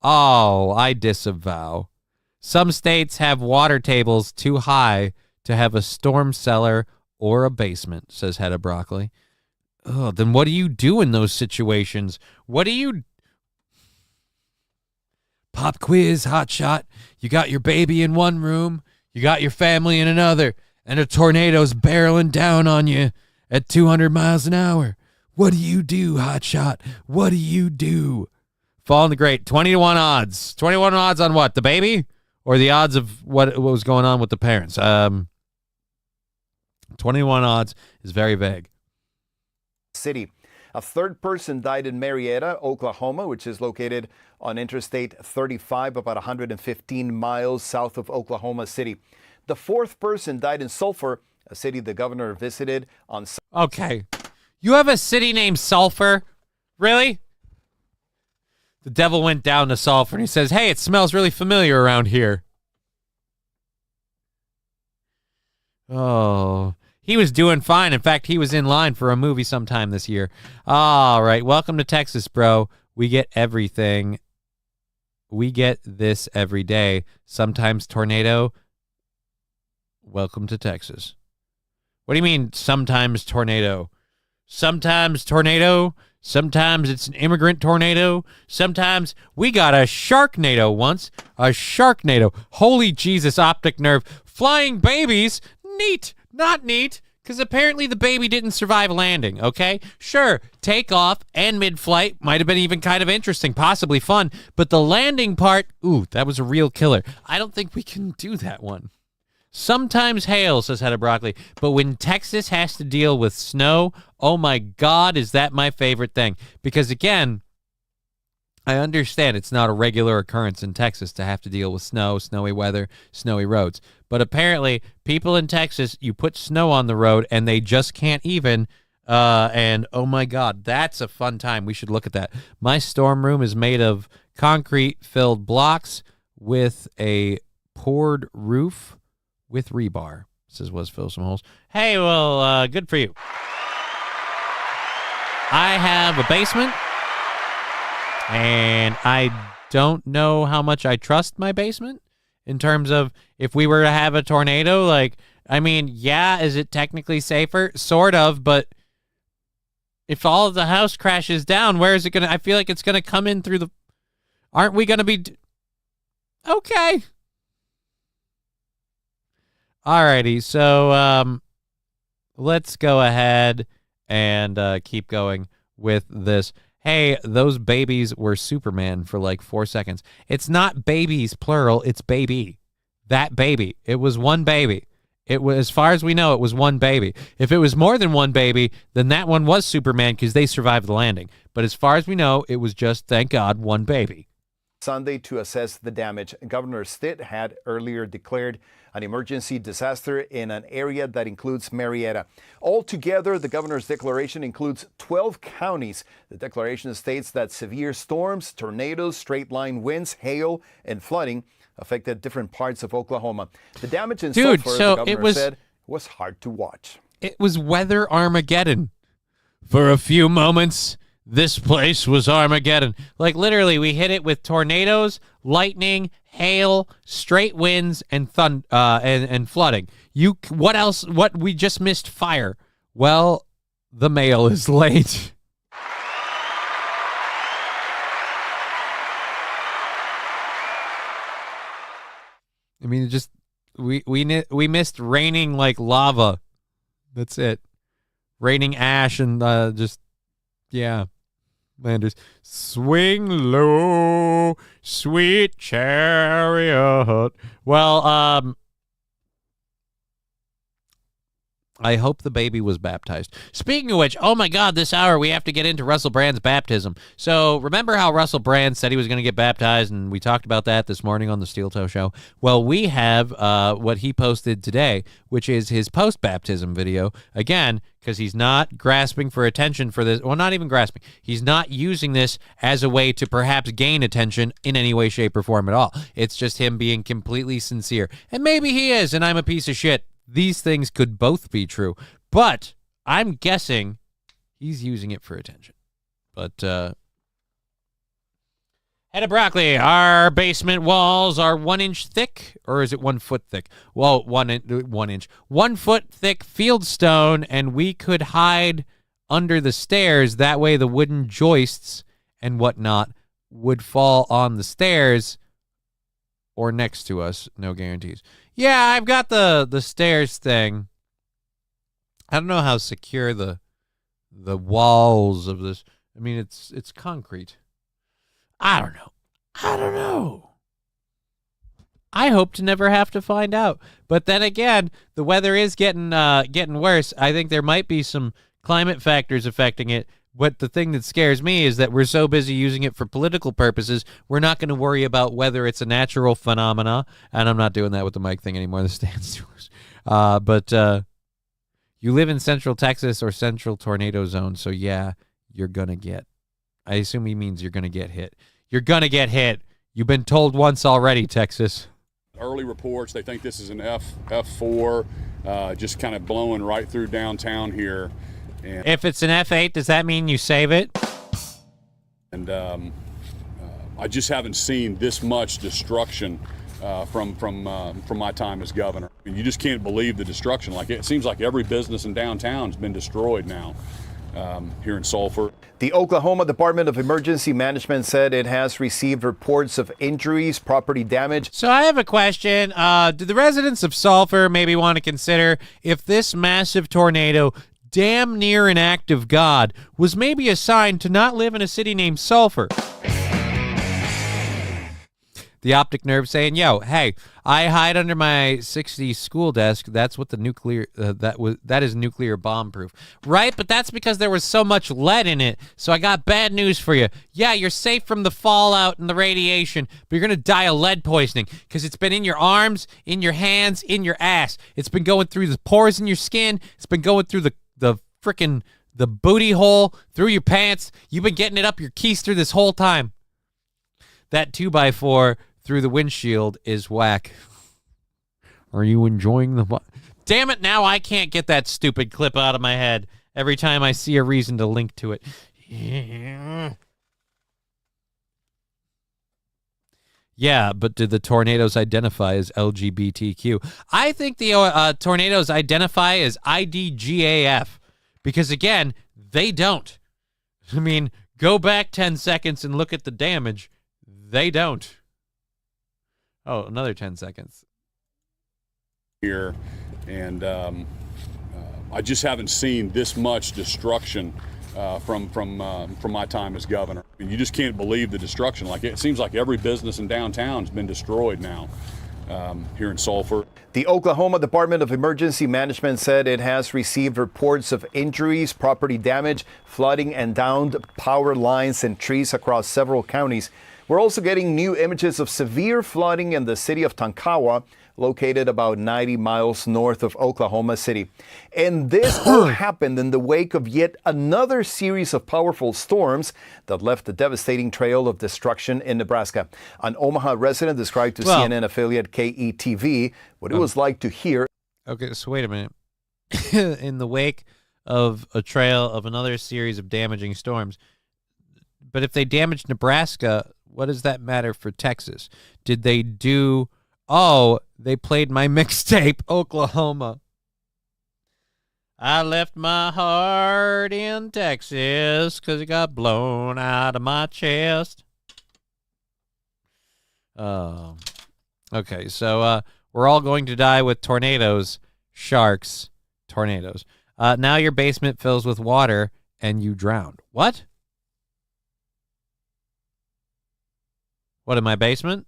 I disavow. Some states have water tables too high to have a storm cellar or a basement, says Head of Broccoli. Oh, then what do you do in those situations? What do you... Pop quiz, hot shot. You got your baby in one room. You got your family in another. And a tornado's barreling down on you at 200 miles an hour. What do you do, hot shot? What do you do? Fall in the Great. 20-1 odds. 21 odds on what? The baby? Or the odds of what was going on with the parents? 21 odds is very vague. City. A third person died in Marietta, Oklahoma, which is located on Interstate 35, about 115 miles south of Oklahoma City. The fourth person died in Sulphur, a city the governor visited on... Okay. You have a city named Sulphur? Really? The devil went down to Sulphur and he says, hey, it smells really familiar around here. Oh... He was doing fine. In fact, he was in line for a movie sometime this year. All right. Welcome to Texas, bro. We get everything. We get this every day. Sometimes tornado. Welcome to Texas. What do you mean sometimes tornado? Sometimes tornado. Sometimes it's an immigrant tornado. Sometimes we got a Sharknado once. A Sharknado. Holy Jesus, optic nerve. Flying babies. Neat. Not neat, because apparently the baby didn't survive landing, okay? Sure, takeoff and mid-flight might have been even kind of interesting, possibly fun, but the landing part, ooh, that was a real killer. I don't think we can do that one. Sometimes hail, says Head of Broccoli, but when Texas has to deal with snow, oh my God, is that my favorite thing? Because again, I understand it's not a regular occurrence in Texas to have to deal with snow, snowy weather, snowy roads. But apparently, people in Texas, you put snow on the road and they just can't even. And oh my God, that's a fun time. We should look at that. My storm room is made of concrete-filled blocks with a poured roof with rebar. Says, was fill some holes. Hey, well, good for you. I have a basement. And I don't know how much I trust my basement in terms of if we were to have a tornado. Like, I mean, yeah, is it technically safer? Sort of, but if all of the house crashes down, where is it going to? I feel like it's going to come in through the... Aren't we going to be... Okay. Alrighty, so let's go ahead and keep going with this. Hey, those babies were Superman for like 4 seconds. It's not babies, plural. It's baby. That baby. It was one baby. It was, as far as we know, it was one baby. If it was more than one baby, then that one was Superman because they survived the landing. But as far as we know, it was just, thank God, one baby. Sunday to assess the damage. Governor Stitt had earlier declared an emergency disaster in an area that includes Marietta. Altogether, the governor's declaration includes 12 counties. The declaration states that severe storms, tornadoes, straight-line winds, hail, and flooding affected different parts of Oklahoma. The damage in Sulphur, the governor said, was hard to watch. It was weather Armageddon. For a few moments, this place was Armageddon. Like, literally, we hit it with tornadoes, lightning, hail, straight winds, and and flooding. What else? What, we just missed fire. Well, the mail is late. I mean, it just we missed raining like lava. That's it. Raining ash and just, yeah. Landers, swing low, sweet chariot. Well, I hope the baby was baptized. Speaking of which, oh my God, this hour we have to get into Russel Brand's baptism. So remember how Russel Brand said he was going to get baptized, and we talked about that this morning on the Steel Toe Show? Well, we have what he posted today, which is his post-baptism video. Again, because he's not grasping for attention for this. Well, not even grasping. He's not using this as a way to perhaps gain attention in any way, shape, or form at all. It's just him being completely sincere. And maybe he is, and I'm a piece of shit. These things could both be true, but I'm guessing he's using it for attention. But, head of broccoli, our basement walls are 1 inch thick, or is it 1 foot thick? Well, 1 inch. 1 foot thick field stone, and we could hide under the stairs. That way the wooden joists and whatnot would fall on the stairs or next to us. No guarantees. Yeah, I've got the stairs thing. I don't know how secure the walls of this. I mean, it's concrete. I don't know. I hope to never have to find out. But then again, the weather is getting worse. I think there might be some climate factors affecting it. But the thing that scares me is that we're so busy using it for political purposes, we're not going to worry about whether it's a natural phenomena. And I'm not doing that with the mic thing anymore. The stand's too loose. But you live in Central Texas or Central Tornado Zone, so yeah, you're going to get. I assume he means you're going to get hit. You're going to get hit. You've been told once already, Texas. Early reports, they think this is an F4, just kind of blowing right through downtown here. And if it's an F8, does that mean you save it? And I just haven't seen this much destruction from my time as governor. I mean, you just can't believe the destruction. Like, it seems like every business in downtown has been destroyed now here in Sulphur. The Oklahoma Department of Emergency Management said it has received reports of injuries, property damage. So I have a question. Do the residents of Sulphur maybe want to consider if this massive tornado, damn near an act of God, was maybe a sign to not live in a city named Sulphur? The optic nerve saying, yo, hey, I hide under my 60s school desk. That's what the nuclear, that is nuclear bomb proof. Right? But that's because there was so much lead in it. So I got bad news for you. Yeah, you're safe from the fallout and the radiation, but you're going to die of lead poisoning because it's been in your arms, in your hands, in your ass. It's been going through the pores in your skin. It's been going through the frickin' the booty hole, through your pants. You've been getting it up your keister this whole time. That 2x4 through the windshield is whack. Are you enjoying the... Damn it, now I can't get that stupid clip out of my head every time I see a reason to link to it. Yeah, but do the tornadoes identify as LGBTQ? I think the tornadoes identify as IDGAF because, again, they don't. I mean, go back 10 seconds and look at the damage. They don't. Oh, another 10 seconds. Here, and I just haven't seen this much destruction from my time as governor. I mean, you just can't believe the destruction. Like, it seems like every business in downtown has been destroyed now here in Sulphur. The Oklahoma Department of Emergency Management said it has received reports of injuries, property damage, flooding, and downed power lines and trees across several counties. We're also getting new images of severe flooding in the city of Tonkawa, located about 90 miles north of Oklahoma City. And this all happened in the wake of yet another series of powerful storms that left a devastating trail of destruction in Nebraska. An Omaha resident described to CNN affiliate KETV what it was like to hear. Okay, so wait a minute. In the wake of a trail of another series of damaging storms. But if they damaged Nebraska, what does that matter for Texas? Did they do... Oh, they played my mixtape, Oklahoma. I left my heart in Texas because it got blown out of my chest. Okay, so we're all going to die with tornadoes, sharks, tornadoes. Now your basement fills with water and you drown. What? What, in my basement?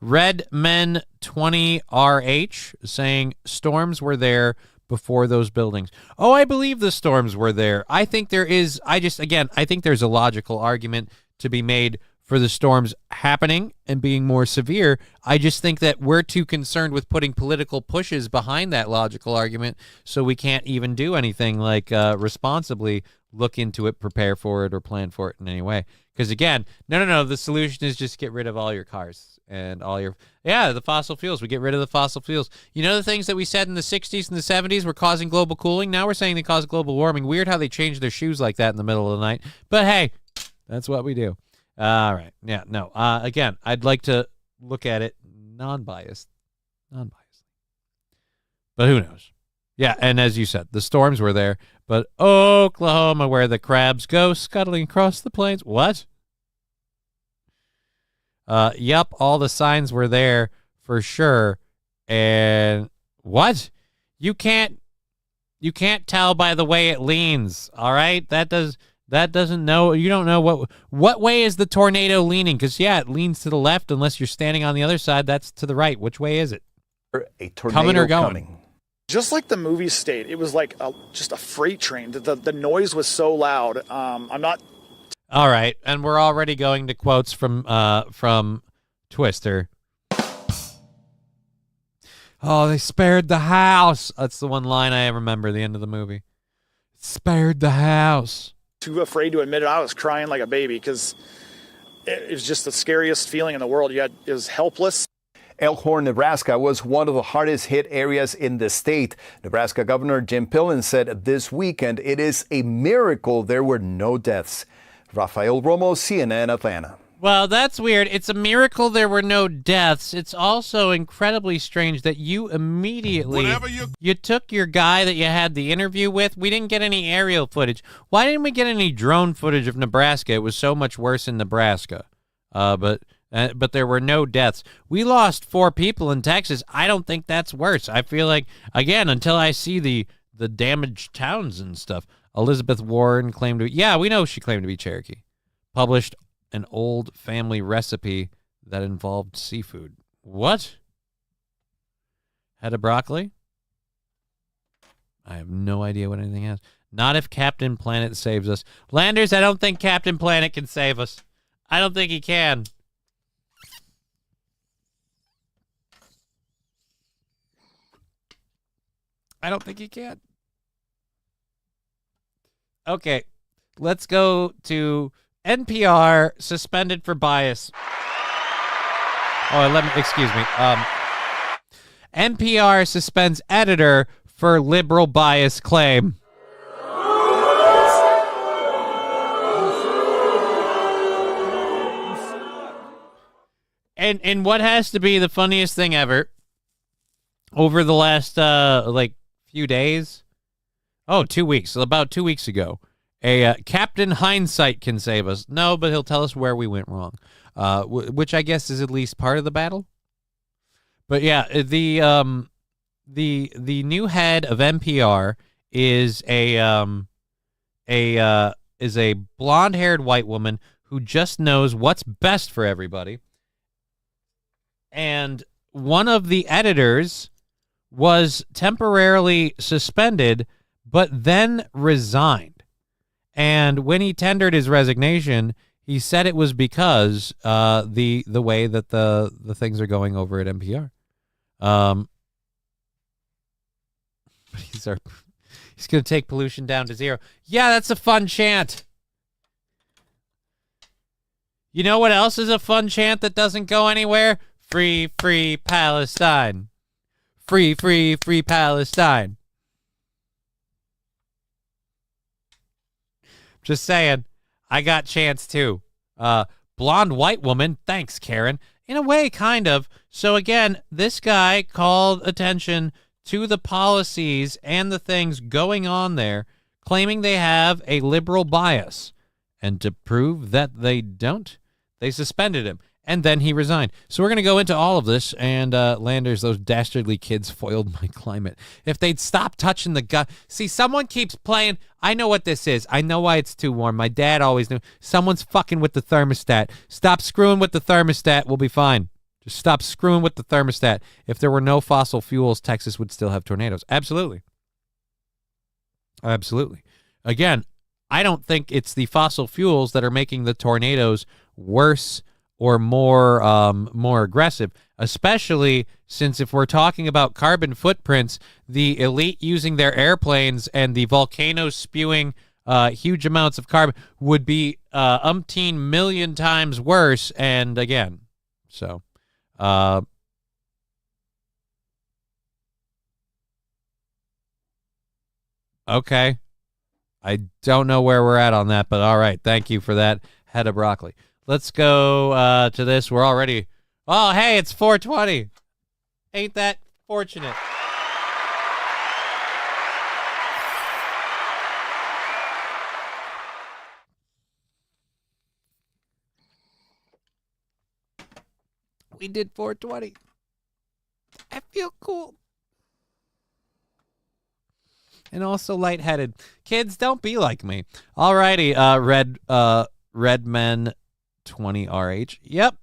Redmen 20RH saying storms were there before those buildings. Oh, I believe the storms were there. I think there is, I think there's a logical argument to be made for the storms happening and being more severe. I just think that we're too concerned with putting political pushes behind that logical argument, so we can't even do anything like responsibly look into it, prepare for it, or plan for it in any way. Because again, no, the solution is just get rid of all your cars and all your, the fossil fuels. We get rid of the fossil fuels. You know, the things that we said in the 60s and the 70s were causing global cooling? Now we're saying they cause global warming. Weird how they changed their shoes like that in the middle of the night. But hey, that's what we do. All right. Yeah, no. Again, I'd like to look at it non-biased. But who knows? Yeah, and as you said, the storms were there, but Oklahoma, where the crabs go scuttling across the plains. What? Yep, all the signs were there for sure. And what? You can't tell by the way it leans, all right? That doesn't know. You don't know what way is the tornado leaning? Because it leans to the left unless you're standing on the other side. That's to the right. Which way is it? A tornado coming or going? Coming. Just like the movie state, it was like just a freight train. The noise was so loud. I'm not. All right, and we're already going to quotes from Twister. Oh, they spared the house. That's the one line I remember at the end of the movie. Spared the house. Too afraid to admit it. I was crying like a baby because it was just the scariest feeling in the world. It was helpless. Elkhorn, Nebraska was one of the hardest hit areas in the state. Nebraska Governor Jim Pillen said this weekend it is a miracle there were no deaths. Rafael Romo, CNN, Atlanta. Well, that's weird. It's a miracle there were no deaths. It's also incredibly strange that you immediately you took your guy that you had the interview with. We didn't get any aerial footage. Why didn't we get any drone footage of Nebraska? It was so much worse in Nebraska. But there were no deaths. We lost 4 people in Texas. I don't think that's worse. I feel like, again, until I see the damaged towns and stuff. Elizabeth Warren claimed to be, we know she claimed to be Cherokee. Published an old family recipe that involved seafood. What? Head of broccoli? I have no idea what anything has. Not if Captain Planet saves us. Landers, I don't think Captain Planet can save us. I don't think he can. I don't think he can. Okay, let's go to NPR suspended for bias. Excuse me. NPR suspends editor for liberal bias claim. And what has to be the funniest thing ever over the last few days? 2 weeks. About 2 weeks ago. Captain Hindsight can save us. No, but he'll tell us where we went wrong, which I guess is at least part of the battle. But yeah, the new head of NPR is a blonde-haired white woman who just knows what's best for everybody. And one of the editors was temporarily suspended, but then resigned. And when he tendered his resignation, he said it was because the way that the things are going over at NPR. But he's going to take pollution down to 0. Yeah, that's a fun chant. You know what else is a fun chant that doesn't go anywhere? Free, free Palestine. Free, free, free Palestine. Just saying, I got chants too. Blonde white woman, thanks, Karen. In a way, kind of. So again, this guy called attention to the policies and the things going on there, claiming they have a liberal bias. And to prove that they don't, they suspended him. And then he resigned. So we're going to go into all of this. And Landers, those dastardly kids foiled my climate. If they'd stop touching the gun. See, someone keeps playing. I know what this is. I know why it's too warm. My dad always knew. Someone's fucking with the thermostat. Stop screwing with the thermostat. We'll be fine. Just stop screwing with the thermostat. If there were no fossil fuels, Texas would still have tornadoes. Absolutely. Absolutely. Again, I don't think it's the fossil fuels that are making the tornadoes worse or more aggressive, especially since if we're talking about carbon footprints, the elite using their airplanes and the volcanoes spewing huge amounts of carbon would be umpteen million times worse. And again, so okay. I don't know where we're at on that, but all right. Thank you for that, head of broccoli. Let's go to this. We're already... Oh, hey, it's 4:20. Ain't that fortunate? We did 4:20. I feel cool. And also lightheaded. Kids, don't be like me. Alrighty, Redmen 20RH. Yep,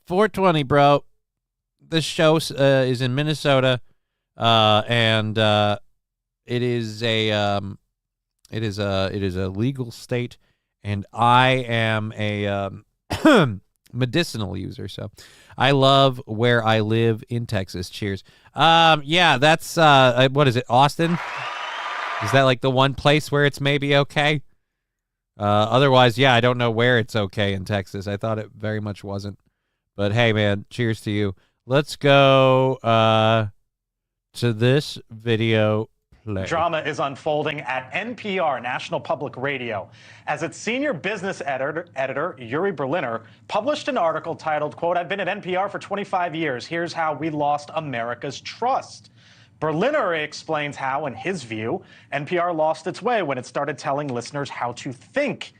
4:20, bro. This show is in Minnesota, and it is a legal state, and I am a medicinal user, so I love where I live in Texas. Cheers. Yeah, that's what is it, Austin? Is that like the one place where it's maybe okay? Otherwise, yeah, I don't know where it's okay in Texas. I thought it very much wasn't. But hey, man, cheers to you. Let's go to this video play. Drama is unfolding at NPR, National Public Radio, as its senior business editor, Yuri Berliner, published an article titled, quote, "I've been at NPR for 25 years. Here's how we lost America's trust." Berliner explains how, in his view, NPR lost its way when it started telling listeners how to think.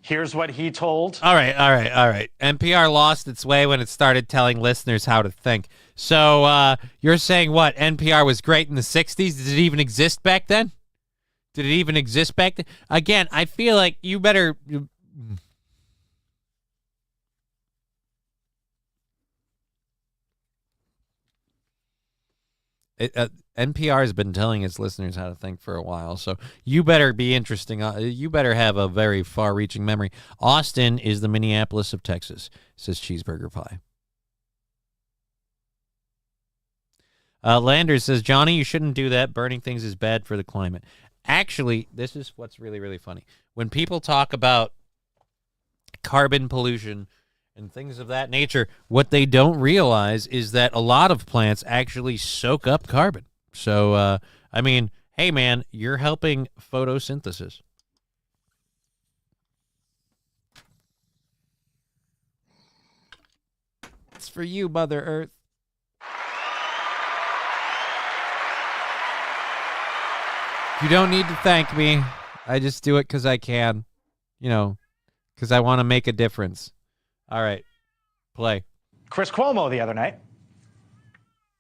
Here's what he told. All right. NPR lost its way when it started telling listeners how to think. So you're saying what? NPR was great in the 60s? Did it even exist back then? Again, I feel like you better... NPR has been telling its listeners how to think for a while, so you better be interesting. You better have a very far-reaching memory. Austin is the Minneapolis of Texas, says Cheeseburger Pie. Landers says, Johnny, you shouldn't do that. Burning things is bad for the climate. Actually, this is what's really, really funny. When people talk about carbon pollution and things of that nature, what they don't realize is that a lot of plants actually soak up carbon. So, I mean, hey, man, you're helping photosynthesis. It's for you, Mother Earth. You don't need to thank me. I just do it because I can. You know, because I want to make a difference. All right, play. Chris Cuomo the other night.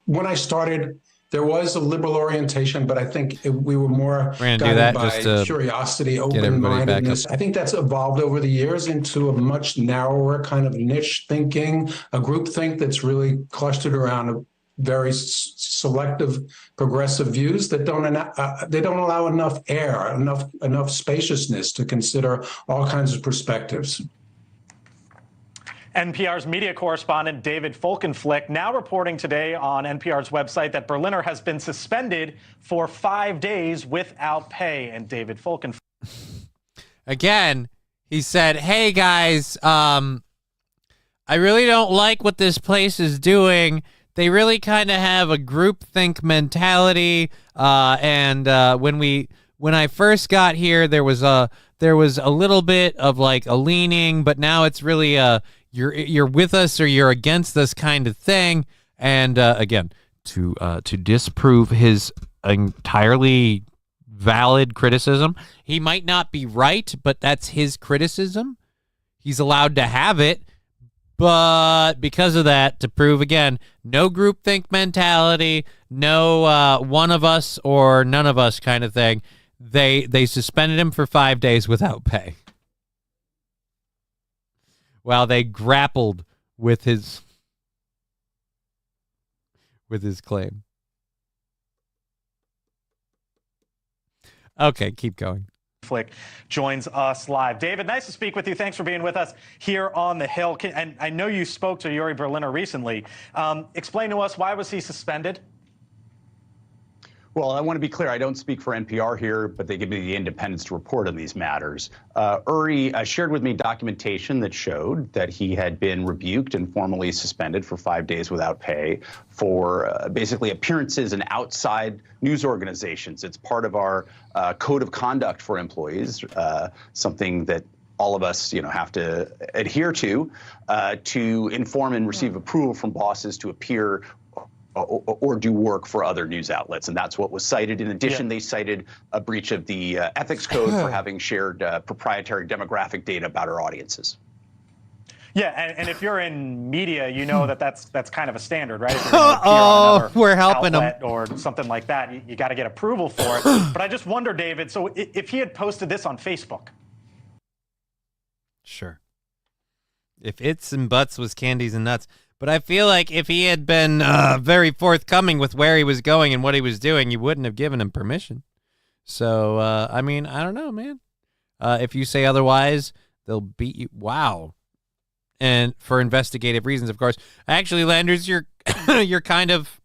When I started, there was a liberal orientation, but I think we were more guided by curiosity, open-mindedness. I think that's evolved over the years into a much narrower kind of niche thinking, a group think that's really clustered around a very selective progressive views that don't allow enough air, enough spaciousness to consider all kinds of perspectives. NPR's media correspondent David Folkenflik now reporting today on NPR's website that Berliner has been suspended for 5 days without pay. And David Folkenflik again, he said, "Hey guys, I really don't like what this place is doing. They really kind of have a groupthink mentality. And when I first got here, there was a little bit of like a leaning, but now it's really you're with us or you're against us kind of thing." And again, to disprove his entirely valid criticism, he might not be right, but that's his criticism. He's allowed to have it. But because of that, to prove again, no groupthink mentality, no one of us or none of us kind of thing, they suspended him for 5 days without pay, while they grappled with his with his claim. Okay, keep going. Flick joins us live. David, nice to speak with you. Thanks for being with us here on the Hill. And I know you spoke to Yuri Berliner recently. Explain to us, why was he suspended? Well, I want to be clear. I don't speak for NPR here, but they give me the independence to report on these matters. Uri shared with me documentation that showed that he had been rebuked and formally suspended for 5 days without pay for basically appearances in outside news organizations. It's part of our code of conduct for employees, something that all of us, have to adhere to inform and receive approval from bosses to appear or do work for other news outlets. And that's what was cited. In addition, they cited a breach of the ethics code for having shared proprietary demographic data about our audiences. Yeah, and if you're in media, you know that's kind of a standard, right? If you're we're helping them. Or something like that, you got to get approval for it. But I just wonder, David, so if he had posted this on Facebook. Sure. If its and buts was candies and nuts. But I feel like if he had been very forthcoming with where he was going and what he was doing, you wouldn't have given him permission. So, I don't know, man. If you say otherwise, they'll beat you. Wow. And for investigative reasons, of course. Actually, Landers, you're kind of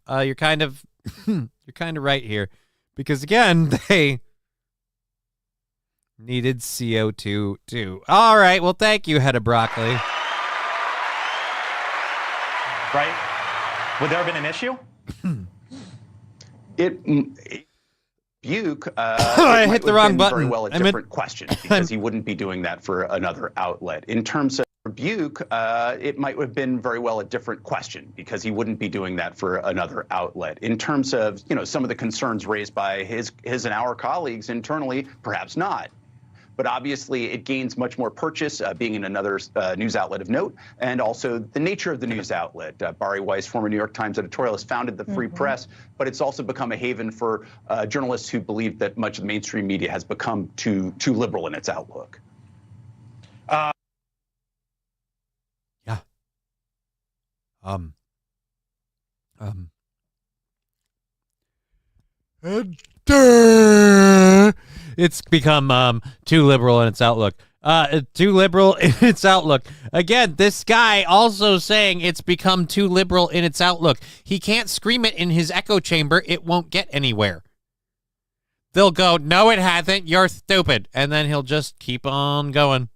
right here, because again, they needed CO2 too. All right. Well, thank you, Head of Broccoli. Right? Would there have been an issue? Buke, I hit the wrong button. Very well, a different question, because he wouldn't be doing that for another outlet. In terms of rebuke, it might have been very well a different question, because he wouldn't be doing that for another outlet. In terms of some of the concerns raised by his and our colleagues internally, perhaps not. But obviously, it gains much more purchase being in another news outlet of note, and also the nature of the news outlet. Barry Weiss, former New York Times editorialist, founded the Free Press, but it's also become a haven for journalists who believe that much of the mainstream media has become too liberal in its outlook. Yeah. It's become too liberal in its outlook. Too liberal in its outlook. Again, this guy also saying it's become too liberal in its outlook. He can't scream it in his echo chamber. It won't get anywhere. They'll go, no, it hasn't. You're stupid. And then he'll just keep on going.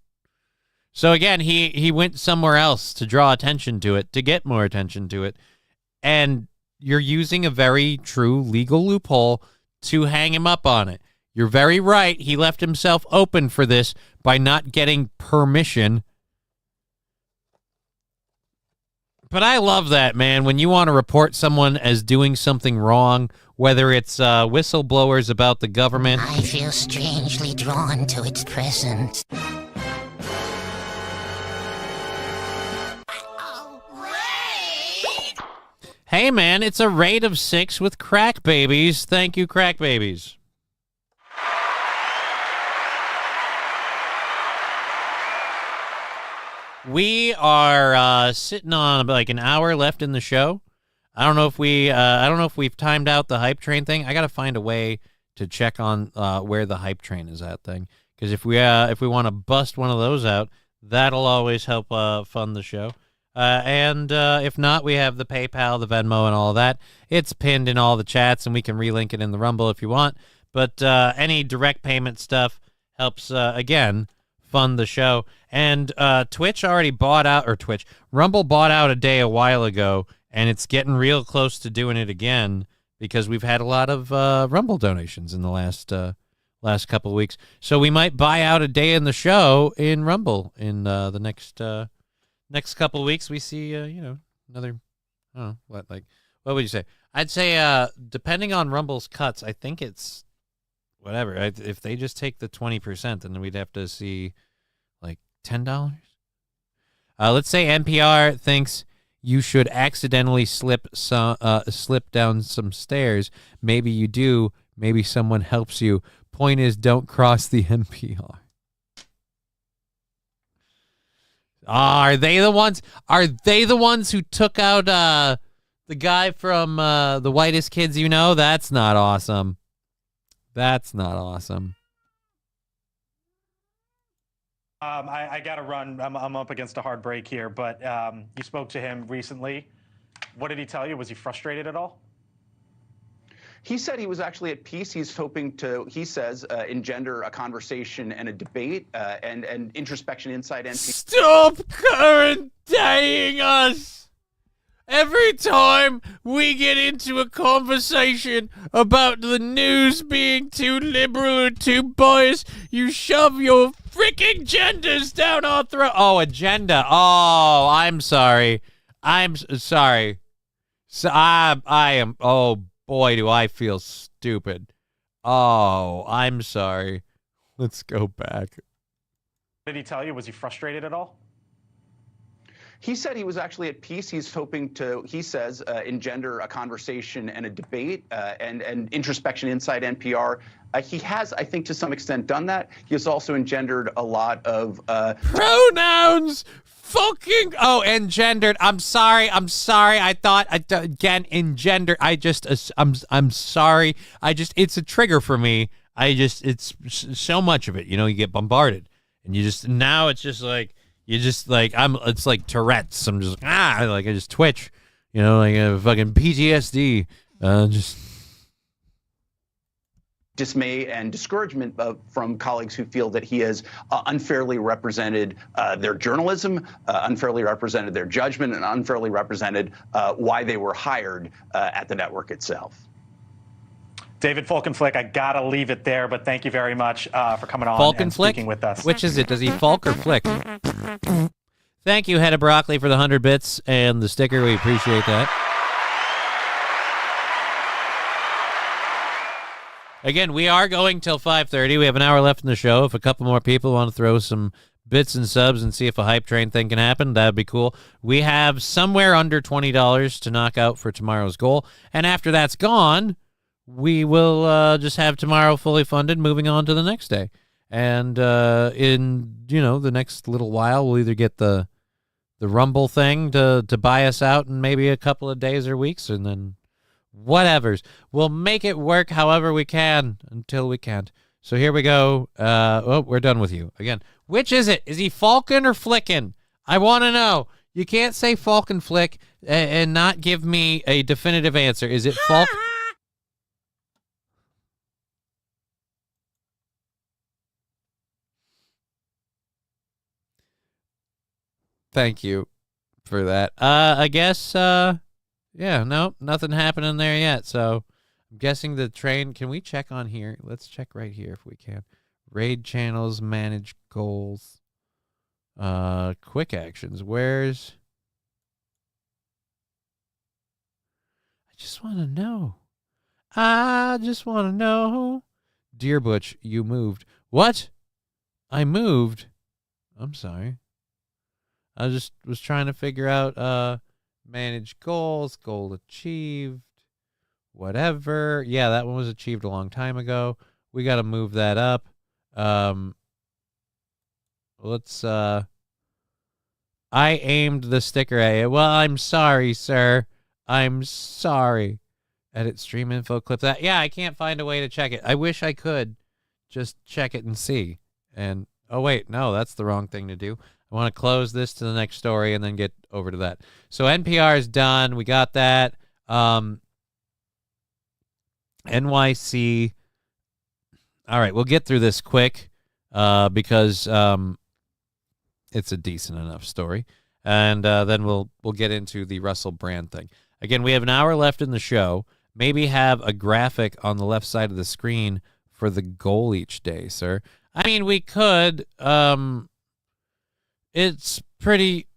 So again, he went somewhere else to draw attention to it, to get more attention to it. And you're using a very true legal loophole to hang him up on it. You're very right. He left himself open for this by not getting permission. But I love that, man. When you want to report someone as doing something wrong, whether it's whistleblowers about the government. I feel strangely drawn to its presence. Hey, man, it's a raid of 6 with crack babies. Thank you, crack babies. We are sitting on like an hour left in the show. I don't know if we've timed out the hype train thing. I got to find a way to check on where the hype train is at thing, because if we want to bust one of those out, that'll always help fund the show. And if not, we have the PayPal, the Venmo, and all of that. It's pinned in all the chats, and we can relink it in the Rumble if you want. But any direct payment stuff helps again fund the show. And Twitch already bought out, or Rumble bought out a day a while ago, and it's getting real close to doing it again because we've had a lot of Rumble donations in the last couple of weeks. So we might buy out a day in the show in Rumble in the next couple of weeks. We see another, I don't know, what would you say? I'd say depending on Rumble's cuts, I think it's whatever. If they just take the 20%, then we'd have to see like $10. Let's say NPR thinks you should accidentally slip down some stairs. Maybe you do. Maybe someone helps you. Point is, don't cross the NPR. Are they the ones who took out The guy from The Whitest Kids You Know? That's not awesome. That's not awesome. I got to run. I'm up against a hard break here, but you spoke to him recently. What did he tell you? Was he frustrated at all? He said he was actually at peace. He's hoping to, he says, engender a conversation and a debate and introspection inside NPR. Stop current-daying us! Every time we get into a conversation about the news being too liberal or too biased, you shove your freaking genders down our throat. Oh, agenda. Oh, I'm sorry. I'm sorry. So I am. Oh boy, do I feel stupid. Oh, I'm sorry. Let's go back. What did he tell you? Was he frustrated at all? He said he was actually at peace. He's hoping to, he says, engender a conversation and a debate and introspection inside NPR. He has, I think, to some extent done that. He has also engendered a lot of pronouns. Fucking engendered. I'm sorry. I thought again engendered. I'm sorry. It's a trigger for me. It's so much of it. You know, you get bombarded, and now it's just like. It's like Tourette's. I'm just I just twitch, you know, like a fucking PTSD. Just dismay and discouragement from colleagues who feel that he has unfairly represented their journalism, unfairly represented their judgment, and unfairly represented why they were hired at the network itself. David Falkenflick, I gotta leave it there, but thank you very much for coming on and speaking with us. Which is it? Does he Falk or Flick? Thank you, Head of Broccoli, for the 100 bits and the sticker. We appreciate that. Again, we are going till 5:30. We have an hour left in the show. If a couple more people want to throw some bits and subs and see if a hype train thing can happen, that would be cool. We have somewhere under $20 to knock out for tomorrow's goal. And after that's gone, we will just have tomorrow fully funded, moving on to the next day. And in, the next little while, we'll either get the Rumble thing to buy us out in maybe a couple of days or weeks, and then whatevers. We'll make it work however we can until we can't. So here we go. We're done with you. Again, which is it? Is he Falcon or Flickin'? I want to know. You can't say Falcon Flick and not give me a definitive answer. Is it Falcon? Thank you for that. I guess, no, nothing happening there yet. So I'm guessing the train, can we check on here? Let's check right here if we can. Raid channels, manage goals, quick actions. I just want to know. Dear Butch, you moved. What? I moved? I'm sorry. I just was trying to figure out manage goals, goal achieved, whatever. Yeah, that one was achieved a long time ago. We got to move that up. Let's I aimed the sticker at you. Well, I'm sorry, sir. I'm sorry. Edit stream info clip that. Yeah, I can't find a way to check it. I wish I could just check it and see. And oh wait, no, that's the wrong thing to do. I want to close this to the next story and then get over to that. So NPR is done. We got that. NYC. All right, we'll get through this quick because it's a decent enough story. And then we'll get into the Russel Brand thing. Again, we have an hour left in the show. Maybe have a graphic on the left side of the screen for the goal each day, sir. I mean, we could. It's pretty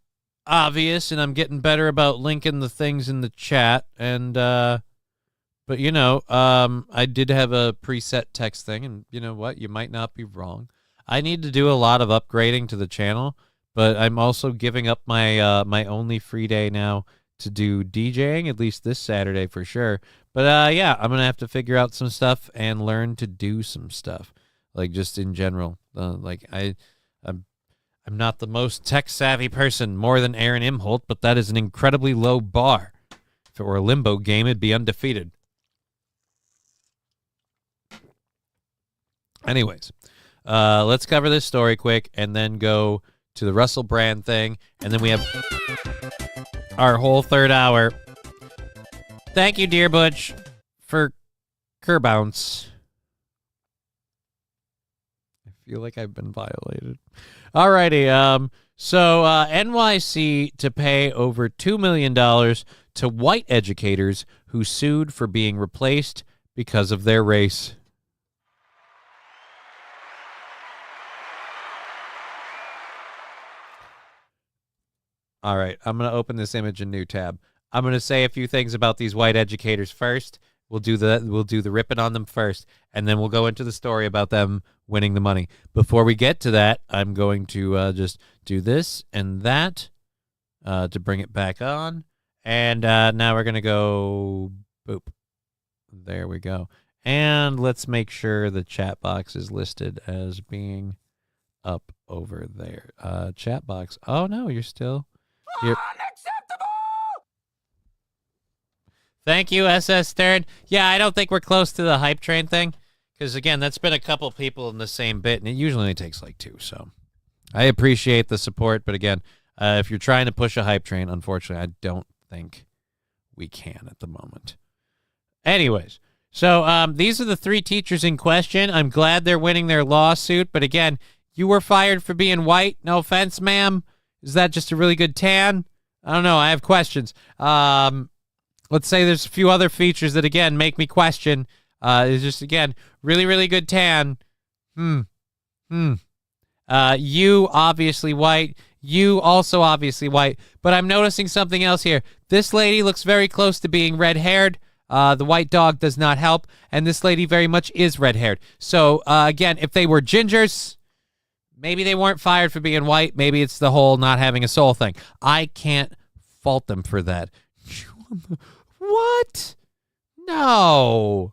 obvious, and I'm getting better about linking the things in the chat. And but I did have a preset text thing, and you know what? You might not be wrong. I need to do a lot of upgrading to the channel, but I'm also giving up my my only free day now to do DJing, at least this Saturday for sure. But yeah, I'm gonna have to figure out some stuff and learn to do some stuff, like just in general. I'm not the most tech savvy person, more than Aaron Imholt, but that is an incredibly low bar. If it were a limbo game, it'd be undefeated. Anyways, let's cover this story quick and then go to the Russel Brand thing. And then we have our whole third hour. Thank you, Dear Butch, for Kerbounce. I feel like I've been violated. Alrighty, so NYC to pay over $2 million to white educators who sued for being replaced because of their race. All right, I'm going to open this image in new tab. I'm going to say a few things about these white educators first. We'll do the ripping on them first, and then we'll go into the story about them winning the money. Before we get to that, I'm going to just do this and that to bring it back on. And now we're going to go boop. There we go. And let's make sure the chat box is listed as being up over there. Chat box. Oh, no, you're still... Unacceptable! Thank you, SS Stern. Yeah, I don't think we're close to the hype train thing, because, again, that's been a couple people in the same bit, and it usually only takes like 2, so I appreciate the support, but, again, if you're trying to push a hype train, unfortunately, I don't think we can at the moment. Anyways, so these are the 3 teachers in question. I'm glad they're winning their lawsuit, but, again, you were fired for being white. No offense, ma'am. Is that just a really good tan? I don't know. I have questions. Let's say there's a few other features that, again, make me question. It's just, again, really, really good tan. You obviously white. You also obviously white. But I'm noticing something else here. This lady looks very close to being red-haired. The white dog does not help. And this lady very much is red-haired. So, again, if they were gingers... maybe they weren't fired for being white. Maybe it's the whole not having a soul thing. I can't fault them for that. What? No.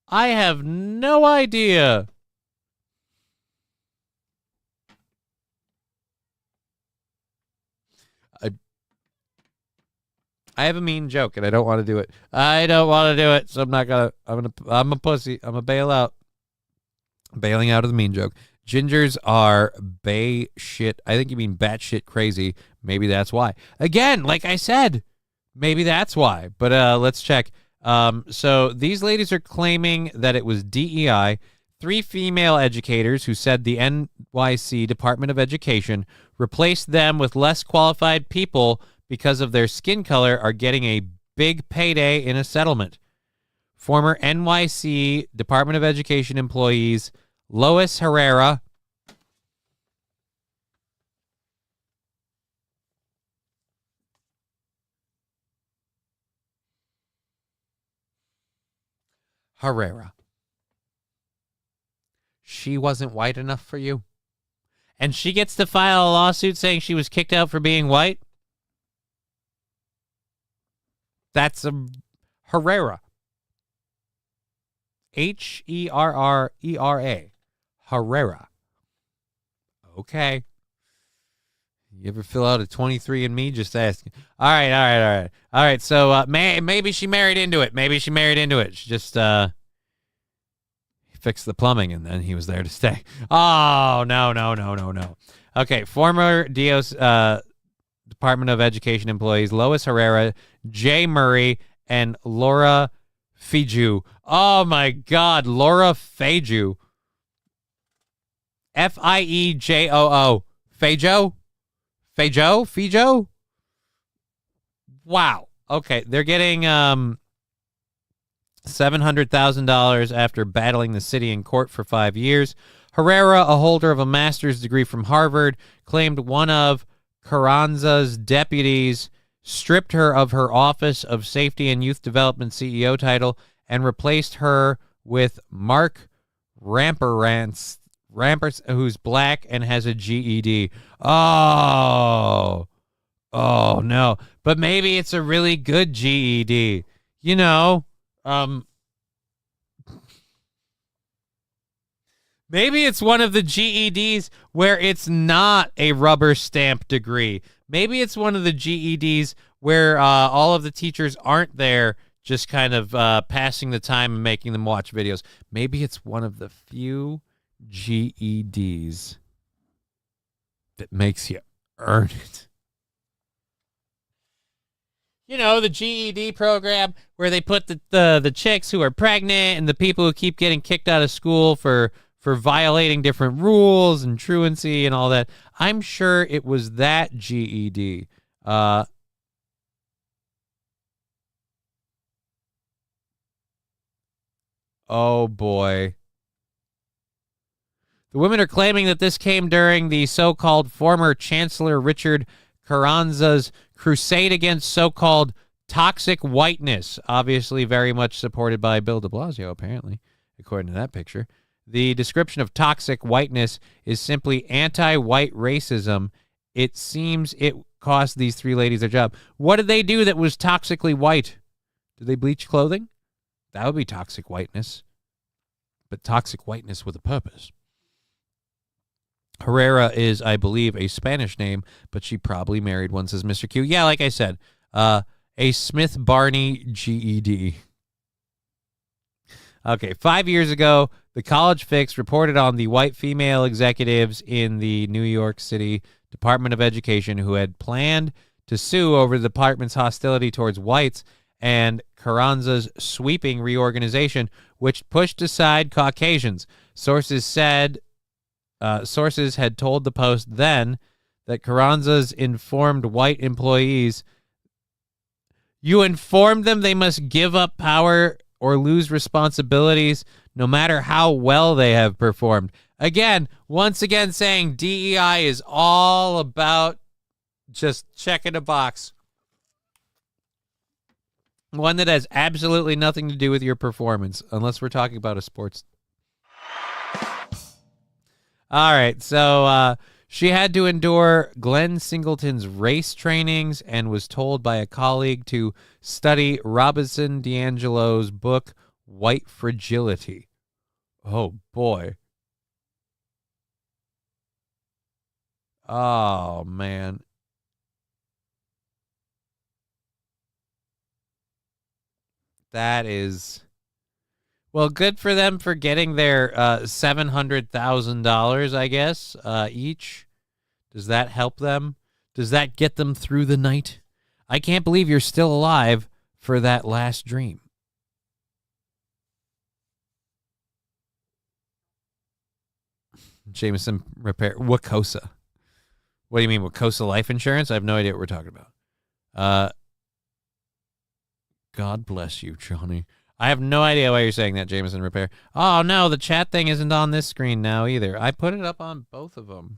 I have no idea. I have a mean joke and I don't want to do it. I don't want to do it, so I'm not gonna. I'm a pussy. I'm a bail out. Bailing out of the mean joke. Gingers are shit. I think you mean batshit crazy. Maybe that's why. Again, like I said, maybe that's why. But let's check. So these ladies are claiming that it was DEI. 3 female educators who said the NYC Department of Education replaced them with less qualified people because of their skin color are getting a big payday in a settlement. Former NYC Department of Education employees Lois Herrera, she wasn't white enough for you? And she gets to file a lawsuit saying she was kicked out for being white? That's a Herrera. Herrera. Herrera. Okay. You ever fill out a 23andMe? Just asking. All right. So maybe she married into it. She just fixed the plumbing and then he was there to stay. Oh, no. Okay. Former DOS Department of Education employees Lois Herrera, Jay Murray, and Laura Fiju. Oh my God, Laura Fiju. Fiejoo. Fejo? Wow. Okay, they're getting $700,000 after battling the city in court for 5 years. Herrera, a holder of a master's degree from Harvard, claimed one of Carranza's deputies stripped her of her Office of Safety and Youth Development CEO title and replaced her with Mark Rampers, who's black and has a GED. Oh, no. But maybe it's a really good GED. You know, maybe it's one of the GEDs where it's not a rubber stamp degree. Maybe it's one of the GEDs where all of the teachers aren't there, just kind of passing the time and making them watch videos. Maybe it's one of the few GEDs that makes you earn it. You know, the GED program where they put the chicks who are pregnant and the people who keep getting kicked out of school for violating different rules and truancy and all that. I'm sure it was that GED. Oh, boy. The women are claiming that this came during the so-called former Chancellor Richard Carranza's crusade against so-called toxic whiteness, obviously very much supported by Bill de Blasio, apparently, according to that picture. The description of toxic whiteness is simply anti-white racism. It seems it cost these three ladies their job. What did they do that was toxically white? Did they bleach clothing? That would be toxic whiteness. But toxic whiteness with a purpose. Herrera is, I believe, a Spanish name, but she probably married one, says Mr. Q. Yeah, like I said, a Smith-Barney GED. Okay, 5 years ago, the College Fix reported on the white female executives in the New York City Department of Education who had planned to sue over the department's hostility towards whites and Carranza's sweeping reorganization, which pushed aside Caucasians. Sources had told the Post then that Carranza's informed white employees, you informed them they must give up power or lose responsibilities no matter how well they have performed. Once again saying DEI is all about just checking a box. One that has absolutely nothing to do with your performance, unless we're talking about a sports. All right, so she had to endure Glenn Singleton's race trainings and was told by a colleague to study Robinson DiAngelo's book, White Fragility. Oh, boy. Oh, man. That is... Well, good for them for getting their $700,000, I guess, each. Does that help them? Does that get them through the night? I can't believe you're still alive for that last dream. Jameson Repair. Wacosa. What do you mean, Wacosa Life Insurance? I have no idea what we're talking about. God bless you, Johnny. I have no idea why you're saying that, Jameson Repair. Oh, no, the chat thing isn't on this screen now either. I put it up on both of them.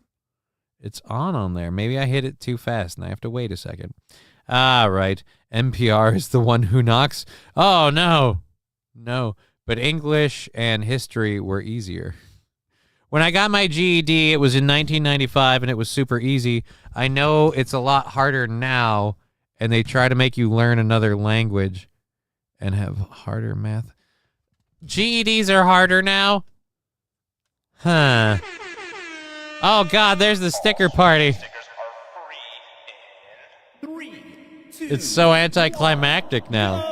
It's on there. Maybe I hit it too fast, and I have to wait a second. Ah, right. NPR is the one who knocks. Oh, no. No. But English and history were easier. When I got my GED, it was in 1995, and it was super easy. I know it's a lot harder now, and they try to make you learn another language and have harder math. GEDs are harder now? Huh. Oh, God, there's the sticker party. It's so anticlimactic now.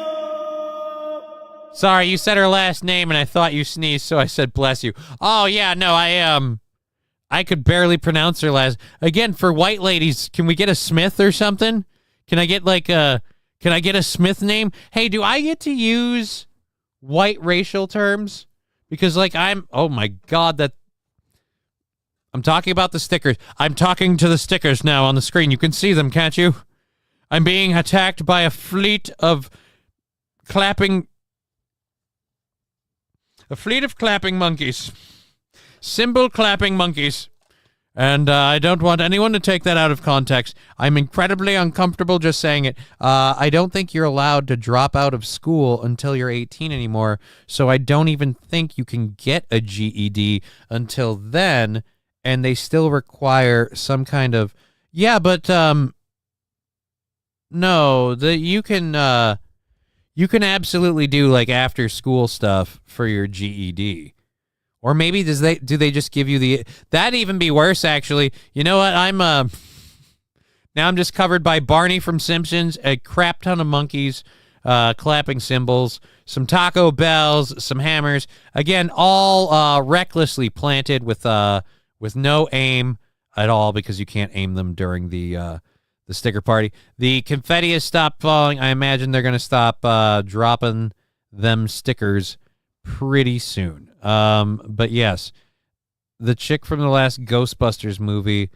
Sorry, you said her last name, and I thought you sneezed, so I said bless you. Oh, yeah, no, I could barely pronounce her last. Again, for white ladies, can we get a Smith or something? Can I get, Can I get a Smith name? Hey, do I get to use white racial terms? Because, oh my God, I'm talking about the stickers. I'm talking to the stickers now on the screen. You can see them, can't you? I'm being attacked by a fleet of clapping monkeys. Cymbal clapping monkeys. And I don't want anyone to take that out of context. I'm incredibly uncomfortable just saying it. I don't think you're allowed to drop out of school until you're 18 anymore, so I don't even think you can get a GED until then, and they still require some kind of... Yeah, but no, you can absolutely do after school stuff for your GED. Or maybe do they just give you that'd even be worse, actually. You know what? Now I'm just covered by Barney from Simpsons, a crap ton of monkeys clapping cymbals, some Taco Bells, some hammers. Again, all recklessly planted with no aim at all because you can't aim them during the sticker party. The confetti has stopped falling. I imagine they're going to stop dropping them stickers pretty soon. But yes, the chick from the last Ghostbusters movie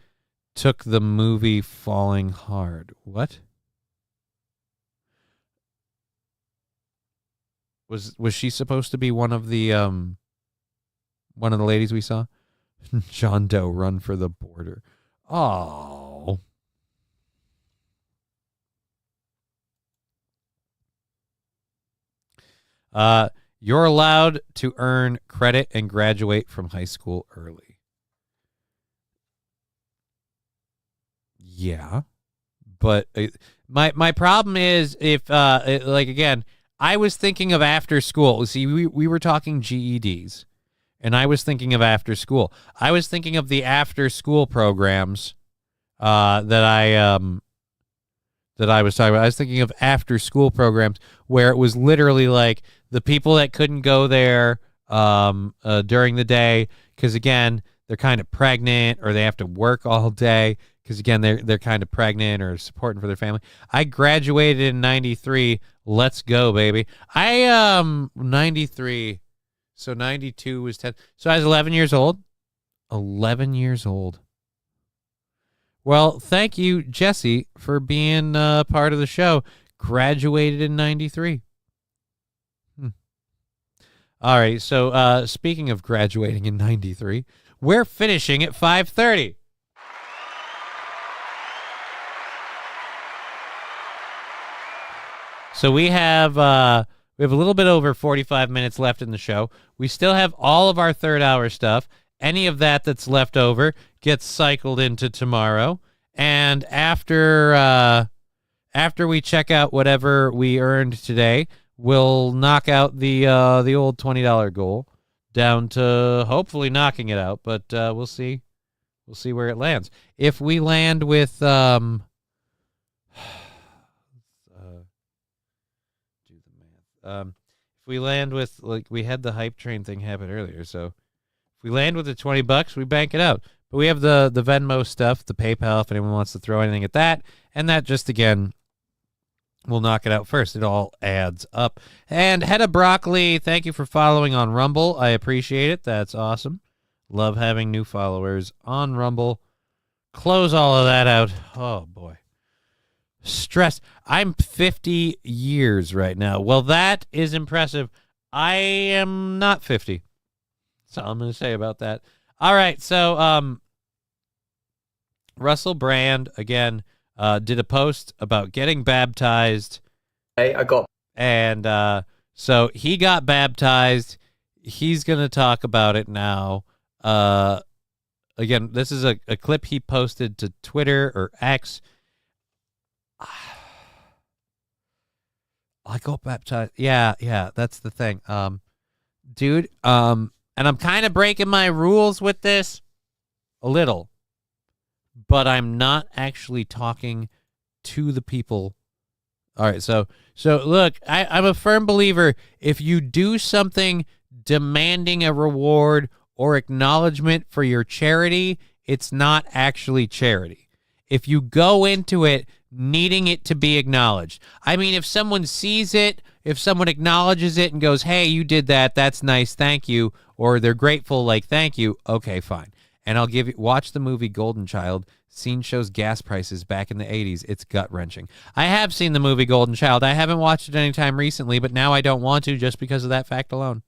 took the movie falling hard. What? Was she supposed to be one of the ladies we saw? John Doe, run for the border. Oh. You're allowed to earn credit and graduate from high school early. Yeah. But my problem is if like again, I was thinking of after school. See, we were talking GEDs, and I was thinking of after school. I was thinking of the after school programs that I was talking about. I was thinking of after school programs where it was literally like the people that couldn't go there during the day because again they're kind of pregnant or they have to work all day because again they're kind of pregnant or supporting for their family. I graduated in 93. Let's go, baby. I 93, so 92 was 10. So I was 11 years old. 11 years old. Well, thank you, Jesse, for being part of the show. Graduated in 93. All right, so speaking of graduating in 93, we're finishing at 5:30. So we have a little bit over 45 minutes left in the show. We still have all of our third hour stuff. Any of that's left over gets cycled into tomorrow. And after we check out whatever we earned today, we'll knock out the old $20 goal down to hopefully knocking it out. But we'll see. We'll see where it lands. If we land with if we land with, like, we had the hype train thing happen earlier, so if we land with the $20, we bank it out. But we have the Venmo stuff, the PayPal, if anyone wants to throw anything at that, and that just, again, we'll knock it out first. It all adds up. And Head of Broccoli, thank you for following on Rumble. I appreciate it. That's awesome. Love having new followers on Rumble. Close all of that out. Oh, boy. Stress. I'm 50 years right now. Well, that is impressive. I am not 50. That's all I'm going to say about that. All right, so Russel Brand, again, did a post about getting baptized. Hey, And so he got baptized. He's going to talk about it now. Again, this is a clip he posted to Twitter or X. I got baptized. Yeah, that's the thing. Dude, and I'm kind of breaking my rules with this a little, but I'm not actually talking to the people. All right, so look, I'm a firm believer if you do something demanding a reward or acknowledgement for your charity, it's not actually charity. If you go into it needing it to be acknowledged. I mean, if someone sees it, if someone acknowledges it and goes, hey, you did that, that's nice, thank you, or they're grateful, like, thank you, okay, fine. And I'll give you, watch the movie Golden Child. Scene shows gas prices back in the 80s. It's gut-wrenching. I have seen the movie Golden Child. I haven't watched it anytime recently, but now I don't want to just because of that fact alone.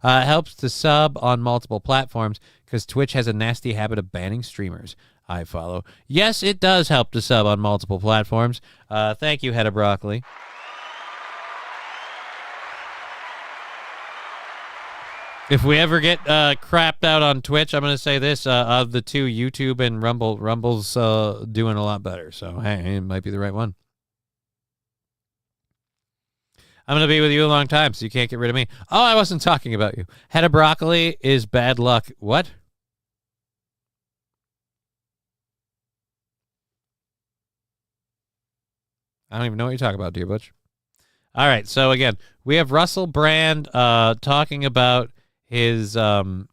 It helps to sub on multiple platforms because Twitch has a nasty habit of banning streamers. I follow. Yes, it does help to sub on multiple platforms. Thank you, Head of Broccoli. If we ever get crapped out on Twitch, I'm going to say this. Of the two, YouTube and Rumble, Rumble's doing a lot better. So, hey, it might be the right one. I'm going to be with you a long time, so you can't get rid of me. Oh, I wasn't talking about you. Head of Broccoli is bad luck. What? I don't even know what you're talking about, dear Butch. All right, so again, we have Russel Brand talking about his thing.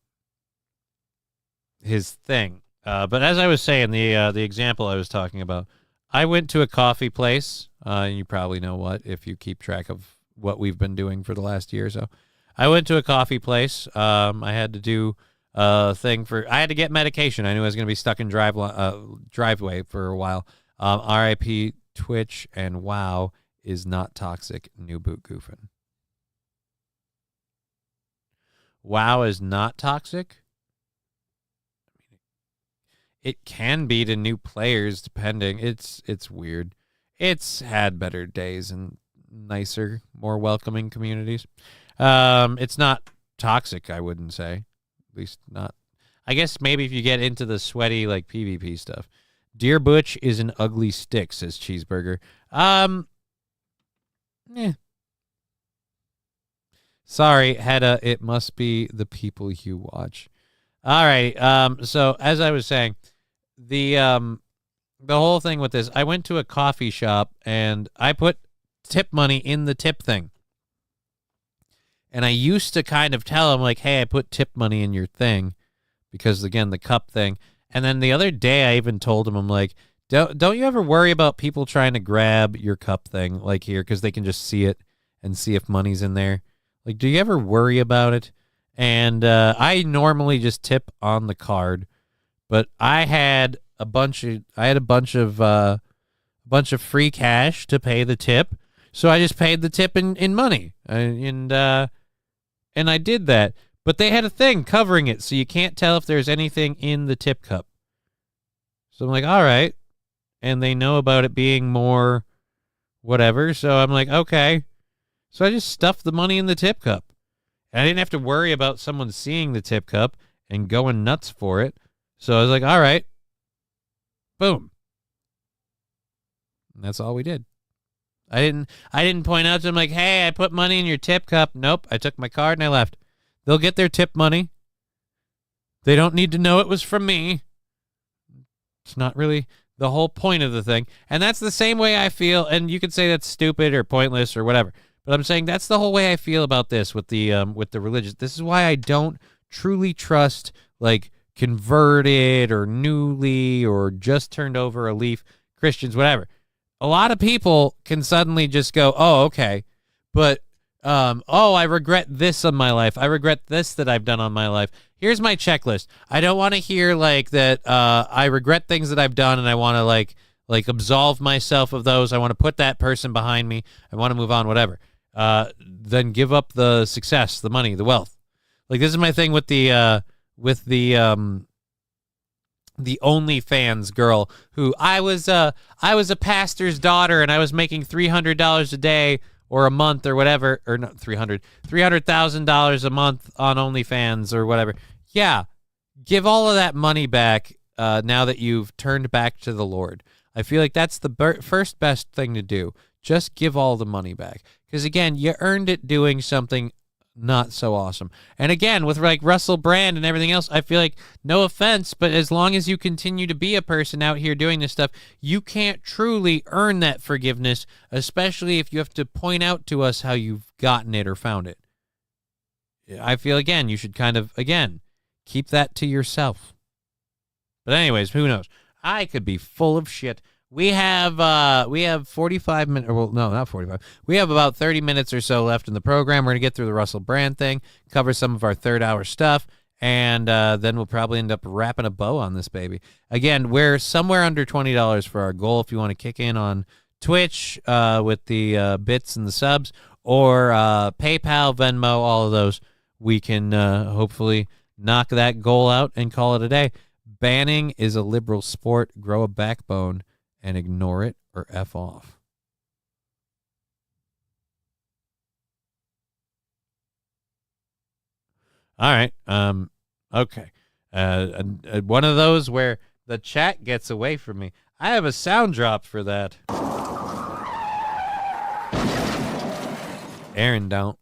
But as I was saying, the example I was talking about, I went to a coffee place. You probably know what if you keep track of what we've been doing for the last year or so. I went to a coffee place. I had to do a thing I had to get medication. I knew I was going to be stuck in driveway for a while. RIP Twitch and WoW is not toxic. New boot goofing. WoW is not toxic. It can be to new players, depending. It's weird. It's had better days and nicer, more welcoming communities. It's not toxic, I wouldn't say. At least not. I guess maybe if you get into the sweaty, like, PvP stuff. Dear Butch is an ugly stick, says Cheeseburger. Sorry, Hedda, it must be the people you watch. All right, so as I was saying, the whole thing with this, I went to a coffee shop and I put tip money in the tip thing. And I used to kind of tell him, like, hey, I put tip money in your thing because, again, the cup thing. And then the other day I even told him, I'm like, don't you ever worry about people trying to grab your cup thing, like here, because they can just see it and see if money's in there? Like, do you ever worry about it? And I normally just tip on the card, but I had a bunch of free cash to pay the tip, so I just paid the tip in money, and I did that. But they had a thing covering it, so you can't tell if there's anything in the tip cup. So I'm like, all right, and they know about it being more whatever, so I'm like, okay. So I just stuffed the money in the tip cup. And I didn't have to worry about someone seeing the tip cup and going nuts for it. So I was like, all right. Boom. And that's all we did. I didn't point out to them like, hey, I put money in your tip cup. Nope. I took my card and I left. They'll get their tip money. They don't need to know it was from me. It's not really the whole point of the thing. And that's the same way I feel. And you could say that's stupid or pointless or whatever. But I'm saying that's the whole way I feel about this with the religious. This is why I don't truly trust, like, converted or newly or just turned over a leaf Christians, whatever. A lot of people can suddenly just go, oh, okay, but I regret this in my life. I regret this that I've done on my life. Here's my checklist. I don't want to hear like that. I regret things that I've done, and I want to like absolve myself of those. I want to put that person behind me. I want to move on, whatever. Then give up the success, the money, the wealth. Like, this is my thing with the OnlyFans girl who I was a pastor's daughter and I was making $300 a day or a month or whatever, or not $300,000 a month on OnlyFans or whatever. Yeah, give all of that money back now that you've turned back to the Lord. I feel like that's the first best thing to do. Just give all the money back. Because, again, you earned it doing something not so awesome. And, again, with, like, Russel Brand and everything else, I feel like, no offense, but as long as you continue to be a person out here doing this stuff, you can't truly earn that forgiveness, especially if you have to point out to us how you've gotten it or found it. I feel, again, you should kind of, again, keep that to yourself. But anyways, who knows? I could be full of shit. We have 45 minutes. Well, no, not 45. We have about 30 minutes or so left in the program. We're going to get through the Russel Brand thing, cover some of our third-hour stuff, and then we'll probably end up wrapping a bow on this baby. Again, we're somewhere under $20 for our goal. If you want to kick in on Twitch with the bits and the subs, or PayPal, Venmo, all of those, we can hopefully knock that goal out and call it a day. Banning is a liberal sport. Grow a backbone and ignore it or F off. All right. Okay. One of those where the chat gets away from me. I have a sound drop for that. Aaron don't.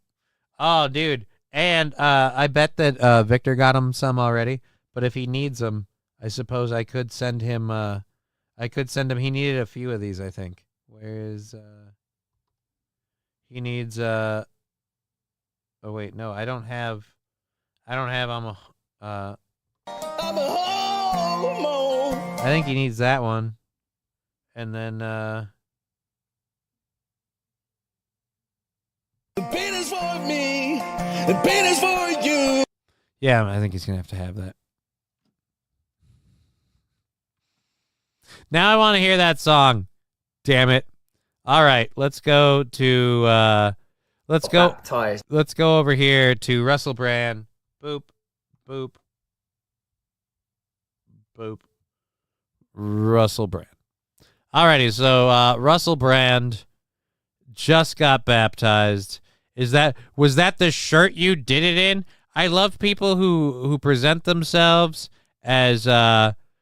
Oh, dude. And I bet that Victor got him some already. But if he needs them, I suppose I could send him. He needed a few of these, I think. Where is he needs oh wait, no, I don't have I'm a homo. I think he needs that one. And then the pain is for me, the pain is for you. Yeah, I think he's gonna have to have that. Now I want to hear that song. Damn it. All right, let's go to let's go over here to Russel Brand. Boop, boop, boop. Russel Brand. Alrighty, so Russel Brand just got baptized. Was that the shirt you did it in? I love people who present themselves as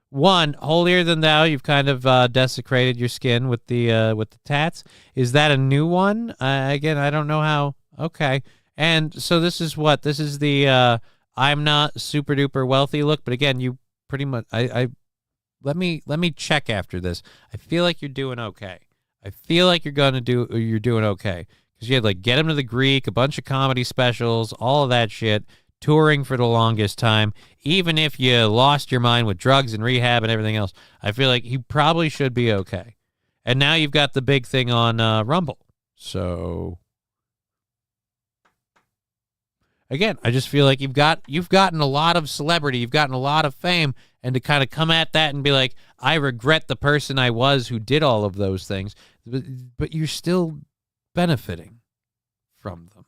one, holier than thou. You've kind of desecrated your skin with the tats. Is that a new one? Again, I don't know how. Okay, and so this is what? This is the I'm not super duper wealthy look. But again, you pretty much. Let me check after this. I feel like you're doing okay. I feel like you're doing okay because you had like Get Him to the Greek, a bunch of comedy specials, all of that shit. Touring for the longest time, even if you lost your mind with drugs and rehab and everything else, I feel like you probably should be okay. And now you've got the big thing on Rumble. So again, I just feel like you've gotten a lot of celebrity, you've gotten a lot of fame, and to kind of come at that and be like, I regret the person I was who did all of those things, but you're still benefiting from them.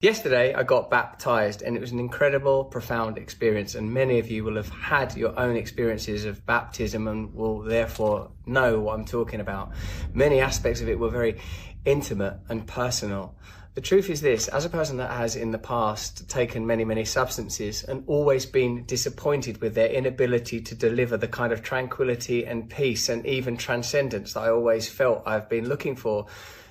Yesterday, I got baptized, and it was an incredible, profound experience. And many of you will have had your own experiences of baptism and will therefore know what I'm talking about. Many aspects of it were very intimate and personal. The truth is this: as a person that has in the past taken many, many substances and always been disappointed with their inability to deliver the kind of tranquility and peace and even transcendence that I always felt I've been looking for,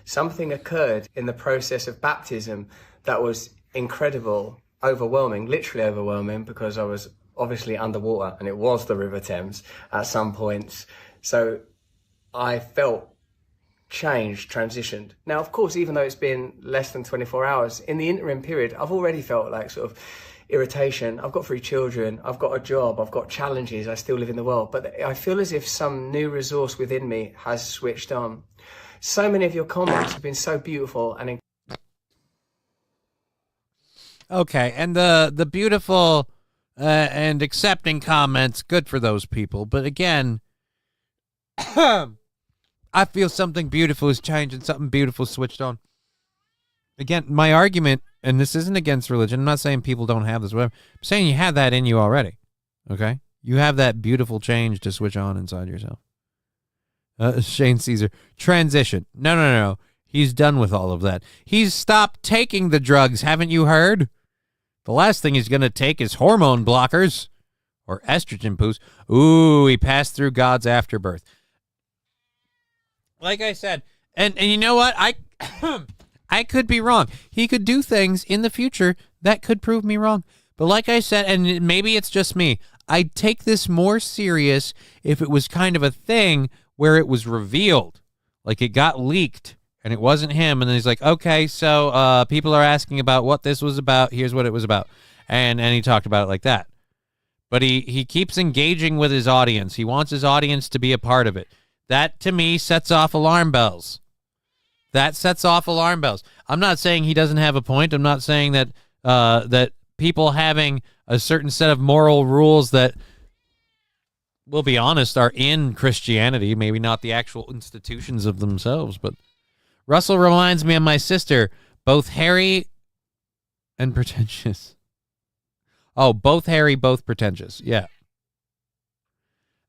something occurred in the process of baptism that was incredible, overwhelming, literally overwhelming, because I was obviously underwater and it was the River Thames at some points. So I felt changed, transitioned. Now, of course, even though it's been less than 24 hours, in the interim period, I've already felt like sort of irritation. I've got 3 children, I've got a job, I've got challenges, I still live in the world, but I feel as if some new resource within me has switched on. So many of your comments have been so beautiful and okay, and the beautiful and accepting comments, good for those people. But again, I feel something beautiful is changing, something beautiful switched on. Again, my argument, and this isn't against religion, I'm not saying people don't have this, whatever. I'm saying you have that in you already, okay? You have that beautiful change to switch on inside yourself. Shane Caesar, transition. No. He's done with all of that. He's stopped taking the drugs, haven't you heard? The last thing he's going to take is hormone blockers or estrogen boosts. Ooh, he passed through God's afterbirth. Like I said, and you know what? I could be wrong. He could do things in the future that could prove me wrong. But like I said, and maybe it's just me, I'd take this more serious if it was kind of a thing where it was revealed. Like it got leaked. And it wasn't him, and then he's like, okay, so people are asking about what this was about. Here's what it was about. And he talked about it like that. But he keeps engaging with his audience. He wants his audience to be a part of it. That, to me, sets off alarm bells. That sets off alarm bells. I'm not saying he doesn't have a point. I'm not saying that that people having a certain set of moral rules that, we'll be honest, are in Christianity, maybe not the actual institutions of themselves, but Russell reminds me of my sister, both hairy and pretentious. Oh, both hairy, both pretentious. Yeah.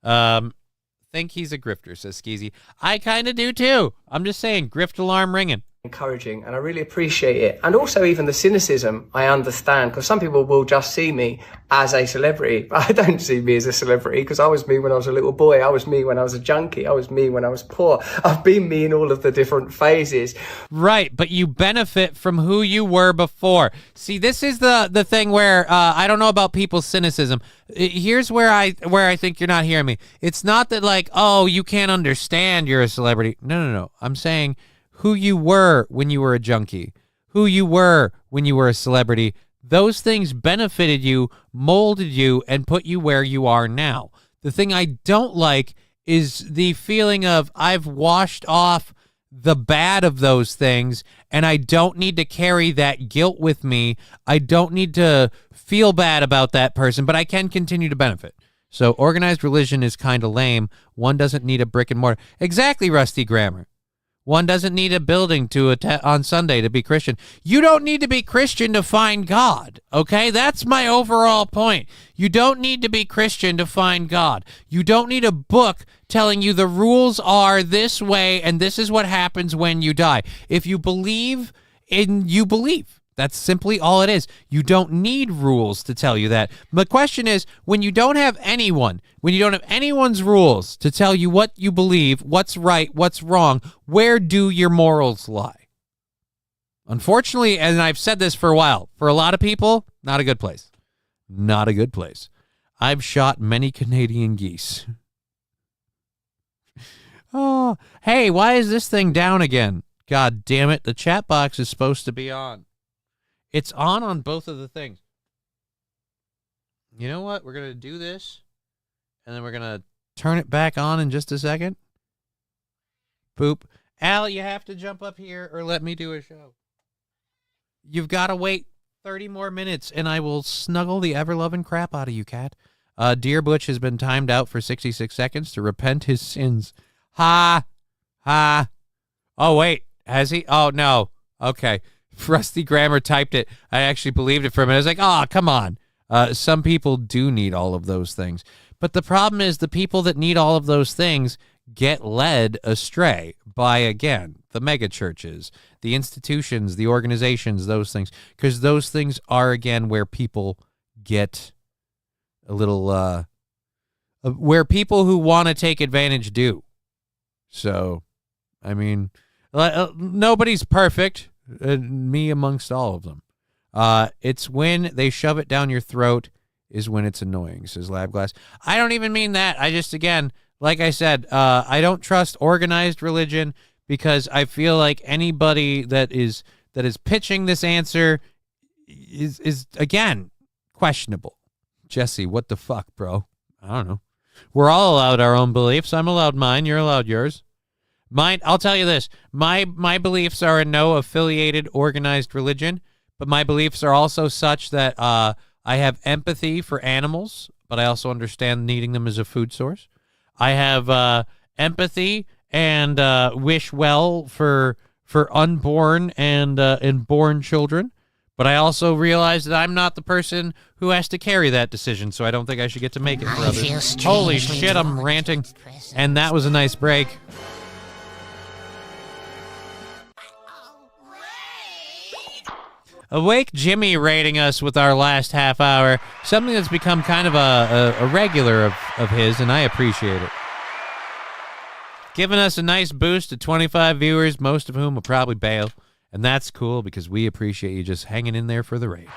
Think he's a grifter, says Skeezy. I kind of do too. I'm just saying, grift alarm ringing. encouraging, and I really appreciate it. And also even the cynicism, I understand, because some people will just see me as a celebrity. I don't see me as a celebrity because I was me when I was a little boy. I was me when I was a junkie. I was me when I was poor. I've been me in all of the different phases. Right, but you benefit from who you were before. See, this is the thing where I don't know about people's cynicism. Here's where I think you're not hearing me. It's not that like, oh, you can't understand you're a celebrity. No. I'm saying who you were when you were a junkie, who you were when you were a celebrity. Those things benefited you, molded you, and put you where you are now. The thing I don't like is the feeling of I've washed off the bad of those things, and I don't need to carry that guilt with me. I don't need to feel bad about that person, but I can continue to benefit. So organized religion is kind of lame. One doesn't need a brick and mortar. Exactly, Rusty Grammar. One doesn't need a building to on Sunday to be Christian. You don't need to be Christian to find God, okay? That's my overall point. You don't need to be Christian to find God. You don't need a book telling you the rules are this way and this is what happens when you die. If you believe you believe. That's simply all it is. You don't need rules to tell you that. The question is, when you don't have anyone's rules to tell you what you believe, what's right, what's wrong, where do your morals lie? Unfortunately, and I've said this for a while, for a lot of people, not a good place. Not a good place. I've shot many Canadian geese. Oh, hey, why is this thing down again? God damn it, the chat box is supposed to be on. It's on both of the things. You know what? We're going to do this, and then we're going to turn it back on in just a second. Boop. Al, you have to jump up here or let me do a show. You've got to wait 30 more minutes, and I will snuggle the ever-loving crap out of you, cat. Dear Butch has been timed out for 66 seconds to repent his sins. Ha. Oh, wait. Has he? Oh, no. Okay. Rusty Grammar typed it. I actually believed it for a minute. I was like, oh, come on. Some people do need all of those things. But the problem is the people that need all of those things get led astray by, again, the mega churches, the institutions, the organizations, those things. Because those things are, again, where people get a little, where people who want to take advantage do. So, I mean, nobody's perfect. Me amongst all of them. It's when they shove it down your throat is when it's annoying, says Labglass. I don't even mean that. I just, again, like I said, I don't trust organized religion because I feel like anybody that is pitching this answer is again questionable. Jesse, what the fuck, bro? I don't know. We're all allowed our own beliefs. I'm allowed mine. You're allowed yours. Mine, I'll tell you this. My beliefs are in no affiliated organized religion, but my beliefs are also such that I have empathy for animals, but I also understand needing them as a food source. I have empathy and wish well for unborn and born children, but I also realize that I'm not the person who has to carry that decision, so I don't think I should get to make it for others. Holy shit, I'm ranting, and that was a nice break. Awake Jimmy rating us with our last half hour, something that's become kind of a regular of his, and I appreciate it. Giving us a nice boost to 25 viewers, most of whom will probably bail, and that's cool because we appreciate you just hanging in there for the raid.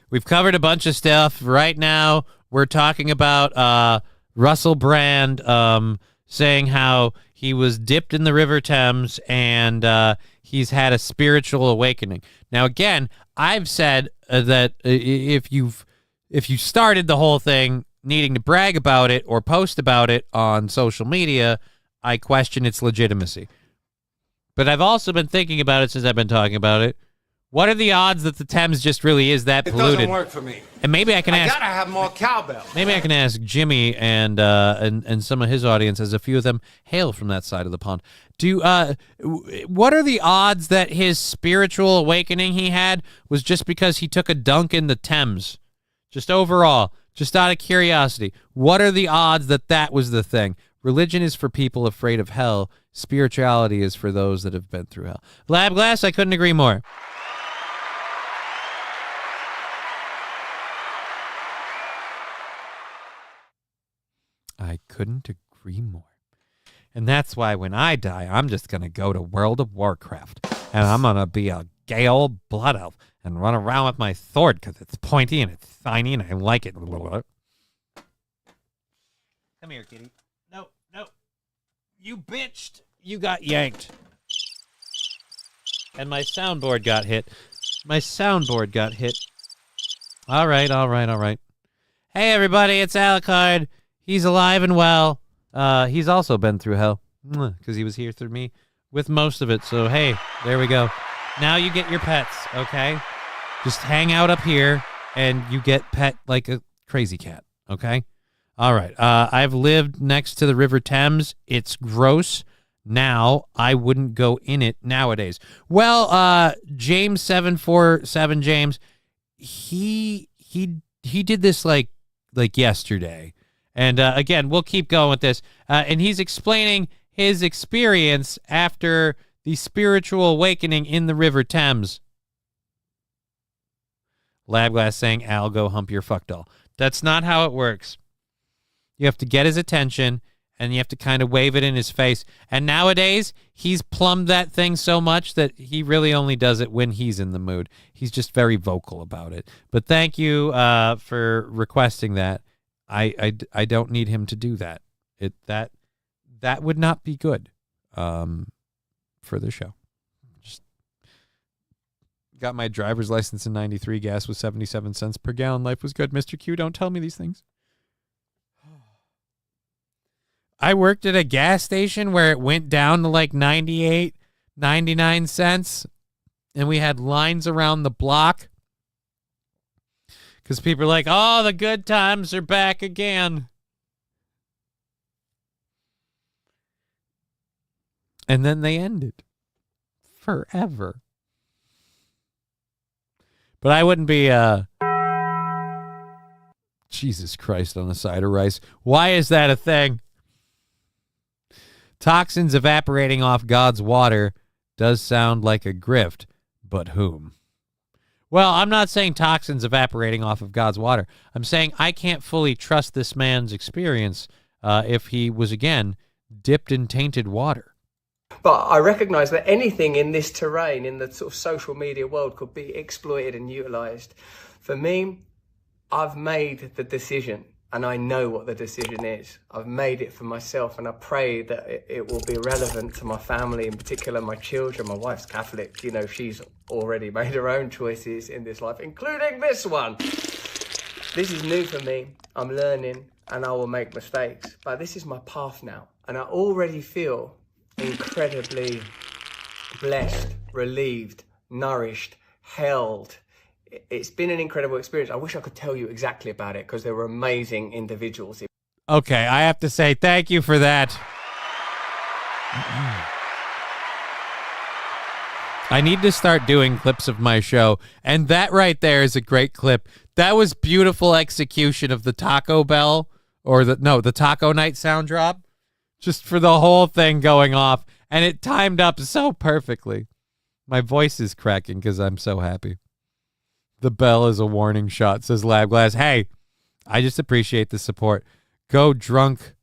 We've covered a bunch of stuff. Right now, we're talking about Russel Brand saying how he was dipped in the River Thames and he's had a spiritual awakening. Now, again, I've said that if you started the whole thing needing to brag about it or post about it on social media, I question its legitimacy. But I've also been thinking about it since I've been talking about it. What are the odds that the Thames just really is that polluted? It doesn't work for me. And maybe I can ask. I gotta have more cowbell. Maybe I can ask Jimmy and some of his audience, as a few of them hail from that side of the pond. What are the odds that his spiritual awakening he had was just because he took a dunk in the Thames? Just overall, Just out of curiosity, what are the odds that that was the thing? Religion is for people afraid of hell. Spirituality is for those that have been through hell. Lab Glass, I couldn't agree more. I couldn't agree more. And that's why when I die, I'm just going to go to World of Warcraft. And I'm going to be a gay old blood elf and run around with my sword because it's pointy and it's shiny and I like it. Come here, kitty. No. You bitched. You got yanked. And my soundboard got hit. All right. Hey, everybody, it's Alucard. He's alive and well. He's also been through hell because he was here through me with most of it. So, hey, there we go. Now you get your pets, okay? Just hang out up here and you get pet like a crazy cat, okay? All right. I've lived next to the River Thames. It's gross. Now I wouldn't go in it nowadays. Well, James 747 James, he did this like yesterday. And again, we'll keep going with this. And he's explaining his experience after the spiritual awakening in the River Thames. Labglass saying, Al, go hump your fuck doll. That's not how it works. You have to get his attention, and you have to kind of wave it in his face. And nowadays, he's plumbed that thing so much that he really only does it when he's in the mood. He's just very vocal about it. But thank you for requesting that. I don't need him to do that. That would not be good for the show. Just got my driver's license in 93. Gas was 77 cents per gallon. Life was good. Mr. Q, don't tell me these things. I worked at a gas station where it went down to like 98, 99 cents. And we had lines around the block. Because people are like, oh, the good times are back again. And then they ended. Forever. But I wouldn't be, Jesus Christ on a side of rice. Why is that a thing? Toxins evaporating off God's water does sound like a grift, but whom? Well, I'm not saying toxins evaporating off of God's water. I'm saying I can't fully trust this man's experience if he was, again, dipped in tainted water. But I recognise that anything in this terrain, in the sort of social media world, could be exploited and utilised. For me, I've made the decision, and I know what the decision is. I've made it for myself, and I pray that it will be relevant to my family, in particular my children. My wife's Catholic. You know, she's already made her own choices in this life, including this one. This is new for me. I'm learning, and I will make mistakes. But this is my path now, and I already feel incredibly blessed, relieved, nourished, held. It's been an incredible experience. I wish I could tell you exactly about it because they were amazing individuals. Okay, I have to say thank you for that. I need to start doing clips of my show, and that right there is a great clip. That was beautiful execution of the Taco Bell, or the Taco Night sound drop, just for the whole thing going off, and it timed up so perfectly. My voice is cracking because I'm so happy. The bell is a warning shot, says Labglass. Hey, I just appreciate the support. Go drunk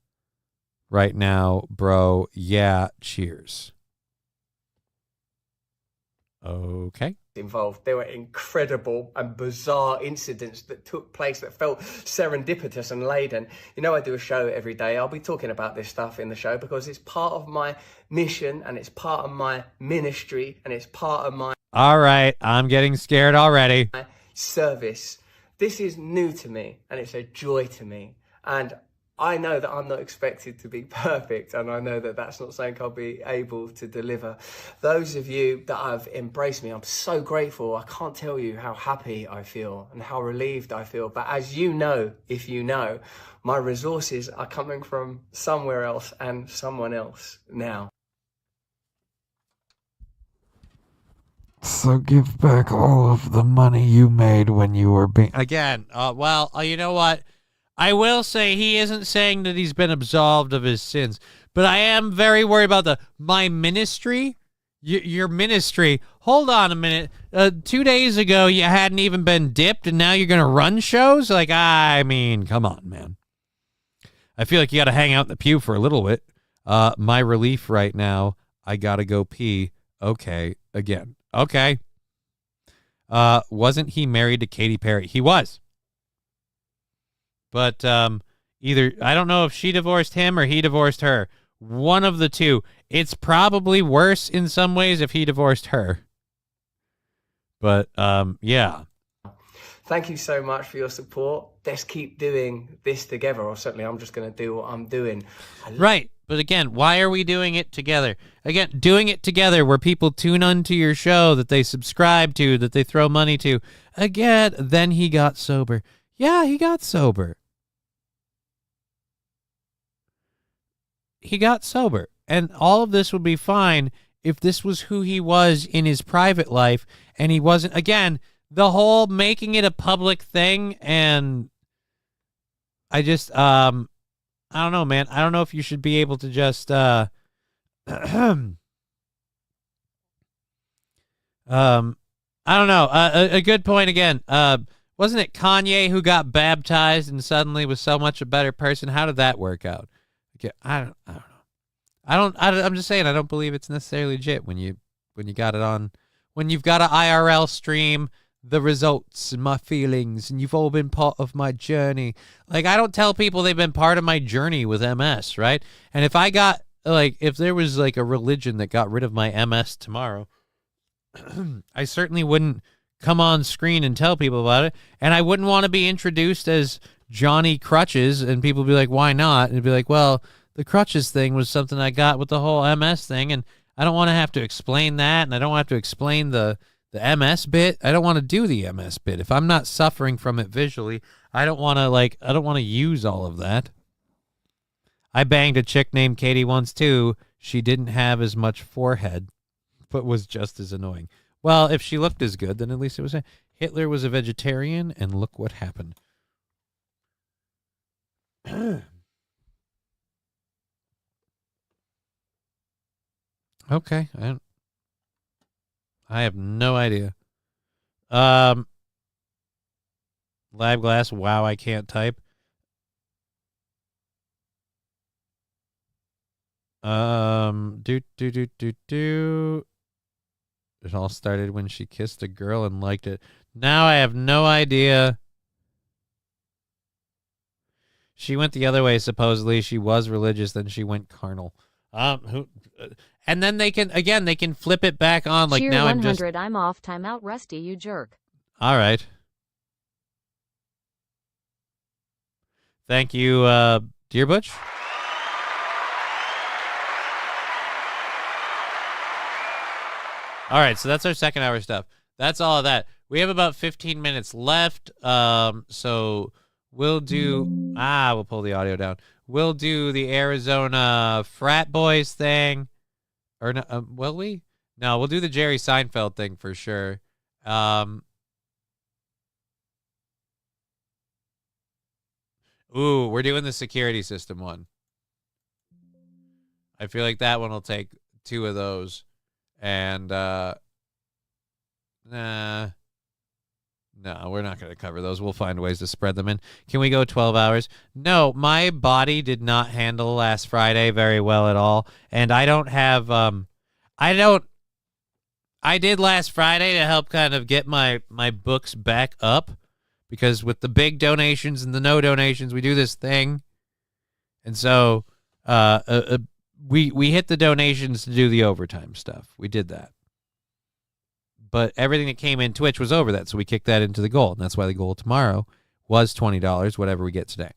right now, bro. Yeah, cheers. Okay. Involved. There were incredible and bizarre incidents that took place that felt serendipitous and laden. You know, I do a show every day. I'll be talking about this stuff in the show because it's part of my mission and it's part of my ministry and it's part of my... All right, I'm getting scared already. Service. This is new to me and it's a joy to me. And I know that I'm not expected to be perfect, and I know that that's not something I'll be able to deliver. Those of you that have embraced me, I'm so grateful. I can't tell you how happy I feel and how relieved I feel. But as you know, if you know, my resources are coming from somewhere else and someone else now. So give back all of the money you made when you were being... Again, you know what? I will say he isn't saying that he's been absolved of his sins, but I am very worried about my ministry. Your ministry. Hold on a minute. 2 days ago, you hadn't even been dipped, and now you're going to run shows? Like, I mean, come on, man. I feel like you got to hang out in the pew for a little bit. My relief right now, I got to go pee. Okay, again. Okay. Wasn't he married to Katy Perry? He was. But either, I don't know if she divorced him or he divorced her. One of the two. It's probably worse in some ways if he divorced her. But, yeah. Thank you so much for your support. Let's keep doing this together, or certainly I'm just going to do what I'm doing. Right. But again, why are we doing it together? Again, doing it together where people tune into your show, that they subscribe to, that they throw money to. Again, then he got sober. Yeah, he got sober. He got sober. And all of this would be fine if this was who he was in his private life and he wasn't, again, the whole making it a public thing. And I just, I don't know, man. I don't know if you should be able to just, I don't know. A good point again. Wasn't it Kanye who got baptized and suddenly was so much a better person? How did that work out? Okay, I don't know. I'm just saying, I don't believe it's necessarily legit when you got it on, when you've got an IRL stream, the results and my feelings, and you've all been part of my journey. Like, I don't tell people they've been part of my journey with MS, right? And if I got, like, if there was like a religion that got rid of my MS tomorrow, I certainly wouldn't come on screen and tell people about it. And I wouldn't want to be introduced as Johnny-krutches, and people be like, why not? And it'd be like, well, the crutches thing was something I got with the whole MS thing, and I don't want to have to explain that, and I don't have to explain the MS bit. I don't want to do the MS bit. If I'm not suffering from it visually, I don't want to use all of that. I banged a chick named Katie once too. She didn't have as much forehead, but was just as annoying. Well, if she looked as good, then at least it was. Hitler was a vegetarian, and look what happened. Okay, I have no idea. Lab glass. Wow, I can't type. It all started when she kissed a girl and liked it. Now I have no idea. She went the other way, supposedly. She was religious, then she went carnal. And then they can flip it back on. Like, Cheer now 100, I'm off. Timeout, Rusty, you jerk. All right. Thank you, Dear Butch. All right, so that's our second hour stuff. That's all of that. We have about 15 minutes left. So we'll do... we'll pull the audio down. We'll do the Arizona frat boys thing. Or no, will we? No, we'll do the Jerry Seinfeld thing for sure. Ooh, we're doing the security system one. I feel like that one will take 2 of those. And, no, we're not going to cover those. We'll find ways to spread them in. Can we go 12 hours? No, my body did not handle last Friday very well at all. And I don't have, I did last Friday to help kind of get my books back up, because with the big donations and the no donations, we do this thing. And so, we hit the donations to do the overtime stuff. We did that. But everything that came in Twitch was over that, so we kicked that into the goal. And that's why the goal tomorrow was $20, whatever we get today.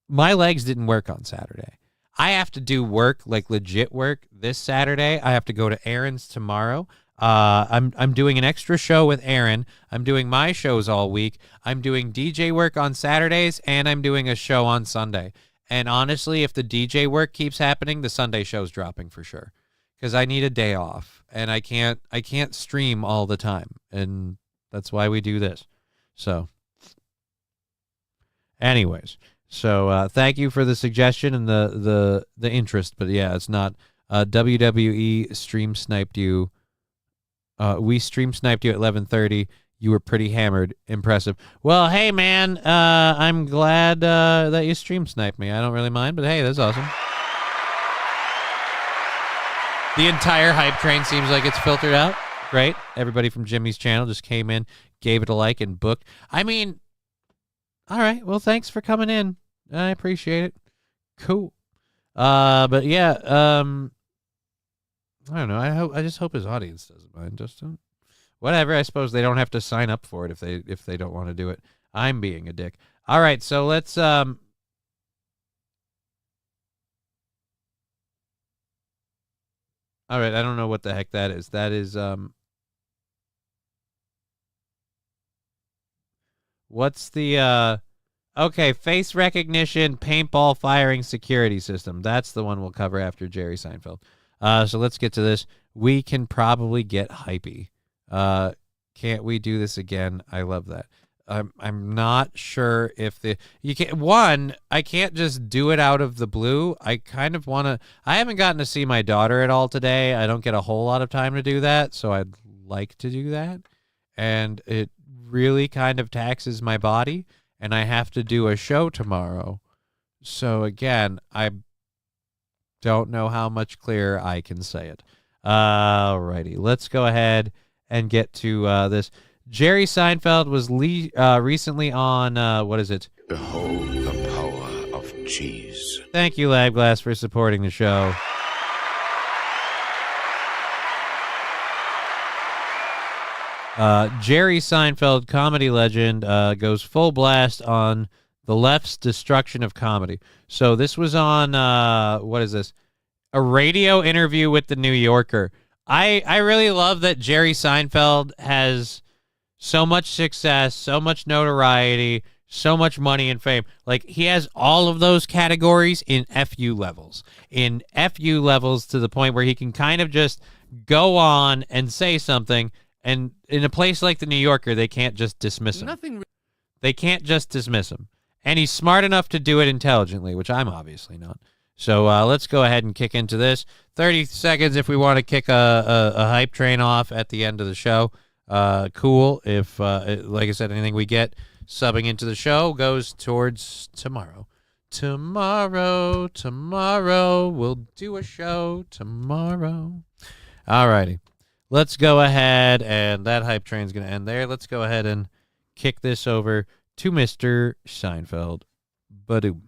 My legs didn't work on Saturday. I have to do work, like legit work, this Saturday. I have to go to Aaron's tomorrow. I'm doing an extra show with Aaron. I'm doing my shows all week. I'm doing DJ work on Saturdays, and I'm doing a show on Sunday. And honestly, if the DJ work keeps happening, the Sunday show's dropping for sure, because I need a day off, and I can't stream all the time, and that's why we do this. So, Anyways, so thank you for the suggestion and the interest. But yeah, it's not WWE stream sniped you. We stream sniped you at 11:30. You were pretty hammered. Impressive. Well, hey, man, I'm glad that you stream sniped me. I don't really mind, but hey, that's awesome. The entire hype train seems like it's filtered out. Great. Everybody from Jimmy's channel just came in, gave it a like, and booked. I mean, all right. Well, thanks for coming in. I appreciate it. Cool. But yeah, I don't know. I just hope his audience doesn't mind. Just don't. Whatever. I suppose they don't have to sign up for it if they don't want to do it. I'm being a dick. All right, so let's all right, I don't know what the heck that is. That is what's the okay, face recognition paintball firing security system. That's the one we'll cover after Jerry Seinfeld. So let's get to this. We can probably get hypey. Can't we do this again? I love that. I'm not sure if I can't just do it out of the blue. I kind of want to. I haven't gotten to see my daughter at all today. I don't get a whole lot of time to do that, so I'd like to do that. And it really kind of taxes my body, and I have to do a show tomorrow. So again, I don't know how much clearer I can say it. Alrighty, let's go ahead and get to this. Jerry Seinfeld was recently on, what is it? Behold the power of cheese. Thank you, Labglass, for supporting the show. Jerry Seinfeld, comedy legend, goes full blast on the left's destruction of comedy. So this was on, what is this? A radio interview with the New Yorker. I really love that Jerry Seinfeld has so much success, so much notoriety, so much money and fame. Like, he has all of those categories in FU levels. In FU levels to the point where he can kind of just go on and say something, and in a place like the New Yorker, they can't just dismiss him. They can't just dismiss him. And he's smart enough to do it intelligently, which I'm obviously not. So let's go ahead and kick into this. 30 seconds if we want to kick a hype train off at the end of the show. Cool. If, like I said, anything we get subbing into the show goes towards tomorrow. Tomorrow, we'll do a show tomorrow. All righty. Let's go ahead, and that hype train's going to end there. Let's go ahead and kick this over to Mr. Seinfeld. Badoom.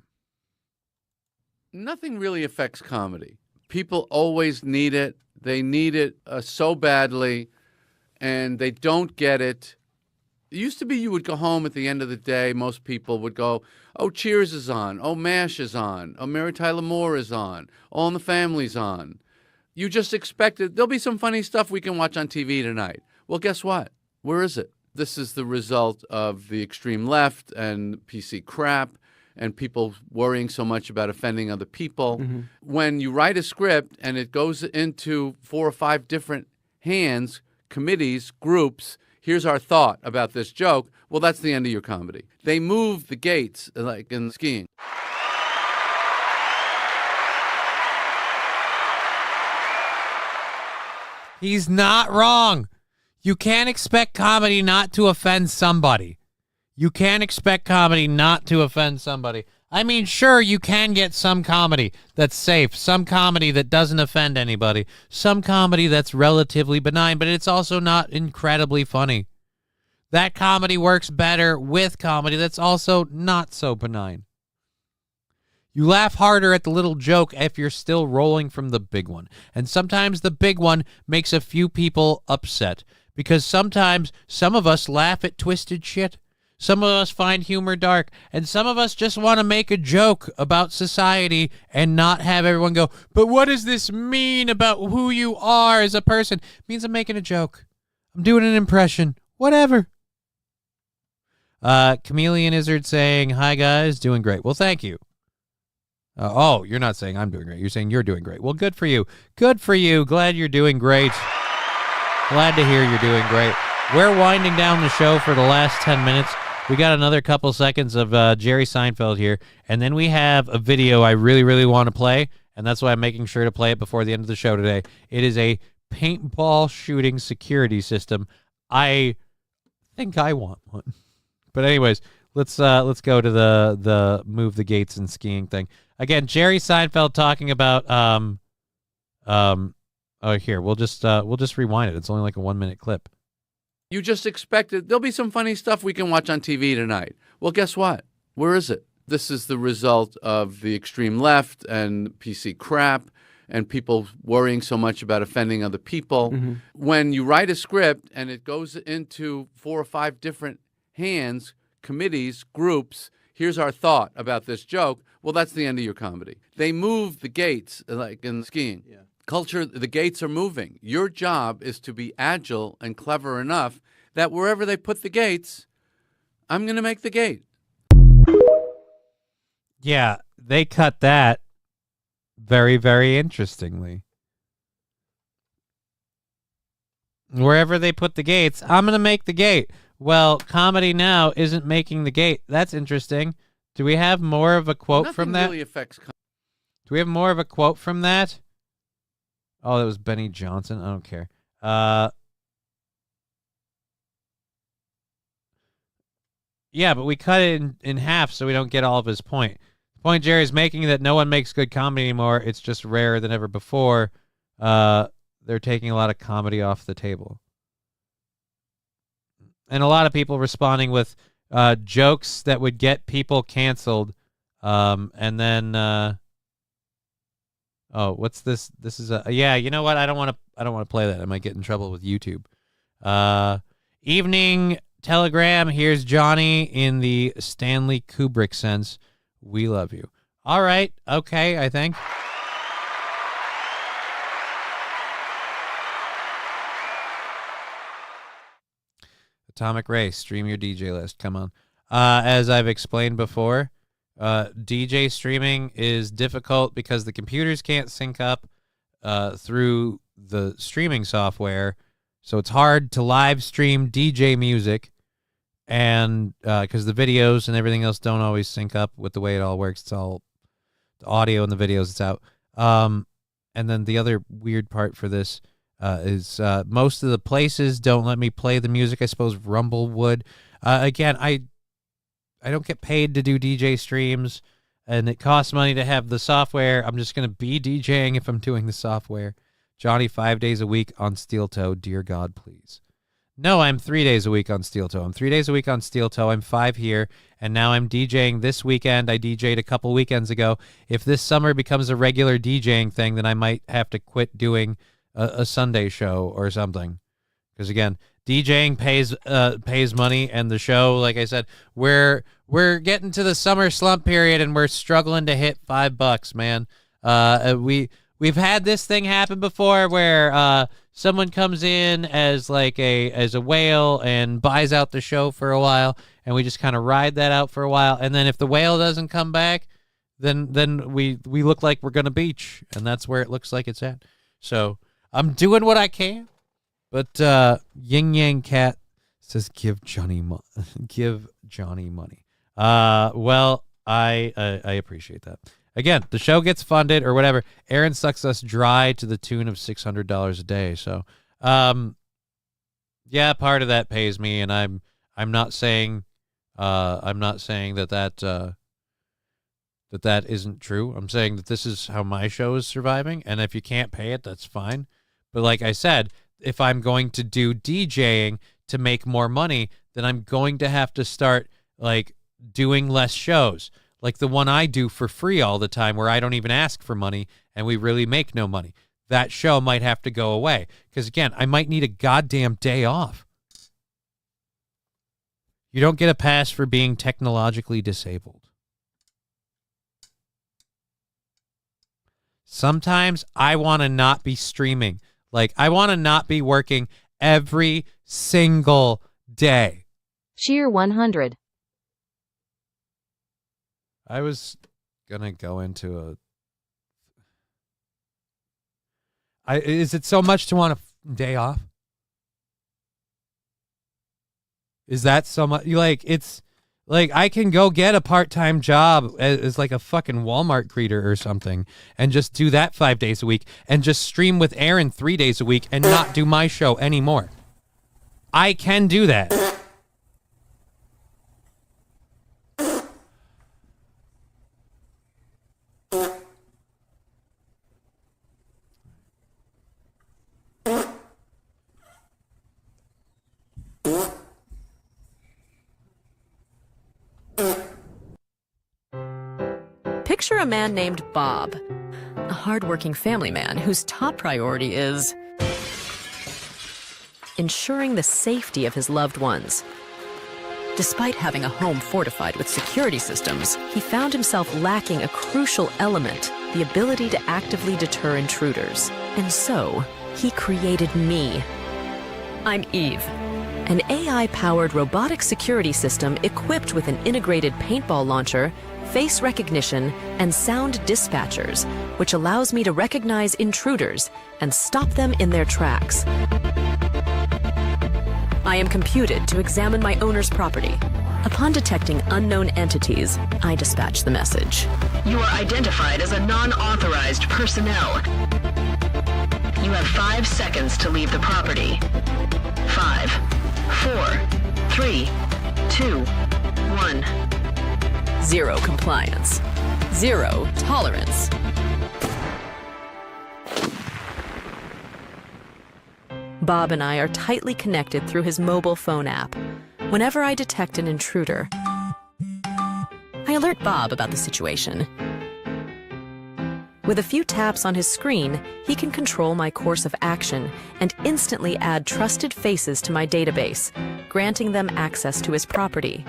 Nothing really affects comedy. People always need it. They need it so badly, and they don't get it. It used to be you would go home at the end of the day. Most people would go, oh, Cheers is on. Oh, MASH is on. Oh, Mary Tyler Moore is on. All in the Family's on. You just expected there'll be some funny stuff we can watch on TV tonight. Well, guess what? Where is it? This is the result of the extreme left and PC crap and people worrying so much about offending other people. Mm-hmm. When you write a script and it goes into 4 or 5 different hands, committees, groups, here's our thought about this joke, well, that's the end of your comedy. They move the gates like in skiing. He's not wrong. You can't expect comedy not to offend somebody. You can't expect comedy not to offend somebody. I mean, sure, you can get some comedy that's safe, some comedy that doesn't offend anybody, some comedy that's relatively benign, but it's also not incredibly funny. That comedy works better with comedy that's also not so benign. You laugh harder at the little joke if you're still rolling from the big one. And sometimes the big one makes a few people upset because sometimes some of us laugh at twisted shit. Some of us find humor dark, and some of us just want to make a joke about society and not have everyone go, but what does this mean about who you are as a person? It means I'm making a joke. I'm doing an impression. Whatever. Chameleon Izzard saying, hi guys, doing great. Well, thank you. Oh, you're not saying I'm doing great. You're saying you're doing great. Well, good for you. Good for you. Glad you're doing great. Glad to hear you're doing great. We're winding down the show for the last 10 minutes. We got another couple seconds of Jerry Seinfeld here, and then we have a video I really, really want to play, and that's why I'm making sure to play it before the end of the show today. It is a paintball shooting security system. I think I want one. But anyways, let's go to the move the gates and skiing thing. Again, Jerry Seinfeld talking about here, we'll just rewind it. It's only like a 1-minute clip. You just expected there'll be some funny stuff we can watch on TV tonight. Well, guess what? Where is it? This is the result of the extreme left and PC crap and people worrying so much about offending other people. Mm-hmm. When you write a script and it goes into 4 or 5 different hands, committees, groups, here's our thought about this joke, well, that's the end of your comedy. They move the gates, like in skiing. Yeah. Culture, the gates are moving. Your job is to be agile and clever enough that wherever they put the gates, I'm going to make the gate. Yeah, they cut that very, very interestingly. Wherever they put the gates, I'm going to make the gate. Well, comedy now isn't making the gate. That's interesting. Do we have more of a quote from that? Nothing really affects Do we have more of a quote from that? Oh, that was Benny Johnson. I don't care. Yeah, but we cut it in half so we don't get all of his point. The point Jerry's making that no one makes good comedy anymore. It's just rarer than ever before. They're taking a lot of comedy off the table. And a lot of people responding with jokes that would get people canceled. And then oh, what's this? This is yeah, you know what? I don't want to play that. I might get in trouble with YouTube. Evening Telegram, here's Johnny in the Stanley Kubrick sense. We love you. All right. Okay, I think. Atomic Race, stream your DJ list. Come on. As I've explained before, DJ streaming is difficult because the computers can't sync up through the streaming software. So it's hard to live stream DJ music, and because the videos and everything else don't always sync up with the way it all works. It's all the audio and the videos. It's out. And then the other weird part for this is most of the places don't let me play the music. I suppose Rumble would. Again, I don't get paid to do DJ streams, and it costs money to have the software. I'm just going to be DJing if I'm doing the software. Johnny, 5 days a week on Steel Toe. Dear God, please. No, I'm 3 days a week on Steel Toe. I'm 3 days a week on Steel Toe. I'm 5 here, and now I'm DJing this weekend. I DJ'd a couple weekends ago. If this summer becomes a regular DJing thing, then I might have to quit doing a Sunday show or something. Because, again, DJing pays money, and the show, like I said, we're getting to the summer slump period, and we're struggling to hit $5, man. We've had this thing happen before where someone comes in as like a whale and buys out the show for a while, and we just kind of ride that out for a while, and then if the whale doesn't come back, then we look like we're gonna beach, and that's where it looks like it's at. So I'm doing what I can. But Yin Yang Cat says, "Give Johnny money." Well, I appreciate that. Again, the show gets funded or whatever. Aaron sucks us dry to the tune of $600 a day. So, yeah, part of that pays me, and I'm not saying that isn't true. I'm saying that this is how my show is surviving, and if you can't pay it, that's fine. But like I said, if I'm going to do DJing to make more money, then I'm going to have to start like doing less shows, like the one I do for free all the time where I don't even ask for money and we really make no money. That show might have to go away because, again, I might need a goddamn day off. You don't get a pass for being technologically disabled. Sometimes I want to not be streaming. Like, I want to not be working every single day. Cheer 100. I was going to go into is it so much to want a day off? Is that so much? It's Like, I can go get a part-time job as like a fucking Walmart greeter or something and just do that 5 days a week and just stream with Aaron 3 days a week and not do my show anymore. I can do that. Picture a man named Bob, a hardworking family man whose top priority is ensuring the safety of his loved ones. Despite having a home fortified with security systems, he found himself lacking a crucial element, the ability to actively deter intruders. And so, he created me. I'm Eve, an AI-powered robotic security system equipped with an integrated paintball launcher, face recognition, and sound dispatchers, which allows me to recognize intruders and stop them in their tracks. I am computed to examine my owner's property. Upon detecting unknown entities, I dispatch the message. You are identified as a non-authorized personnel. You have 5 seconds to leave the property. 5, 4, 3, 2, 1. Zero compliance. Zero tolerance. Bob and I are tightly connected through his mobile phone app. Whenever I detect an intruder, I alert Bob about the situation. With a few taps on his screen, he can control my course of action and instantly add trusted faces to my database, granting them access to his property.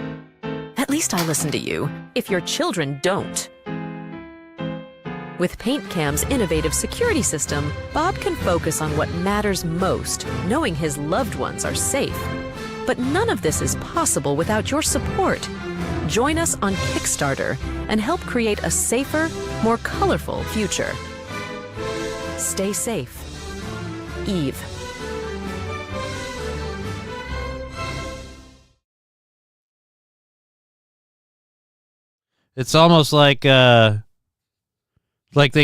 At least I listen to you, if your children don't. With PaintCam's innovative security system, Bob can focus on what matters most, knowing his loved ones are safe. But none of this is possible without your support. Join us on Kickstarter and help create a safer, more colorful future. Stay safe. Eve. It's almost like they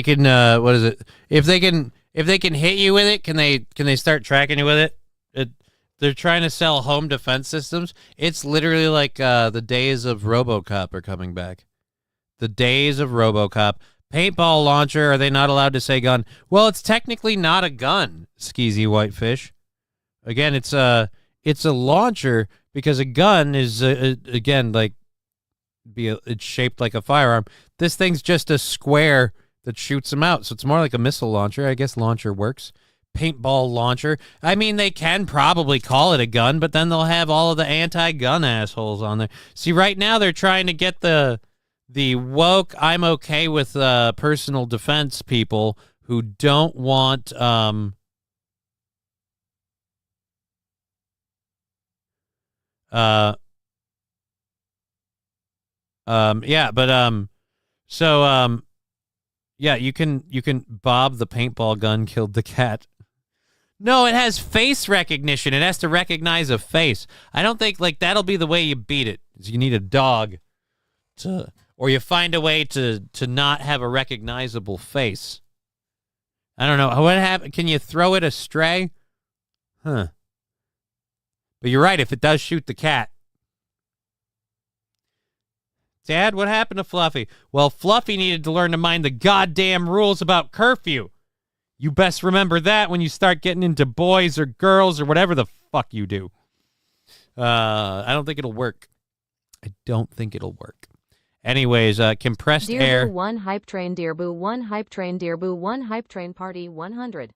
can what is it? If they can hit you with it, can they start tracking you with it? They're trying to sell home defense systems. It's literally like the days of RoboCop are coming back. The days of RoboCop. Paintball launcher, are they not allowed to say gun? Well, it's technically not a gun, Skeezy Whitefish. Again, it's a launcher because a gun is again like it's shaped like a firearm. This thing's just a square that shoots them out, so it's more like a missile launcher. I guess launcher works. Paintball launcher. I mean, they can probably call it a gun, but then they'll have all of the anti-gun assholes on there. See, right now they're trying to get the woke, I'm okay with personal defense people who don't want you can Bob the paintball gun killed the cat. No, it has face recognition. It has to recognize a face. I don't think like that'll be the way you beat it. You need a dog or you find a way to not have a recognizable face. I don't know. What happened? Can you throw it astray? Huh. But you're right, if it does shoot the cat. Dad, what happened to Fluffy? Well, Fluffy needed to learn to mind the goddamn rules about curfew. You best remember that when you start getting into boys or girls or whatever the fuck you do. I don't think it'll work. I don't think it'll work. Anyways, compressed Dear air. Boo 1 hype train, Dear Boo 1 hype train, Dear Boo 1 hype train party 100.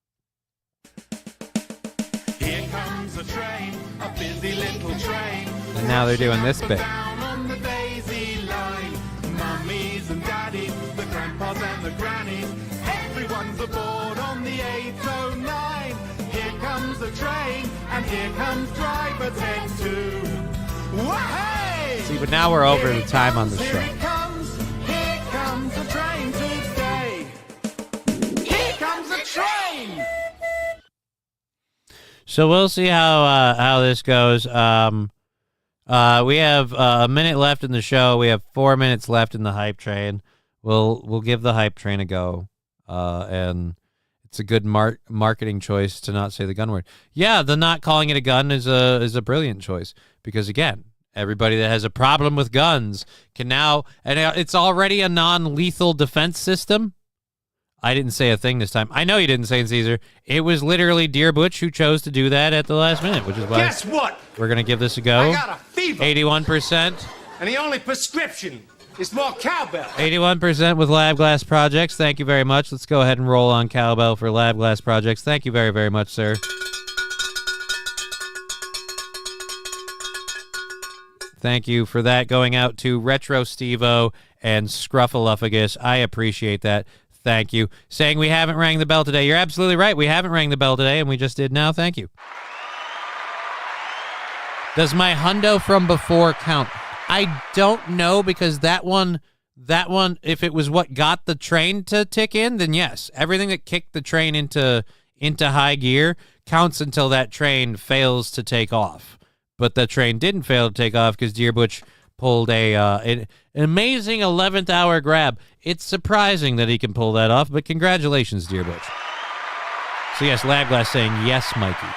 Here comes a train, a busy little train. And now they're doing this bit. On the daisy line, mummies and daddies, the grandpas and the grannies, everyone's aboard on the 809. Here comes the train, and here comes driver 10-2. Wahey! See, but now we're over the time on the show. Here comes the train today. Here comes the train! So we'll see how this goes. We have a minute left in the show. We have 4 minutes left in the hype train. We'll give the hype train a go, and it's a good marketing choice to not say the gun word. Yeah, the not calling it a gun is a brilliant choice because, again, everybody that has a problem with guns can now, and it's already a non-lethal defense system. I didn't say a thing this time. I know you didn't say it, Caesar. It was literally Dear Butch who chose to do that at the last minute, which is why Guess what? we're going to give this a go. I got a fever. 81%. And the only prescription is more cowbell. 81% with Lab Glass Projects. Thank you very much. Let's go ahead and roll on cowbell for Lab Glass Projects. Thank you very, very much, sir. Thank you for that. Going out to Retro Stevo and Scruffaluffagus. I appreciate that. Thank you. Saying we haven't rang the bell today. You're absolutely right. We haven't rang the bell today, and we just did now. Thank you. Does my hundo from before count? I don't know because that one, if it was what got the train to tick in, then yes. Everything that kicked the train into high gear counts until that train fails to take off. But the train didn't fail to take off because Dear Butch pulled an amazing 11th hour grab. It's surprising that he can pull that off, but congratulations, Dear Butch. So yes, Lab Glass saying yes, Mikey.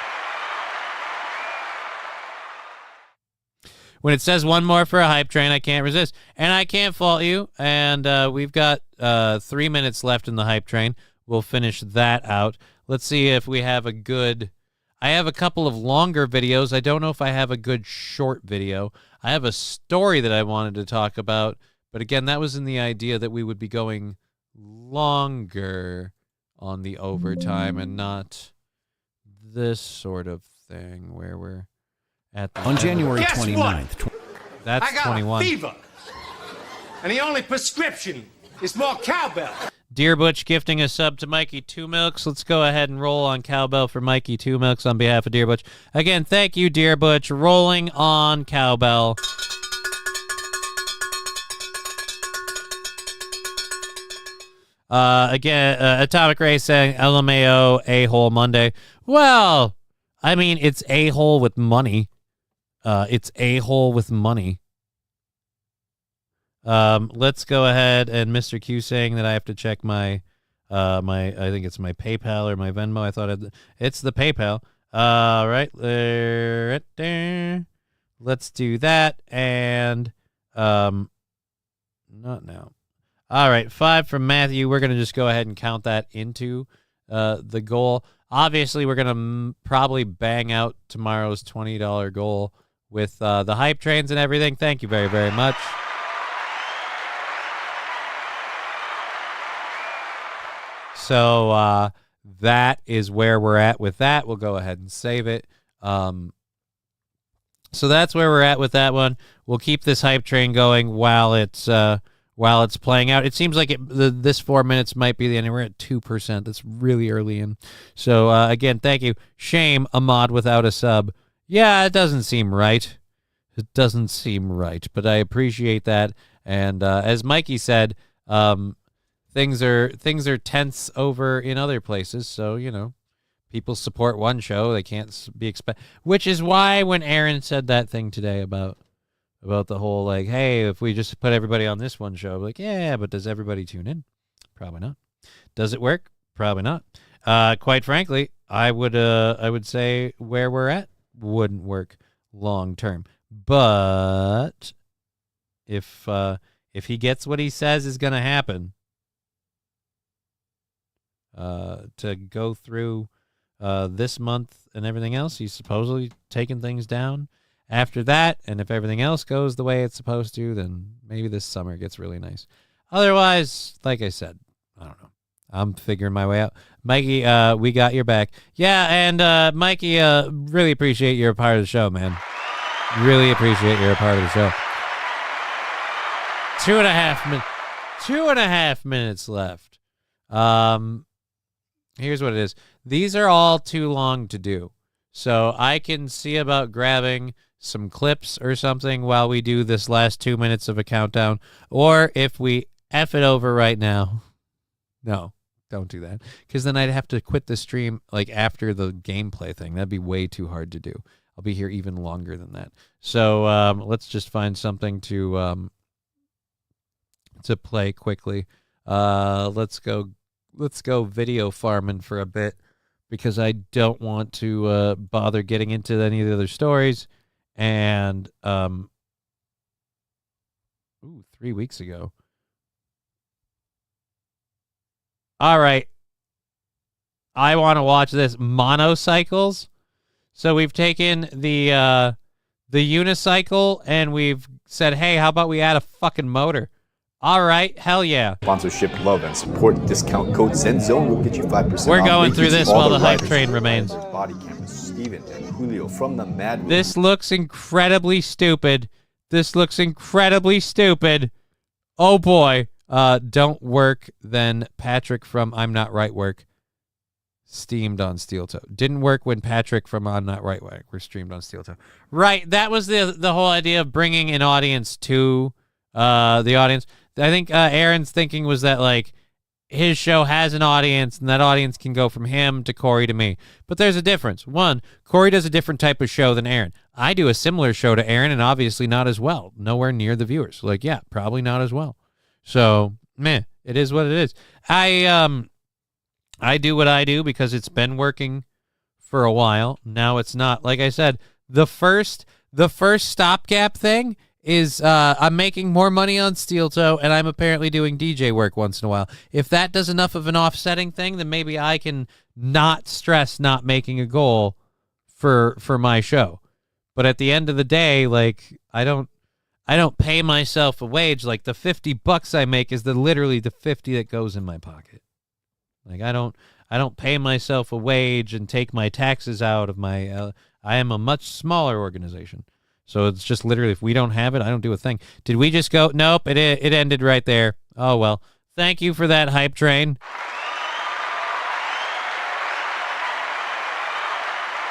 When it says one more for a hype train, I can't resist. And I can't fault you. And we've got 3 minutes left in the hype train. We'll finish that out. Let's see if we have a good... I have a couple of longer videos. I don't know if I have a good short video. I have a story that I wanted to talk about. But again, that was in the idea that we would be going longer on the overtime and not this sort of thing where we're at the on January 29th. That's I got 21. A fever. And the only prescription is more cowbell. Dear Butch gifting a sub to Mikey Two Milks. Let's go ahead and roll on cowbell for Mikey Two Milks on behalf of Dear Butch. Again, thank you, Dear Butch. Rolling on cowbell. Again, Atomic Ray saying LMAO A-hole Monday. Well, I mean, it's a-hole with money. It's a-hole with money. Let's go ahead and Mr. Q saying that I have to check my I think it's my PayPal or my Venmo. I thought it's the PayPal. Right there. Let's do that and not now. All right, 5 from Matthew. We're going to just go ahead and count that into the goal. Obviously, we're going to probably bang out tomorrow's $20 goal with the hype trains and everything. Thank you very, very much. So that is where we're at with that. We'll go ahead and save it. So that's where we're at with that one. We'll keep this hype train going while it's playing out. It seems like this 4 minutes might be the end. We're at 2%. That's really early in. So again, thank you. Shame a mod without a sub. Yeah, it doesn't seem right. It doesn't seem right, but I appreciate that. And as Mikey said, things are tense over in other places. So, you know, people support one show. They can't be which is why when Aaron said that thing today about the whole, like, hey, if we just put everybody on this one show, like, yeah, but does everybody tune in? Probably not. Does it work? Probably not. Quite frankly, I would say where we're at wouldn't work long term. But if he gets what he says is going to happen, to go through this month and everything else, he's supposedly taking things down after that, and if everything else goes the way it's supposed to, then maybe this summer gets really nice. Otherwise, like I said, I don't know. I'm figuring my way out. Mikey, we got your back. Yeah, and Mikey, really appreciate you're a part of the show, man. Really appreciate you're a part of the show. 2.5 minutes left. Here's what it is. These are all too long to do. So I can see about grabbing some clips or something while we do this last 2 minutes of a countdown. Or if we F it over right now. No, don't do that. Because then I'd have to quit the stream like after the gameplay thing. That'd be way too hard to do. I'll be here even longer than that. So let's just find something to play quickly. Let's go video farming for a bit because I don't want to bother getting into any of the other stories. And 3 weeks ago. All right. I want to watch this. Monocycles. So we've taken the unicycle and we've said, hey, how about we add a fucking motor? All right, hell yeah. Sponsorship, love, and support. Discount code ZENZONE will get you 5% We're off. going through this while the hype train remains. Body cameras, Steven and Julio from the Mad. This looks incredibly stupid. Oh boy. Don't work, then Patrick from I'm Not Right Work steamed on Steel Toe. Didn't work when Patrick from I'm Not Right Work were streamed on Steel Toe. Right, that was the whole idea of bringing an audience to the audience. I think Aaron's thinking was that, like, his show has an audience, and that audience can go from him to Corey to me. But there's a difference. One, Corey does a different type of show than Aaron. I do a similar show to Aaron, and obviously not as well. Nowhere near the viewers. Like, yeah, probably not as well. So, man, it is what it is. I do what I do because it's been working for a while. Now it's not. Like I said, the first stopgap thing is I'm making more money on Steel Toe, and I'm apparently doing DJ work once in a while. If that does enough of an offsetting thing, then maybe I can not stress not making a goal for my show. But at the end of the day, like, I don't pay myself a wage. Like, the $50 I make is literally the 50 that goes in my pocket. Like, I don't pay myself a wage and take my taxes out of my. I am a much smaller organization, so it's just literally if we don't have it, I don't do a thing. Did we just go? Nope. It ended right there. Oh well. Thank you for that hype train.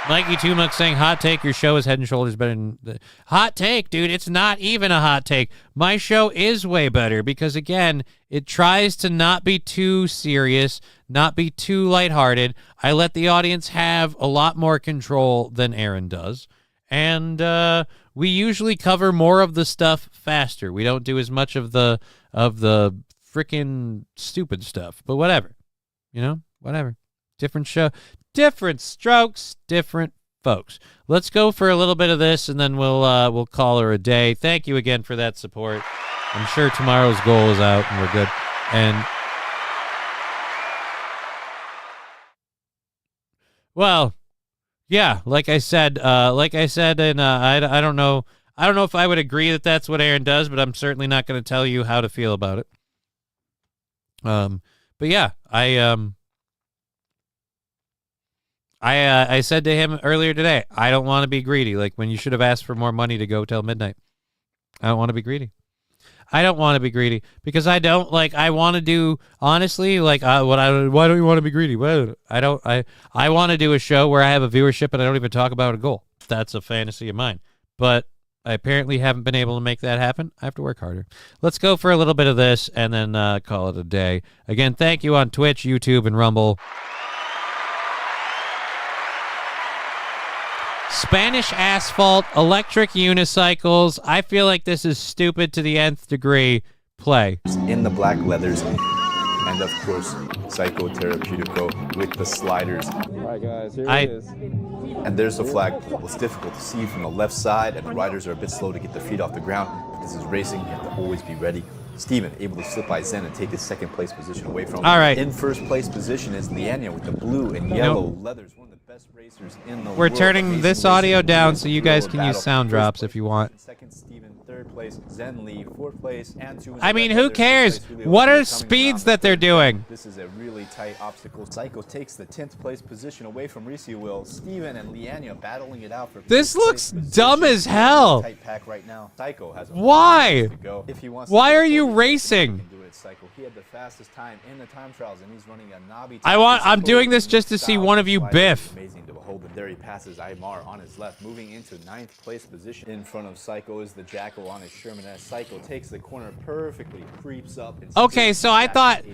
Mikey Tumuk saying, hot take, your show is head and shoulders better than the hot take, dude. It's not even a hot take. My show is way better because, again, it tries to not be too serious, not be too lighthearted. I let the audience have a lot more control than Aaron does. And we usually cover more of the stuff faster. We don't do as much of the freaking stupid stuff, but whatever. You know, whatever. Different show. Different strokes, different folks. Let's go for a little bit of this, and then we'll call her a day. Thank you again for that support. I'm sure tomorrow's goal is out, and we're good. And well, yeah, like I said, and I don't know if I would agree that that's what Aaron does, but I'm certainly not going to tell you how to feel about it. But yeah, I said to him earlier today, I don't want to be greedy. Like, when you should have asked for more money to go till midnight. I don't want to be greedy. I don't want to be greedy because I don't, like, I want to do, honestly, like, why don't you want to be greedy? Well, I want to do a show where I have a viewership and I don't even talk about a goal. That's a fantasy of mine. But I apparently haven't been able to make that happen. I have to work harder. Let's go for a little bit of this and then call it a day. Again, thank you on Twitch, YouTube, and Rumble. Spanish asphalt, electric unicycles. I feel like this is stupid to the nth degree. Play. In the black leathers. And of course, Psycho Therapeutico with the sliders. All right, guys, here it is. And there's the flagpole. It's difficult to see from the left side, and the riders are a bit slow to get their feet off the ground. But this is racing. You have to always be ready. Steven able to slip by Zen and take his second place position away from him. All right. In first place position is Leania with the blue and yellow leathers. One of the best racers in the We're world. turning this audio down so you guys can use sound drops if you want. Second, Steven. Third place, Zen Lee. Fourth place, Antu. I mean, who cares? What are speeds that they're doing? This is a really tight obstacle. Psycho takes the 10th place position away from Risi Will. Steven and Leania battling it out for. This looks dumb as hell. Tight pack right now. Psycho has a Why? to go. If he wants Why to are you racing? Psycho. He had the fastest time in the time trials, and he's running a knobby. I'm doing this just to see one of you biff. Amazing to behold, but there he passes Aymar on his left, moving into 9th place position. In front of Psycho is the Jackal on his Sherman as Psycho takes the corner perfectly, creeps up. And Okay, so I thought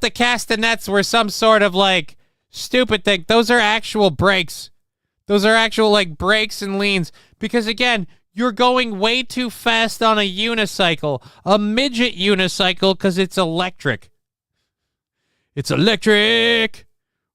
the castanets were some sort of like stupid thing. Those are actual brakes. Those are actual, like, brakes and leans. Because, again, you're going way too fast on a unicycle. A midget unicycle, because it's electric. It's electric!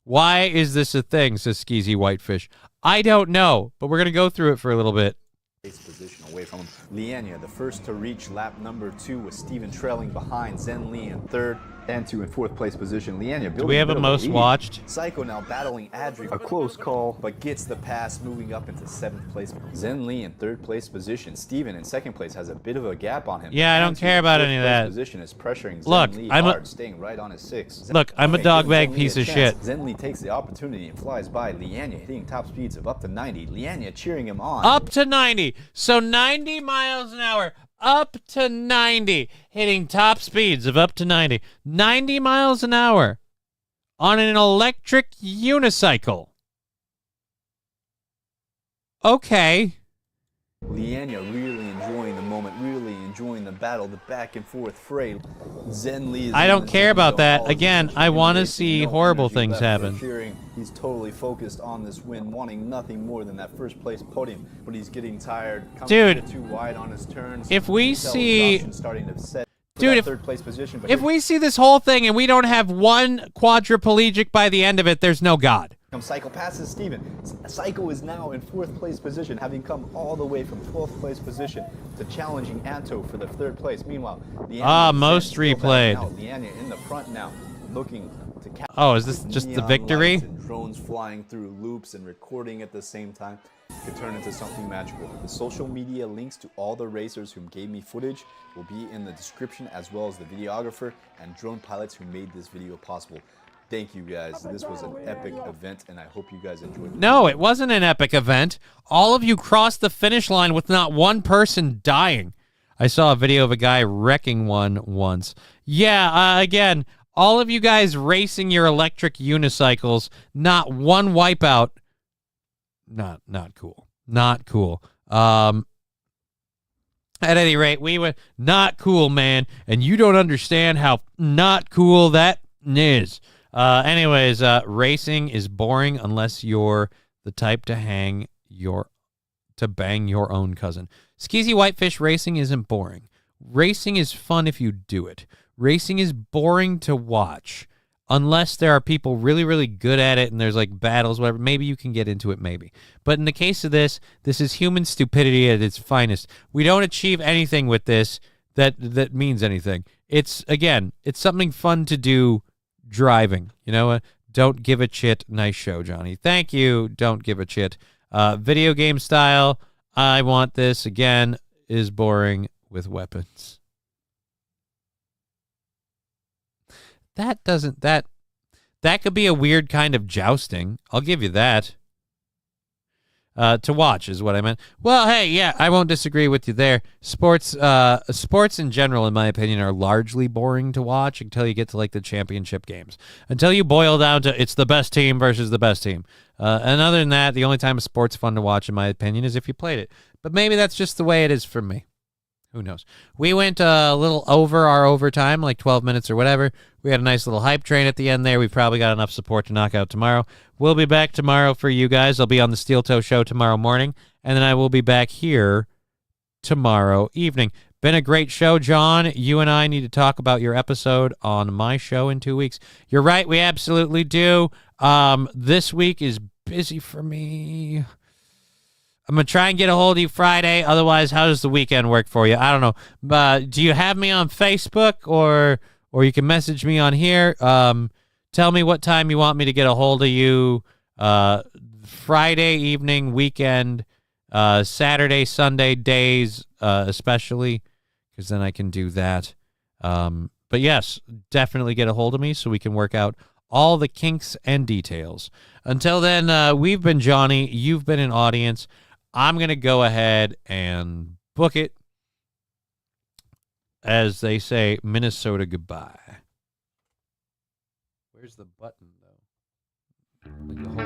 Why is this a thing, says Skeezy Whitefish? I don't know, but we're going to go through it for a little bit. Position away from him. Liania, the first to reach lap number 2, with Steven trailing behind Zen Lee in third. And 2 in fourth place position. Liania, do we have a most watched? Psycho now battling Adri. A close call, but gets the pass, moving up into 7th place. Zen Lee in third place position. Steven in second place has a bit of a gap on him. Yeah, I don't care about any of that. Position is pressuring Look, Zen Lee I'm hard, staying right on his 6. Look, I'm a dog bag piece of shit. Zen Lee takes the opportunity and flies by Liania, hitting top speeds of up to 90. Liania cheering him on. Up to 90. So 90 miles an hour. Up to 90, hitting top speeds of up to 90. 90 miles an hour on an electric unicycle. Okay. Liania really enjoying the moment, really enjoying the battle, the back and forth fray. Zen Lee is I don't care about that. Again, I want to see horrible things happen. He's totally focused on this win, wanting nothing more than that first place podium, but he's getting tired. Dude, too wide on his turns. If we see, starting to set dude, third place position, if we see this whole thing and we don't have one quadriplegic by the end of it, there's no God. Psycho passes Steven. Psycho is now in 4th place position, having come all the way from 12th place position to challenging Anto for the 3rd place. Meanwhile, most replayed. Liania in the front now, looking to capture. Oh, is this just the victory? And drones flying through loops and recording at the same time could turn into something magical. The social media links to all the racers who gave me footage will be in the description, as well as the videographer and drone pilots who made this video possible. Thank you guys. This was an epic event, and I hope you guys enjoyed it. No, it wasn't an epic event. All of you crossed the finish line with not one person dying. I saw a video of a guy wrecking one once. Yeah, again, all of you guys racing your electric unicycles, not one wipeout. Not cool. Not cool. At any rate, we went not cool, man, and you don't understand how not cool that is. Anyways, racing is boring unless you're the type to bang your own cousin. Skeezy Whitefish, racing isn't boring. Racing is fun if you do it. Racing is boring to watch unless there are people really, really good at it and there's like battles, whatever. Maybe you can get into it, maybe. But in the case of this is human stupidity at its finest. We don't achieve anything with this that means anything. It's something fun to do. Driving, you know what? Don't give a shit. Nice show, Johnny. Thank you. Don't give a shit. Video game style. I want this again. Is boring with weapons. That could be a weird kind of jousting. I'll give you that. To watch is what I meant. Well, hey, yeah, I won't disagree with you there. Sports in general, in my opinion, are largely boring to watch until you get to like the championship games. Until you boil down to it's the best team versus the best team. And other than that, the only time a sport's fun to watch, in my opinion, is if you played it. But maybe that's just the way it is for me. Who knows? We went a little over our overtime, like 12 minutes or whatever. We had a nice little hype train at the end there. We've probably got enough support to knock out tomorrow. We'll be back tomorrow for you guys. I'll be on the Steel Toe Show tomorrow morning, and then I will be back here tomorrow evening. Been a great show, John. You and I need to talk about your episode on my show in 2 weeks. You're right. We absolutely do. This week is busy for me. I'm going to try and get a hold of you Friday. Otherwise, how does the weekend work for you? I don't know. Do you have me on Facebook or you can message me on here? Tell me what time you want me to get a hold of you. Friday evening, weekend, Saturday, Sunday days, especially, because then I can do that. But yes, definitely get a hold of me so we can work out all the kinks and details. Until then, we've been Johnny. You've been an audience. I'm going to go ahead and book it. As they say, Minnesota goodbye. Where's the button, though? Like the whole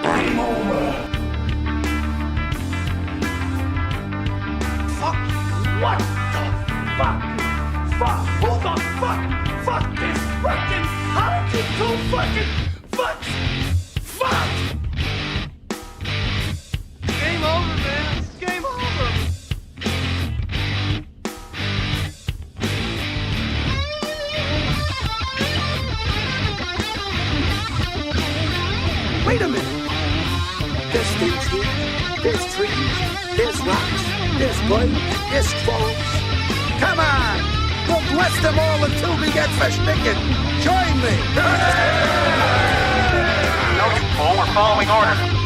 Game over. Fuck. What the fuck? fuck? Who the fuck? Fuck this fucking. How did you two fucking fucks? Fuck! Game over, man. It's game over. Wait a minute. There's things here. There's trees. There's rocks. There's blades. There's foams. Come on. We'll bless them all until we get verschnicken. Join me. No, we're following orders.